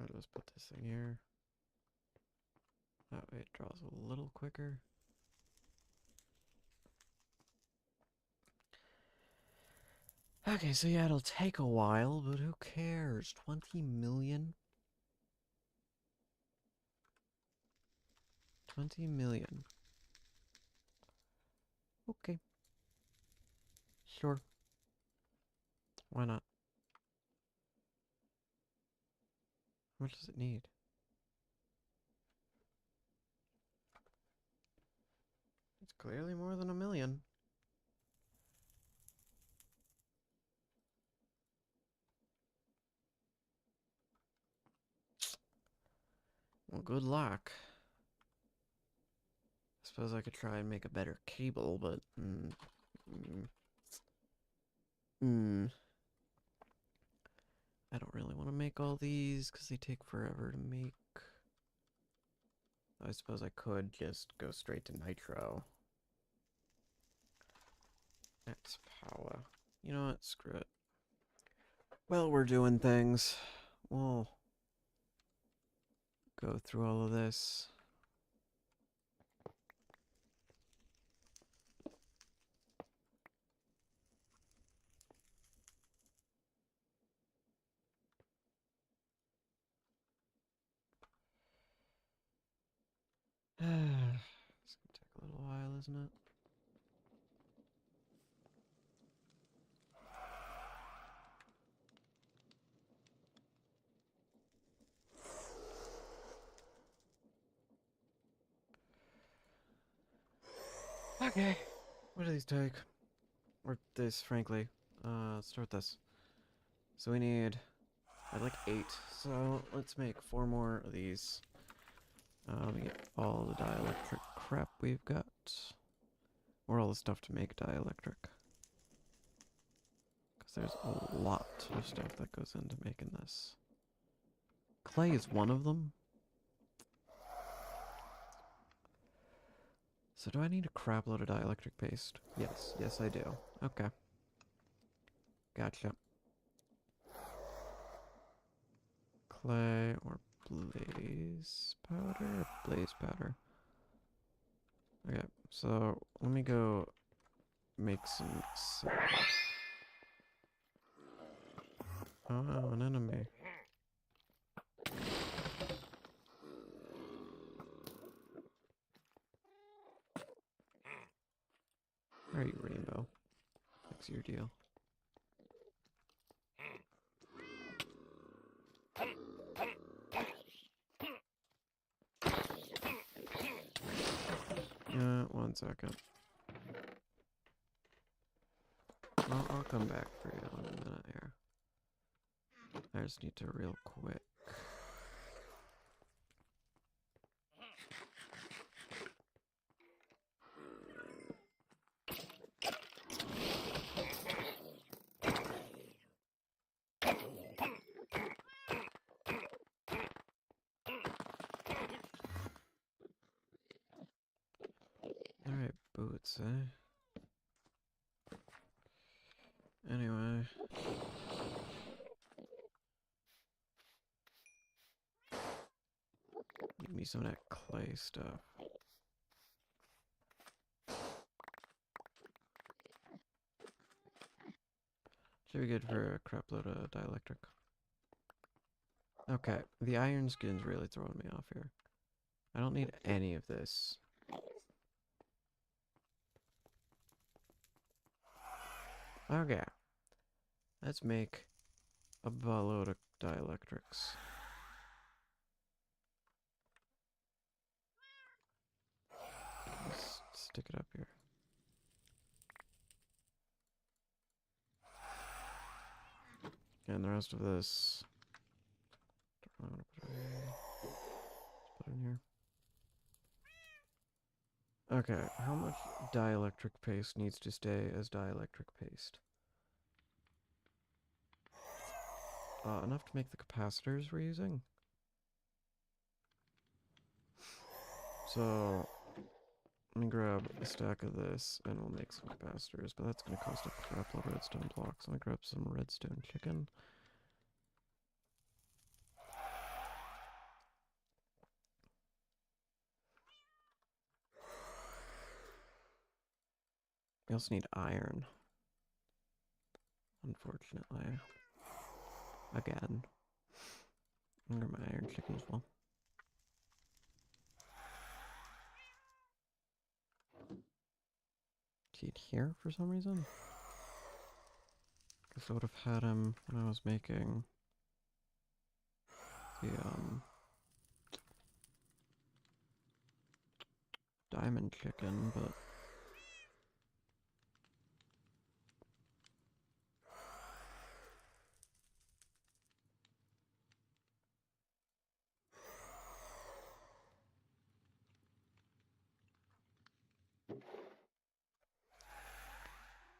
Alright, let's put this thing here. That way it draws a little quicker. Okay, so yeah, it'll take a while, but who cares? 20 million? 20 million. Okay. Sure. Why not? How much does it need? It's clearly more than 1,000,000. Well, good luck. I suppose I could try and make a better cable, but... I don't really want to make all these because they take forever to make. I suppose I could just go straight to nitro. Max power. You know what? Screw it. Well, we're doing things. We'll go through all of this. It's gonna take a little while, isn't it? Okay. What do these take? Or this, frankly. Let's start this. So we need, I like 8. So let's make 4 more of these. Let me get all the dielectric crap we've got. Or all the stuff to make dielectric. Because there's a lot of stuff that goes into making this. Clay is one of them. So do I need a crap load of dielectric paste? Yes, yes I do. Okay. Gotcha. Clay or blaze powder? Blaze powder. Okay, so let me go make some sand. Oh, an enemy. Where are you, Rainbow? What's your deal? One second. I'll come back for you in a minute here. I just need to real quick. Alright, boots, eh? Anyway. Give me some of that clay stuff. Should be good for a crap load of dielectric. Okay, the iron skin's really throwing me off here. I don't need any of this. Okay. Let's make a buttload of dielectrics. Let's stick it up here. And the rest of this, don't know how to put it in. Let's put it in here. Okay, how much dielectric paste needs to stay as dielectric paste? Enough to make the capacitors we're using. So, let me grab a stack of this and we'll make some capacitors, but that's going to cost a crap load of redstone blocks. Let me grab some redstone chicken. We also need iron. Unfortunately. Again. I'm gonna grab my iron chicken as well. Is he here for some reason? Guess I would have had him when I was making the diamond chicken, but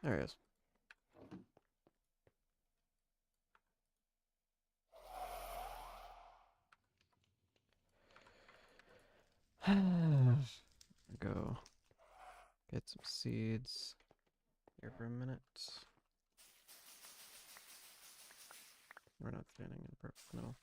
there he is. Go get some seeds here for a minute. We're not standing in perfect, no.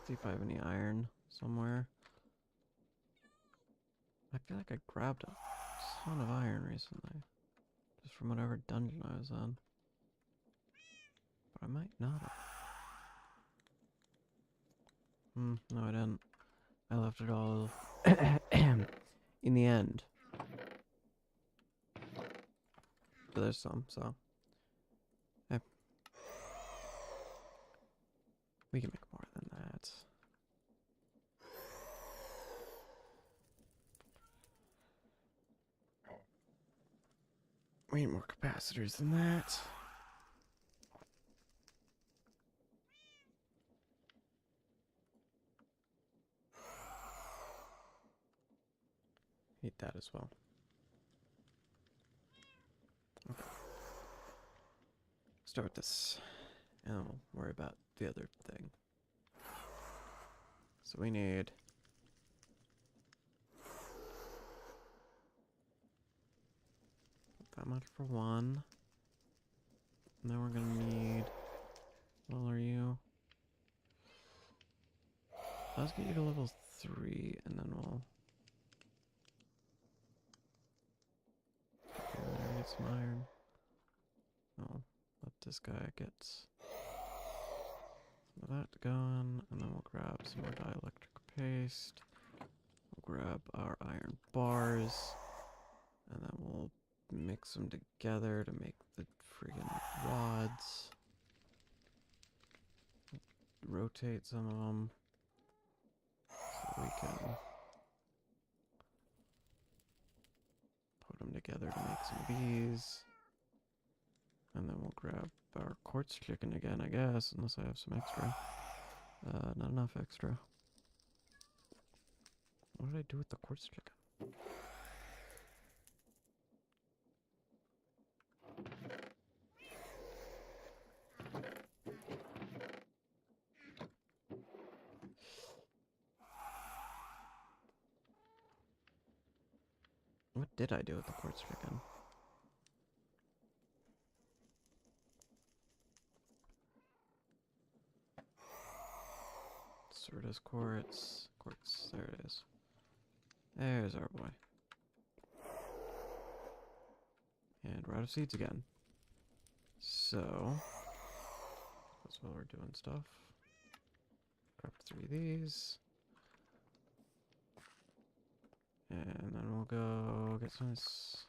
See if I have any iron somewhere. I feel like I grabbed a ton of iron recently. Just from whatever dungeon I was in. But I might not have. No I didn't. I left it all in the end. But there's some, so. Hey. We can make more than that. We need more capacitors than that. Need that as well. Okay. Start this. And we'll worry about the other thing. So we need that much for one. And then we're gonna need, what level are you? Let's get you to level 3 and then we'll get some iron. Oh, let this guy get some of that going, and then we'll grab some more dielectric paste. We'll grab our iron bars, and then we'll mix them together to make the friggin' rods. Rotate some of them so we can put them together to make some of these. And then we'll grab our quartz chicken again, I guess, unless I have some extra. Not enough extra. What did I do with the quartz chicken? What did I do with the quartz chicken? Certus quartz. Quartz. There it is. There's our boy. And we're out of seeds again. So, that's while we're doing stuff. Grab 3 of these. And then we'll go get some of this.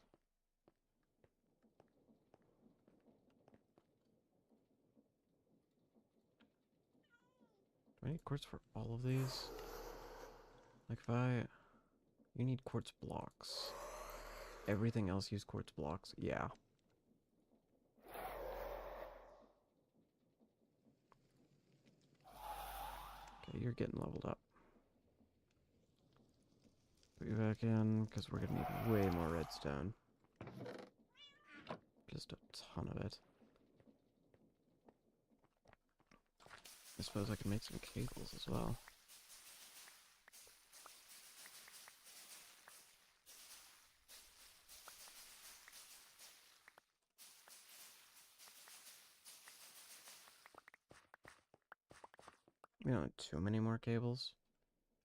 Do I need quartz for all of these? Like if I... You need quartz blocks. Everything else use quartz blocks? Yeah. Okay, you're getting leveled up. Put you back in, because we're gonna need way more redstone. Just a ton of it. I suppose I can make some cables as well. We don't need too many more cables.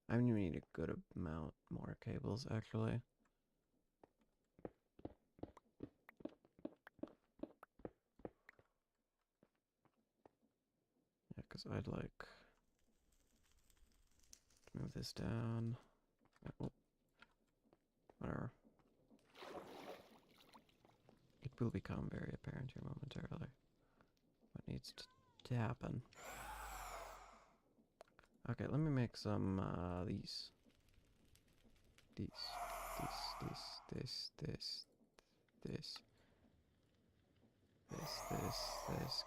I mean, we need a good amount more cables, actually. Yeah, because I'd like to move this down. Oh, whatever. It will become very apparent here momentarily what needs to happen. Okay, let me make some, these. These. This.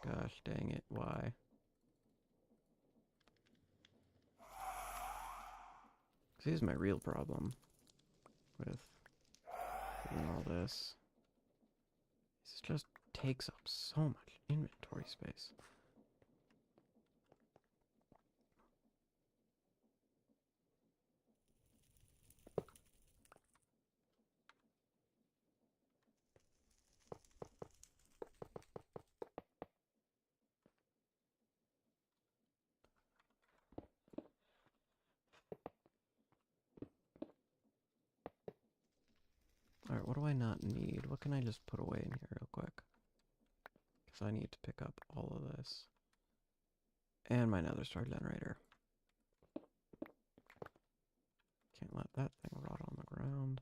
Gosh dang it, why? Here's my real problem with doing all this. This just takes up so much inventory space. Alright, what do I not need? What can I just put away in here real quick? Because I need to pick up all of this. And my nether star generator. Can't let that thing rot on the ground.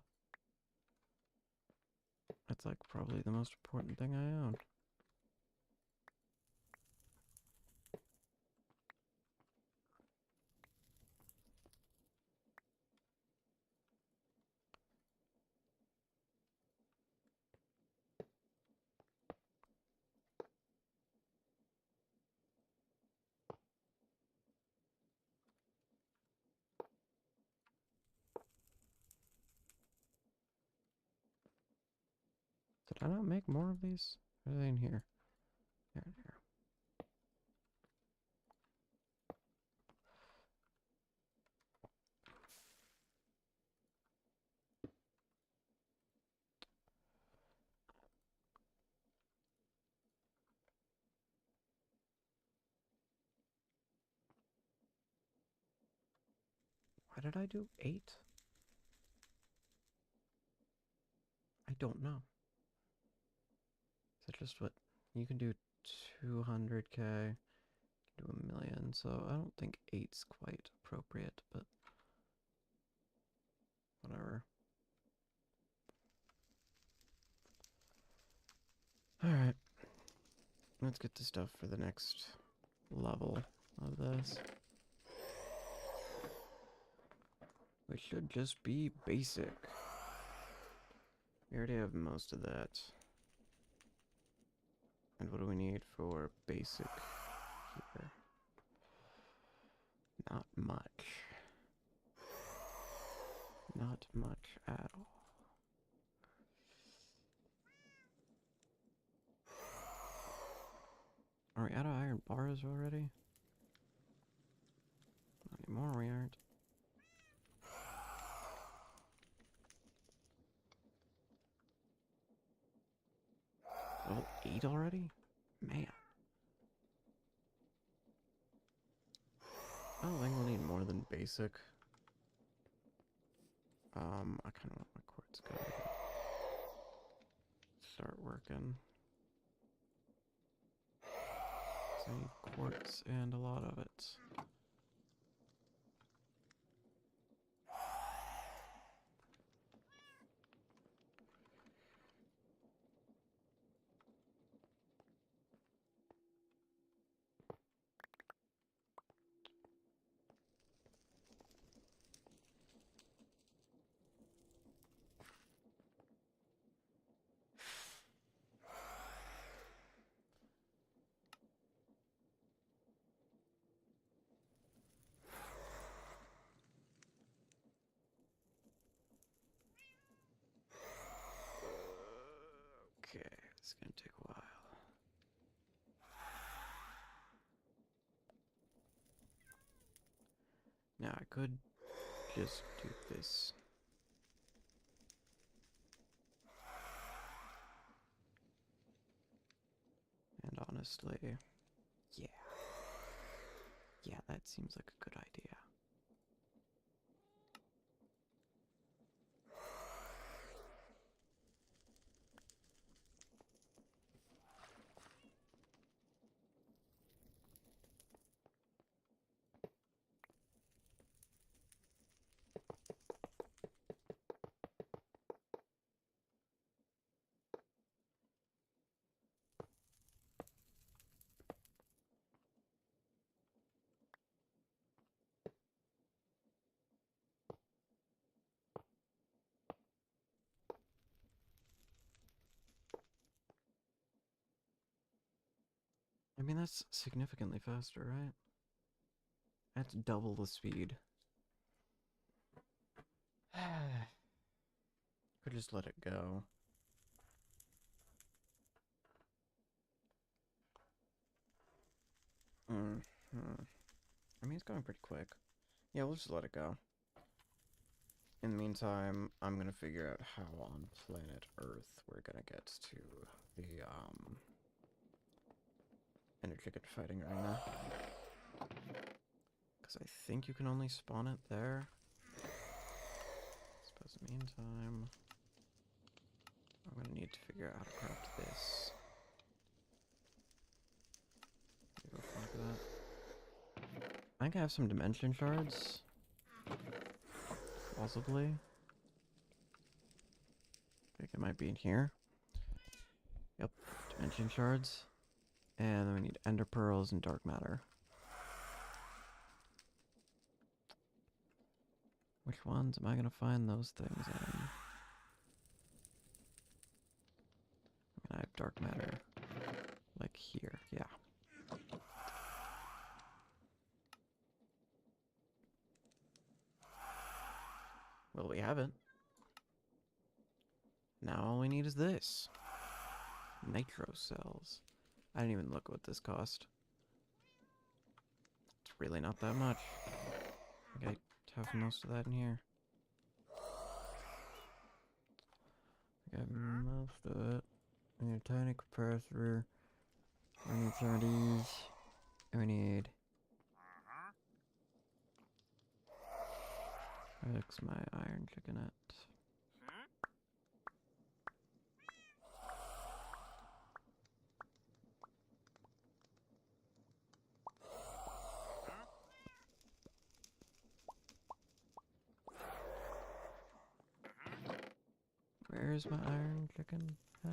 That's like probably the most important thing I own. Did I not make more of these? Are they in here? They're in here. Why did I do 8? I don't know. Is that just what? You can do 200k, do a million, so I don't think 8's quite appropriate, but whatever. Alright. Let's get to stuff for the next level of this. Which should just be basic. We already have most of that. And what do we need for basic here? Not much. Not much at all. Are we out of iron bars already? Not anymore, we aren't. Level 8 already? Man. I don't think we'll need more than basic. I kind of want my quartz guy to start working. So I need quartz and a lot of it. Okay, it's gonna take a while. Now I could just do this. And honestly, yeah. Yeah, that seems like a good idea. I mean, that's significantly faster, right? That's double the speed. Could just let it go. I mean, it's going pretty quick. Yeah, we'll just let it go. In the meantime, I'm gonna figure out how on planet Earth we're gonna get to the, inner chicken fighting right now. Because I think you can only spawn it there. I suppose in the meantime, I'm gonna need to figure out how to craft this. Go for that. I think I have some dimension shards. Possibly. I think it might be in here. Yep, dimension shards. And then we need ender pearls and dark matter. Which ones am I gonna find those things in? I have dark matter. Like here, yeah. Well, we have it. Now all we need is this. Nitro cells. I didn't even look what this cost. It's really not that much. I think I have most of that in here. I got most of it. We need a tiny compressor. We need some of these. And we need... Fix my iron chickenette. Where's my iron chicken hat?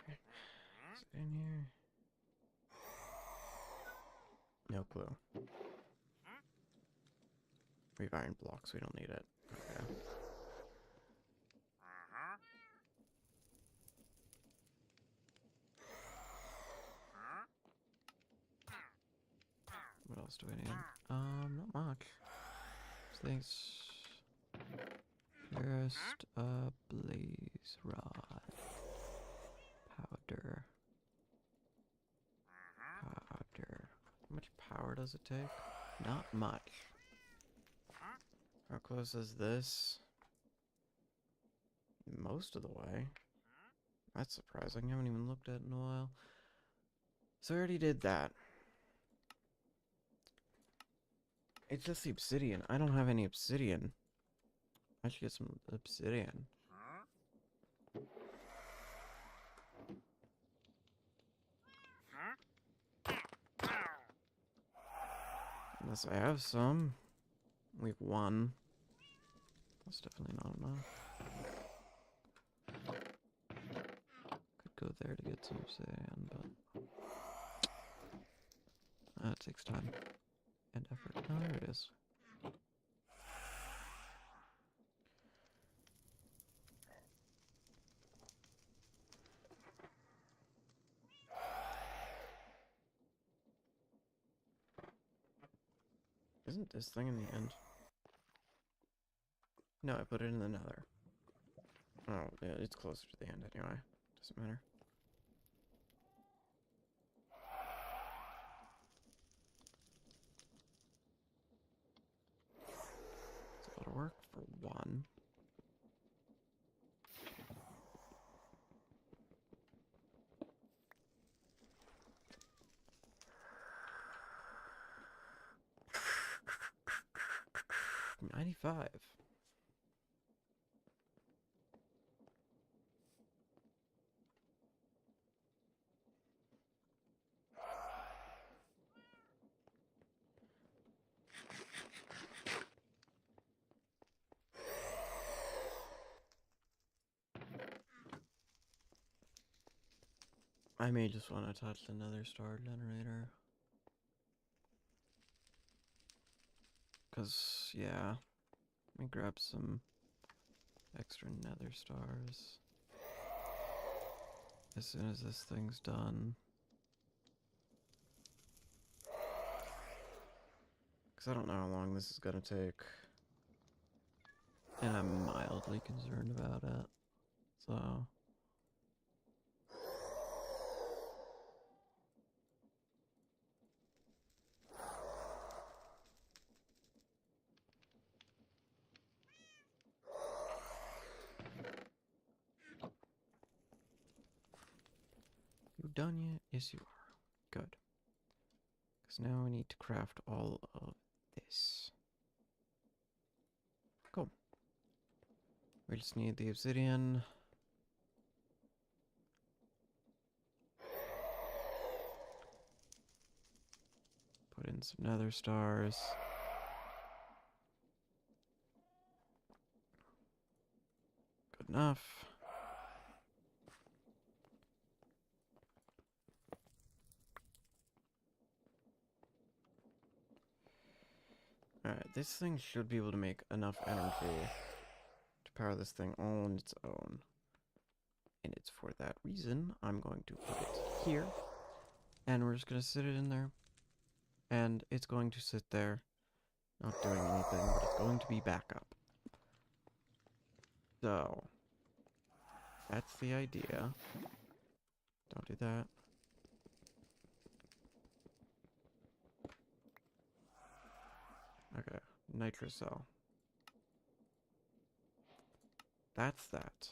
Is it in here? No clue. We have iron blocks, we don't need it. Okay. What else do we need? Not much. Things. Just a blaze rod. Powder. Powder. How much power does it take? Not much. How close is this? Most of the way. That's surprising. I haven't even looked at it in a while. So I already did that. It's just the obsidian. I don't have any obsidian. I should get some obsidian. Unless I have some. We have one. That's definitely not enough. Could go there to get some obsidian, but... That takes time. And effort. Oh, there it is. Isn't this thing in the end? No, I put it in the nether. Oh, yeah, it's closer to the end anyway. Doesn't matter. It's a lot of work for one. $95. I may just want to touch another star generator. Cause, yeah. Let me grab some extra nether stars. as soon as this thing's done. Because I don't know how long this is going to take. And I'm mildly concerned about it. So... You done yet? Yes, you are. Good. Because now I need to craft all of this. Cool. We just need the obsidian. Put in some nether stars. Good enough. Alright, this thing should be able to make enough energy to power this thing all on its own. And it's for that reason I'm going to put it here. And we're just going to sit it in there. And it's going to sit there, not doing anything, but it's going to be backup. So, that's the idea. Don't do that. Okay, nitrocell. That's that.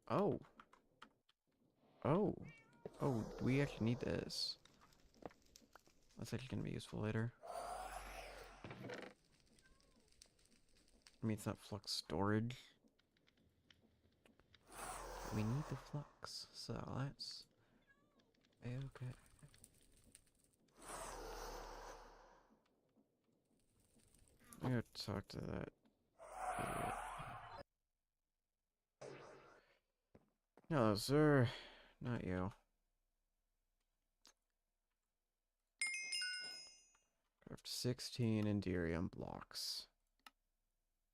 Oh. Oh. Oh, we actually need this. That's actually going to be useful later. I mean, it's not flux storage. We need the flux, so that's okay. I'm gonna talk to that idiot. No, sir. Not you. Craft 16 Enderium blocks.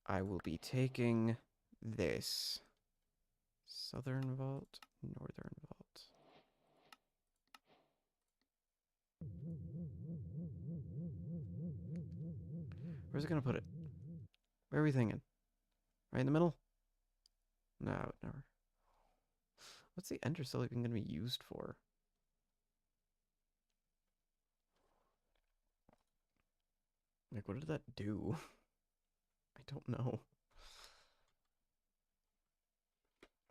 I will be taking this. Southern vault, northern vault. Where's it gonna put it? Where are we thinking? Right in the middle? No, never. What's the ender cell even gonna be used for? Like, what did that do? I don't know.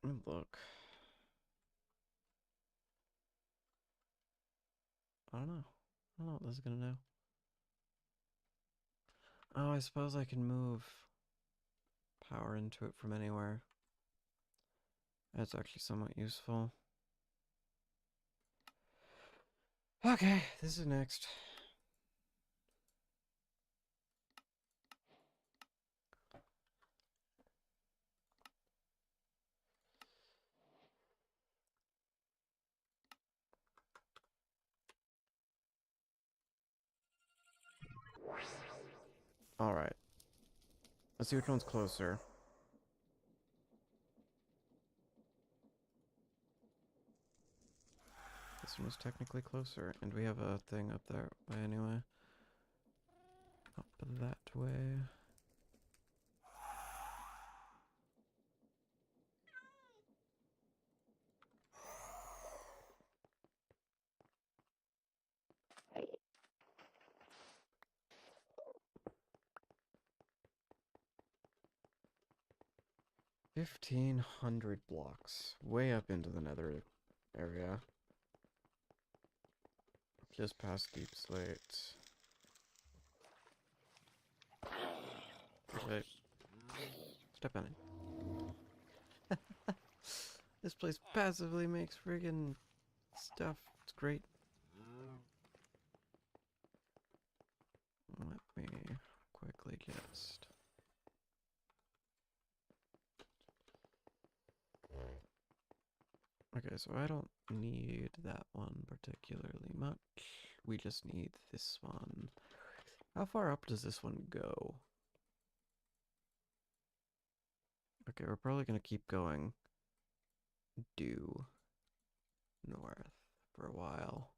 Let me look. I don't know. I don't know what this is gonna do. Oh, I suppose I can move power into it from anywhere. That's actually somewhat useful. Okay, this is next. Alright. Let's see which one's closer. This one is technically closer, and we have a thing up there way anyway. Up that way. $1,500 blocks. Way up into the nether area. Just past deep slate. Okay. Step on it. This place passively makes friggin' stuff. It's great. Let me quickly just... Okay, so I don't need that one particularly much. We just need this one. How far up does this one go? Okay, we're probably gonna keep going due north for a while.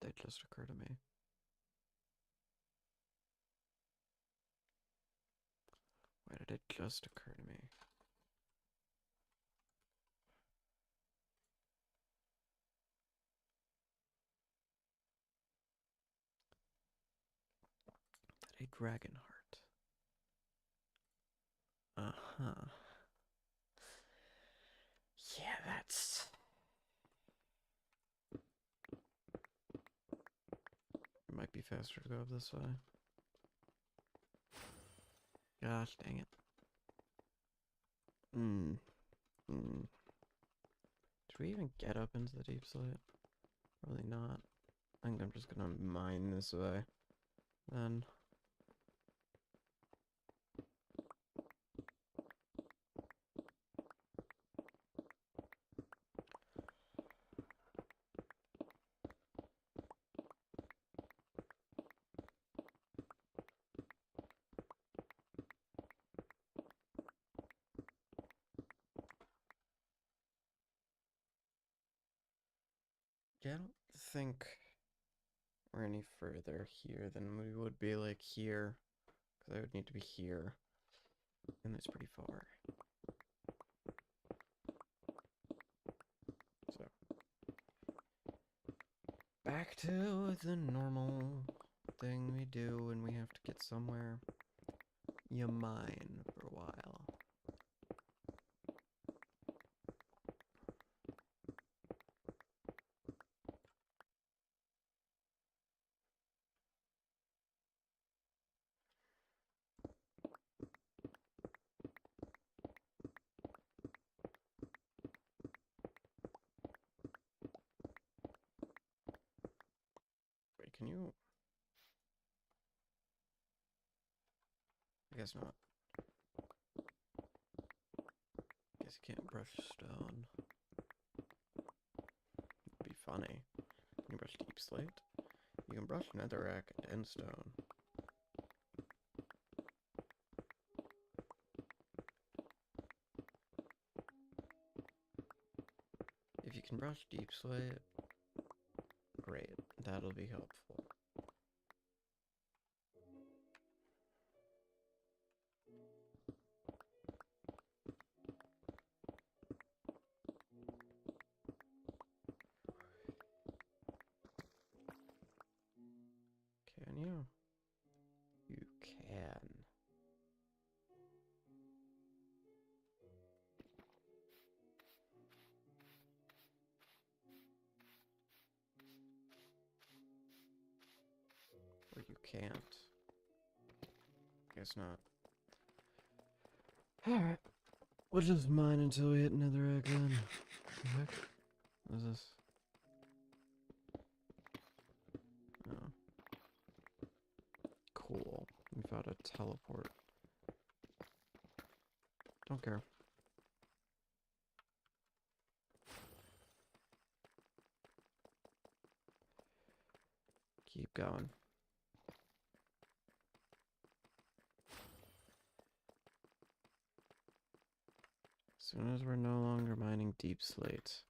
Why did that just occur to me? Why did it just occur to me? That a dragon heart. Uh-huh. Yeah, that's... It might be faster to go this way. Gosh dang it. Did we even get up into the deep slate? Probably not. I think I'm just gonna mine this way. Then. Yeah, I don't think we're any further here than we would be like here. Because I would need to be here. And it's pretty far. So. Back to the normal thing we do when we have to get somewhere. You mine for a while. Wait, can you... I guess not. Guess you can't brush stone. It'd be funny. Can you brush deep slate? You can brush netherrack and stone. If you can brush deep slate, great. That'll be helpful. Can you? You can. Or you can't. Guess not. Alright. We'll just mine until we hit netherrack then. What the heck? What is this? Oh. Cool. We found a teleport. Don't care. Keep going. As soon as we're no longer mining deep slate,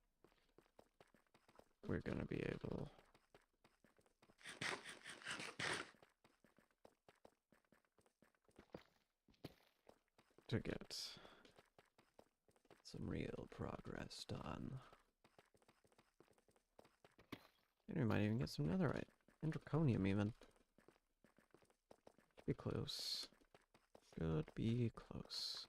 we're gonna be able to get some real progress done. And we might even get some netherite. And draconium even. Should be close. Should be close.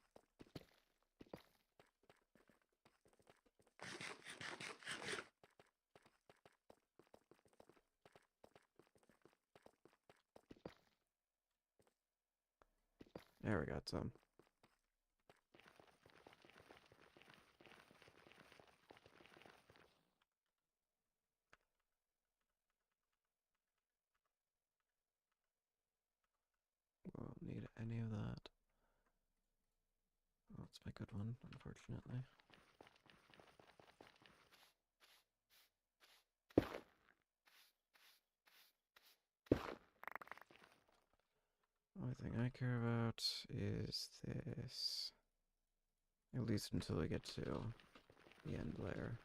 There we got some. any of that. Oh, that's my good one, unfortunately. Only thing I care about is this. At least until we get to the end layer.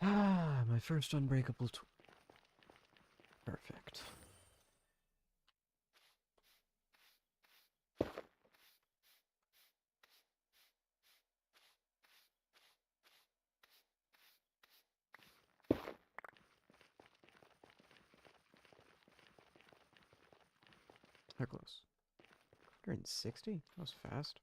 Ah, my first unbreakable tool. Perfect. How close? 160? That was fast.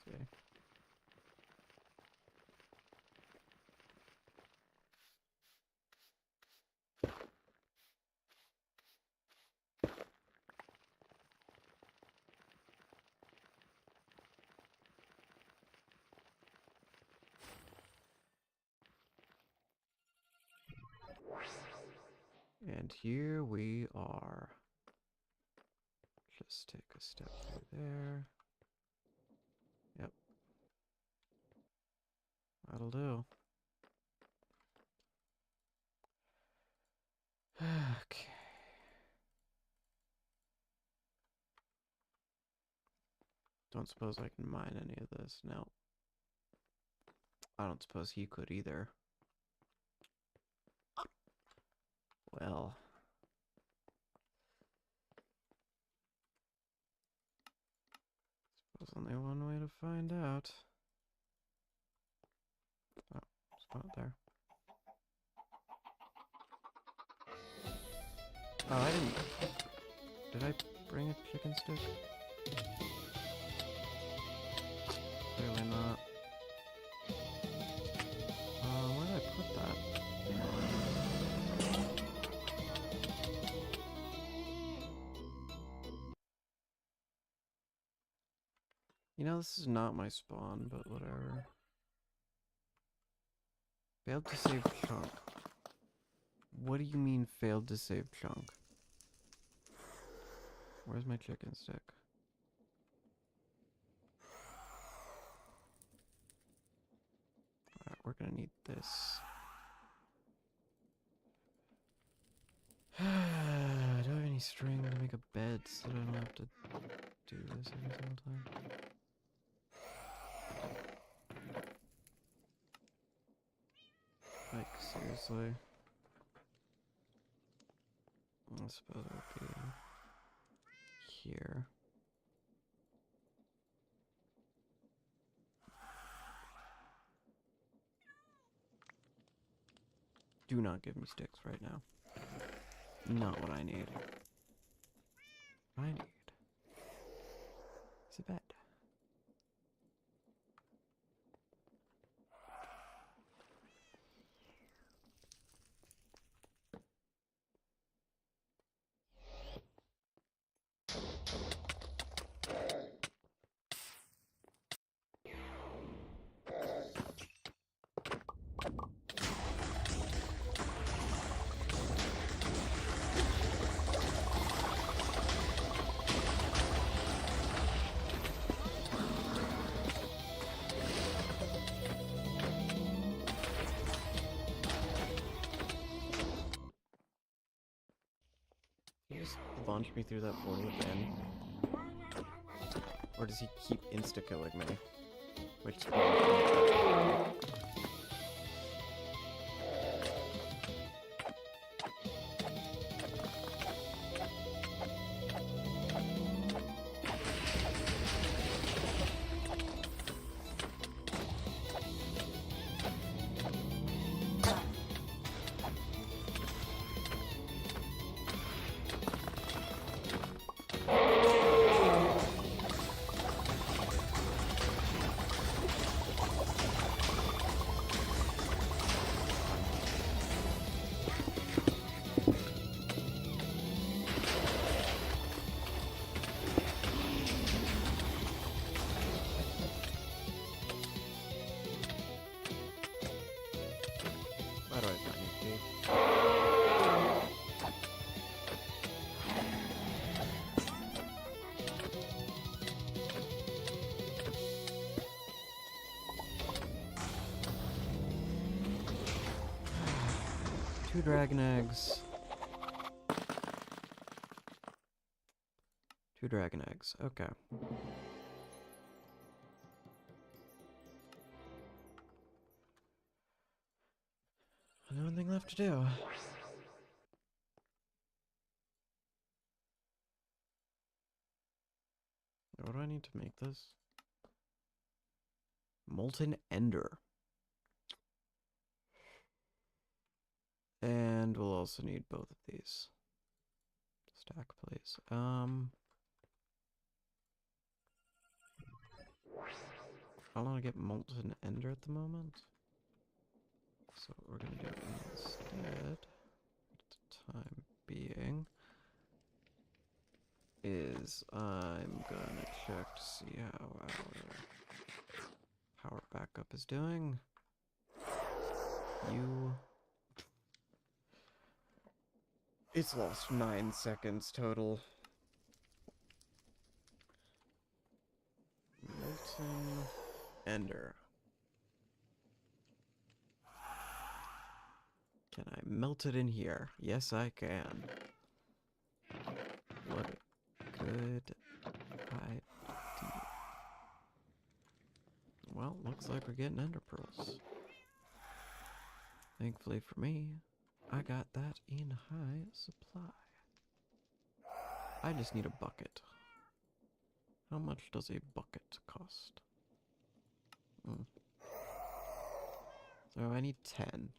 Okay. And here we are. Just take a step through there. Yep. That'll do. Okay. Don't suppose I can mine any of this. No. I don't suppose he could either. Well. There's only one way to find out. Oh, spot there. Oh, I didn't... Did I bring a chicken stick? Clearly not. Where did I put that? You know, this is not my spawn, but whatever. Failed to save chunk. What do you mean failed to save chunk? Where's my chicken stick? Alright, we're gonna need this. Do I have any string to make a bed so that I don't have to do this every single time? Like, seriously? I suppose it would be here. Do not give me sticks right now. Not what I need. What I need is a bed. Can you just launch me through that portal again? Or does he keep insta-killing me? Which spawn? Why do I not need to? Two dragon eggs. Two dragon eggs. Okay. Only one thing left to do. What do I need to make this? Molten Ender. And we'll also need both of these. Stack, please. I don't want to get Molten Ender at the moment. So what we're going to do instead, at the time being, is I'm going to check to see how our power backup is doing. It's lost 9 seconds total. Molten Ender. Can I melt it in here? Yes, I can. What a good idea. Well, looks like we're getting ender pearls. Thankfully for me, I got that in high supply. I just need a bucket. How much does a bucket cost? So I need 10.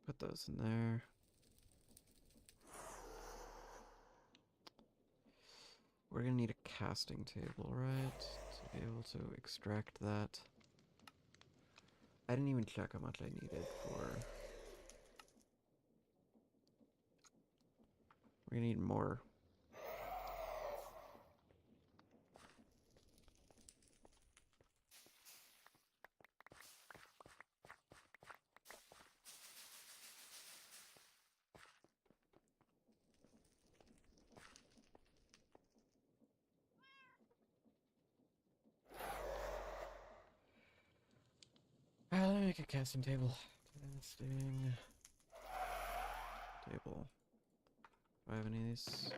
Put those in there. We're gonna need a casting table, right? To be able to extract that. I didn't even check how much I needed for... We're gonna need more. Let me make a casting table. Casting table. Do I have any of these?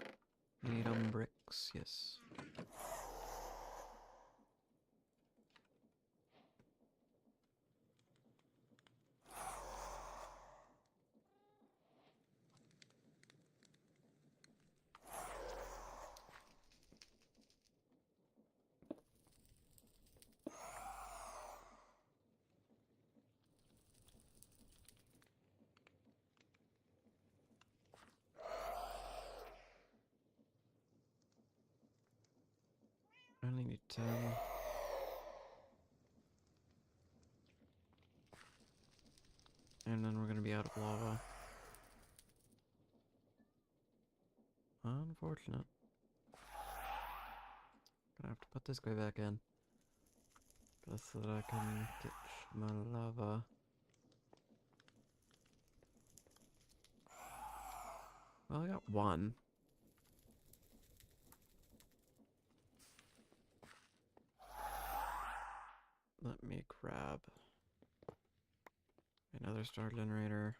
Need bricks, yes. I only need 10. And then we're gonna be out of lava. Unfortunate. Gonna have to put this guy back in. Just so that I can get my lava. Well, I got one. me grab another star generator.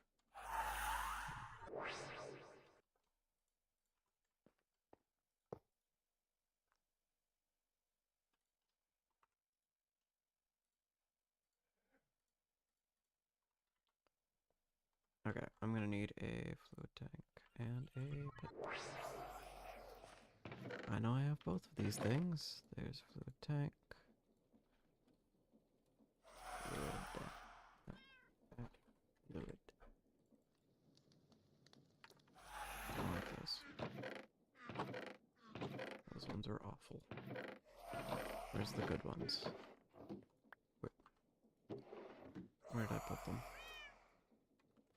Okay, I'm gonna need a fluid tank and a pit. I know I have both of these things. There's a fluid tank. Fluid. I don't like those. Those ones are awful. Where's the good ones? Where did I put them?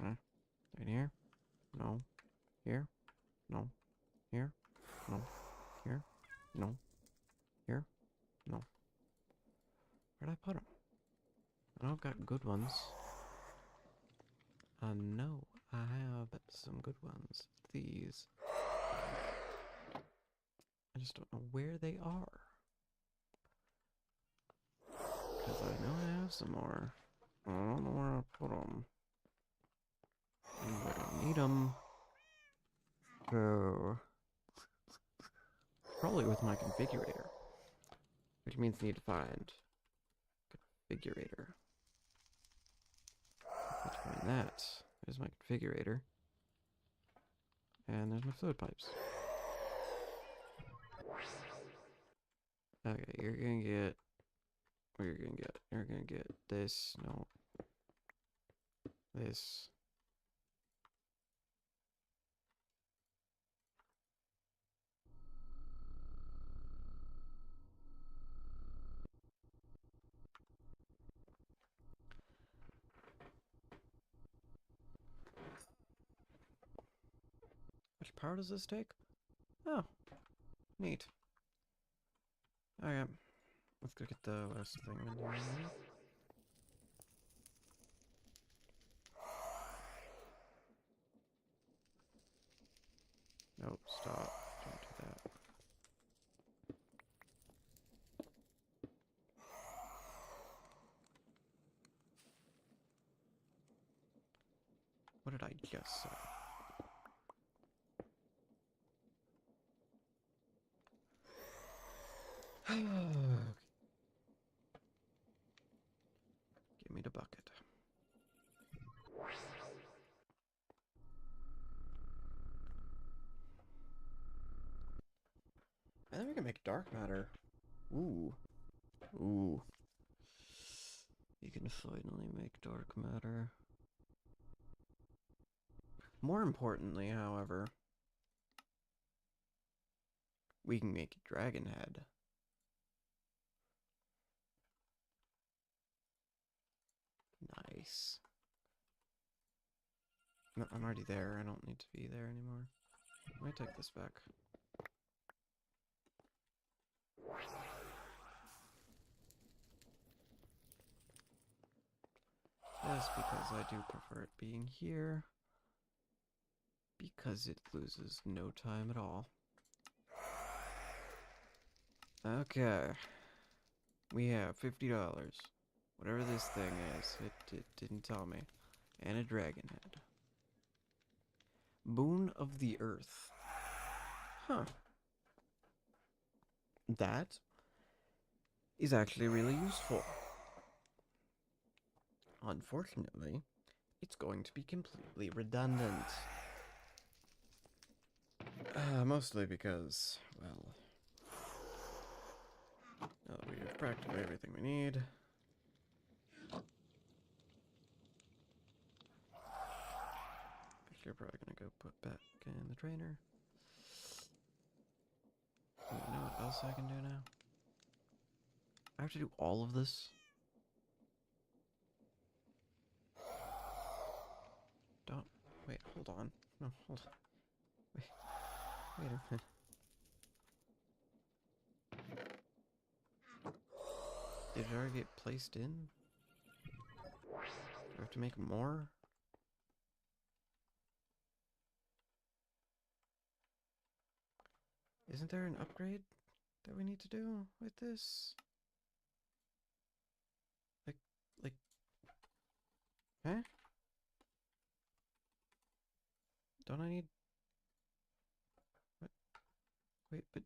Huh? In here? No. Here? No. Here? No. Here? No. Here? No. Where'd I put them? I know I've got good ones. No, I have some good ones. These. I just don't know where they are. Because I know I have some more. I don't know where I put them. But I need them. So, probably with my configurator. Which means I need to find configurator. Let's find that. There's my configurator. And there's my fluid pipes. Okay, you're gonna get... What you're gonna get? You're gonna get this. No. This. Which power does this take? Oh, neat. Okay, let's go get the last thing in here. Nope, stop. Don't do that. What did I just say? Okay. Give me the bucket. And then we can make dark matter. Ooh. Ooh. You can finally make dark matter. More importantly, however, we can make dragon head. Nice. No, I'm already there. I don't need to be there anymore. Let me take this back. Just because I do prefer it being here. Because it loses no time at all. Okay. We have $50. Whatever this thing is, it didn't tell me. And a dragon head. Boon of the Earth. Huh. That is actually really useful. Unfortunately, it's going to be completely redundant. Mostly because, well, now that we have practically everything we need. You're probably gonna go put back in the trainer. You know what else I can do now? I have to do all of this? Don't. Wait, hold on. No, hold on. Wait a minute. Did it already get placed in? Do I have to make more? Isn't there an upgrade that we need to do with this? Like, Huh? Don't I need... What? Wait, but...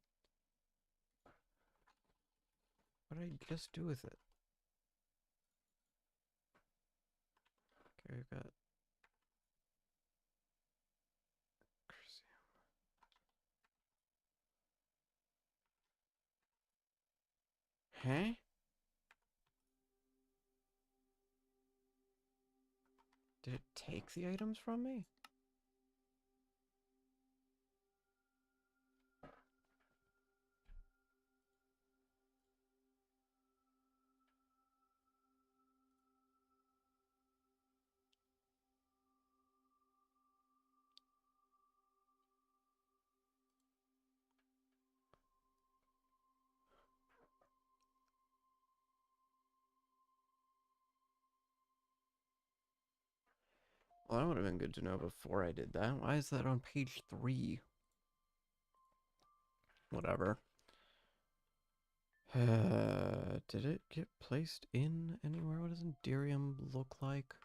What did I just do with it? Okay, we've got... Huh? Did it take the items from me? Well, that would have been good to know before I did that. Why is that on page 3? Whatever. Did it get placed in anywhere? What does Enderium look like?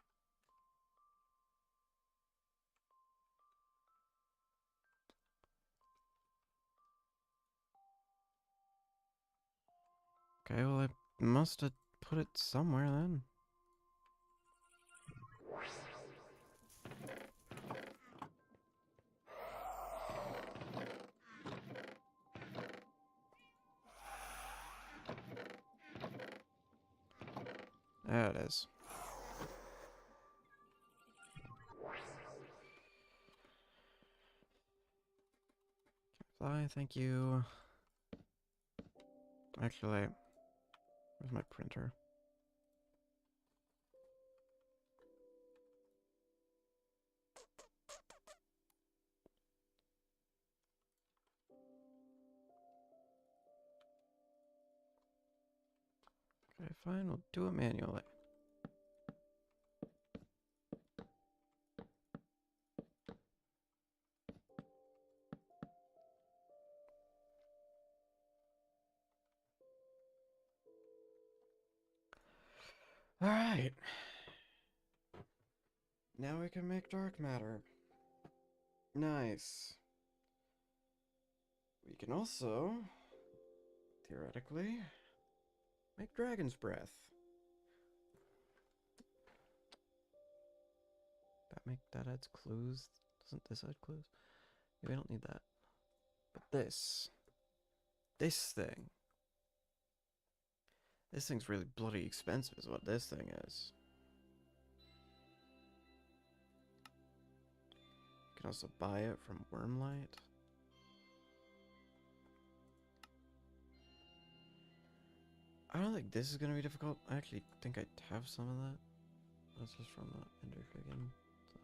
Okay, well, I must have put it somewhere then. There it is. Fly, thank you. Actually, where's my printer? Okay, fine, we'll do it manually. Alright. Now we can make dark matter. Nice. We can also, theoretically, make dragon's breath. That adds clues. Doesn't this add clues? Yeah, we don't need that. But this thing. This thing's really bloody expensive is what this thing is. You can also buy it from Wormlight. I don't think this is gonna be difficult. I actually think I have some of that. That's just from the Ender Dragon, so.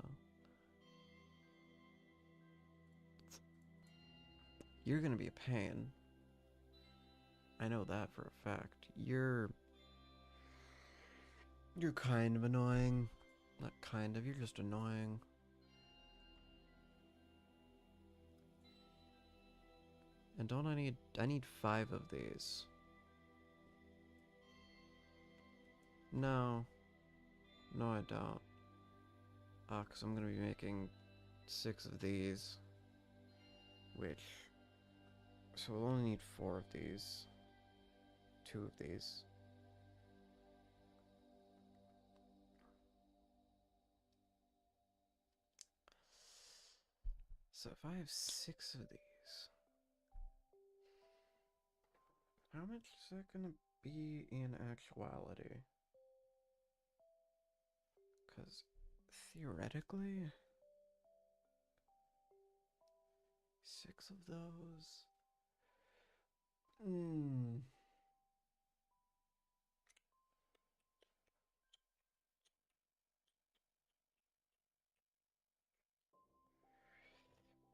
You're gonna be a pain. I know that for a fact. You're kind of annoying. Not kind of, you're just annoying. And don't I need 5 of these. No. No, I don't. Because I'm gonna be making 6 of these. Which... So we'll only need 4 of these. 2 of these. So if I have 6 of these... How much is that gonna be in actuality? Because theoretically... 6 of those...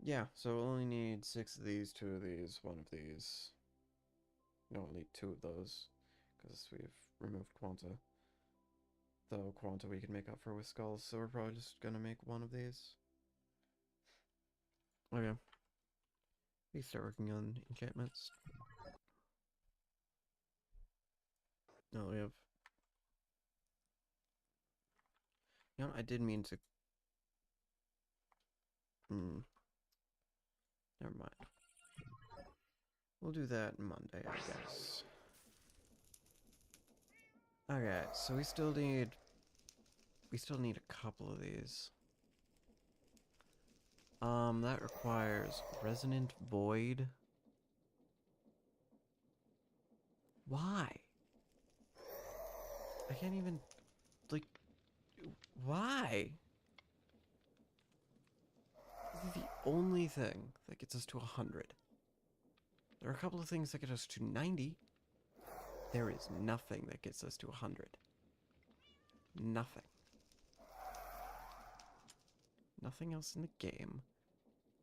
Yeah, so we'll only need 6 of these, 2 of these, 1 of these. No, we'll need 2 of those, because we've removed Quanta. Though Quanta we can make up for with skulls, so we're probably just gonna make 1 of these. Okay. We start working on enchantments. No, we have You know, I did mean to. Hmm, never mind. We'll do that Monday, I guess. Okay, so we still need a couple of these. That requires Resonant Void. Why? I can't even, like, why? This is the only thing that gets us to 100. There are a couple of things that get us to 90. There is nothing that gets us to 100. Nothing. Nothing else in the game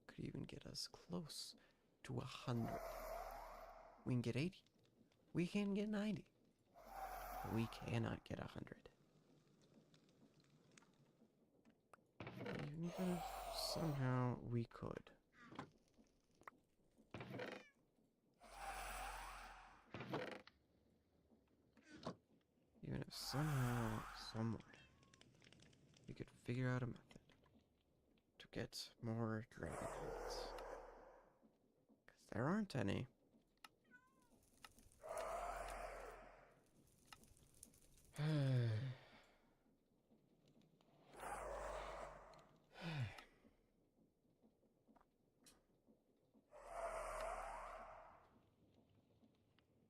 could even get us close to 100. We can get 80. We can get 90. But we cannot get 100. Even if somehow we could. Even if somehow, somewhere, we could figure out a method to get more dragon heads. Because there aren't any.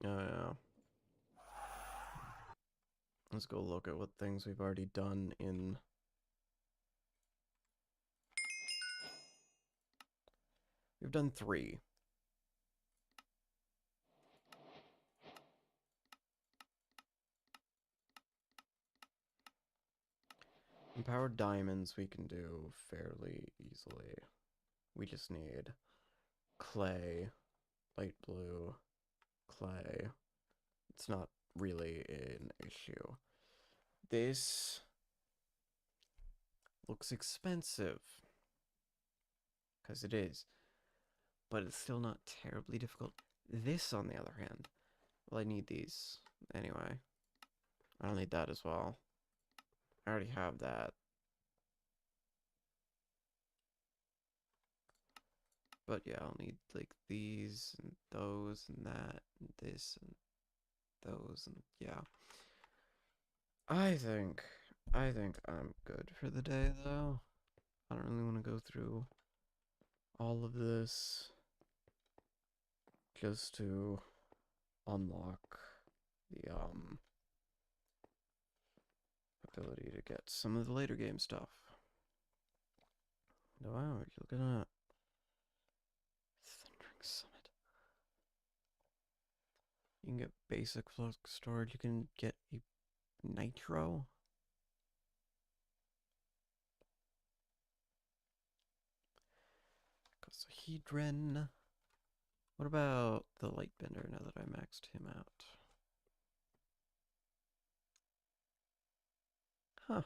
Oh yeah. Let's go look at what things we've already done in... We've done 3. Empowered diamonds we can do fairly easily. We just need clay, light blue, clay. It's not really an issue. This looks expensive. Because it is. But it's still not terribly difficult. This, on the other hand, well, I need these anyway. I'll need that as well. I already have that. But yeah, I'll need like these and those and that and this and those and yeah. I think I think I'm good for the day though. I don't really want to go through all of this just to unlock the ability to get some of the later game stuff. Wow, you're looking at Thundering Summit. You can get basic flux storage. You can get a nitro. Hedron. What about the Lightbender now that I maxed him out? Huh.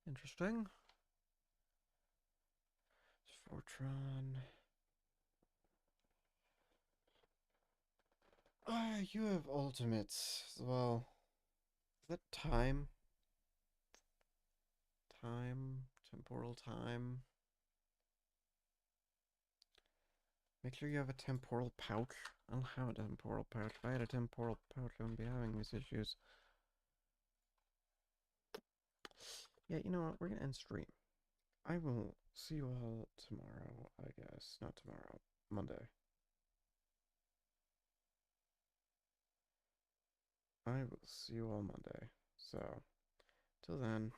Interesting. Fortron. Ah, you have ultimates as well. Is that time? Time? Temporal time? Make sure you have a temporal pouch. I don't have a temporal pouch. If I had a temporal pouch, I wouldn't be having these issues. Yeah, you know what? We're gonna end stream. I will see you all tomorrow, I guess. Not tomorrow. Monday. I will see you all Monday. So, till then.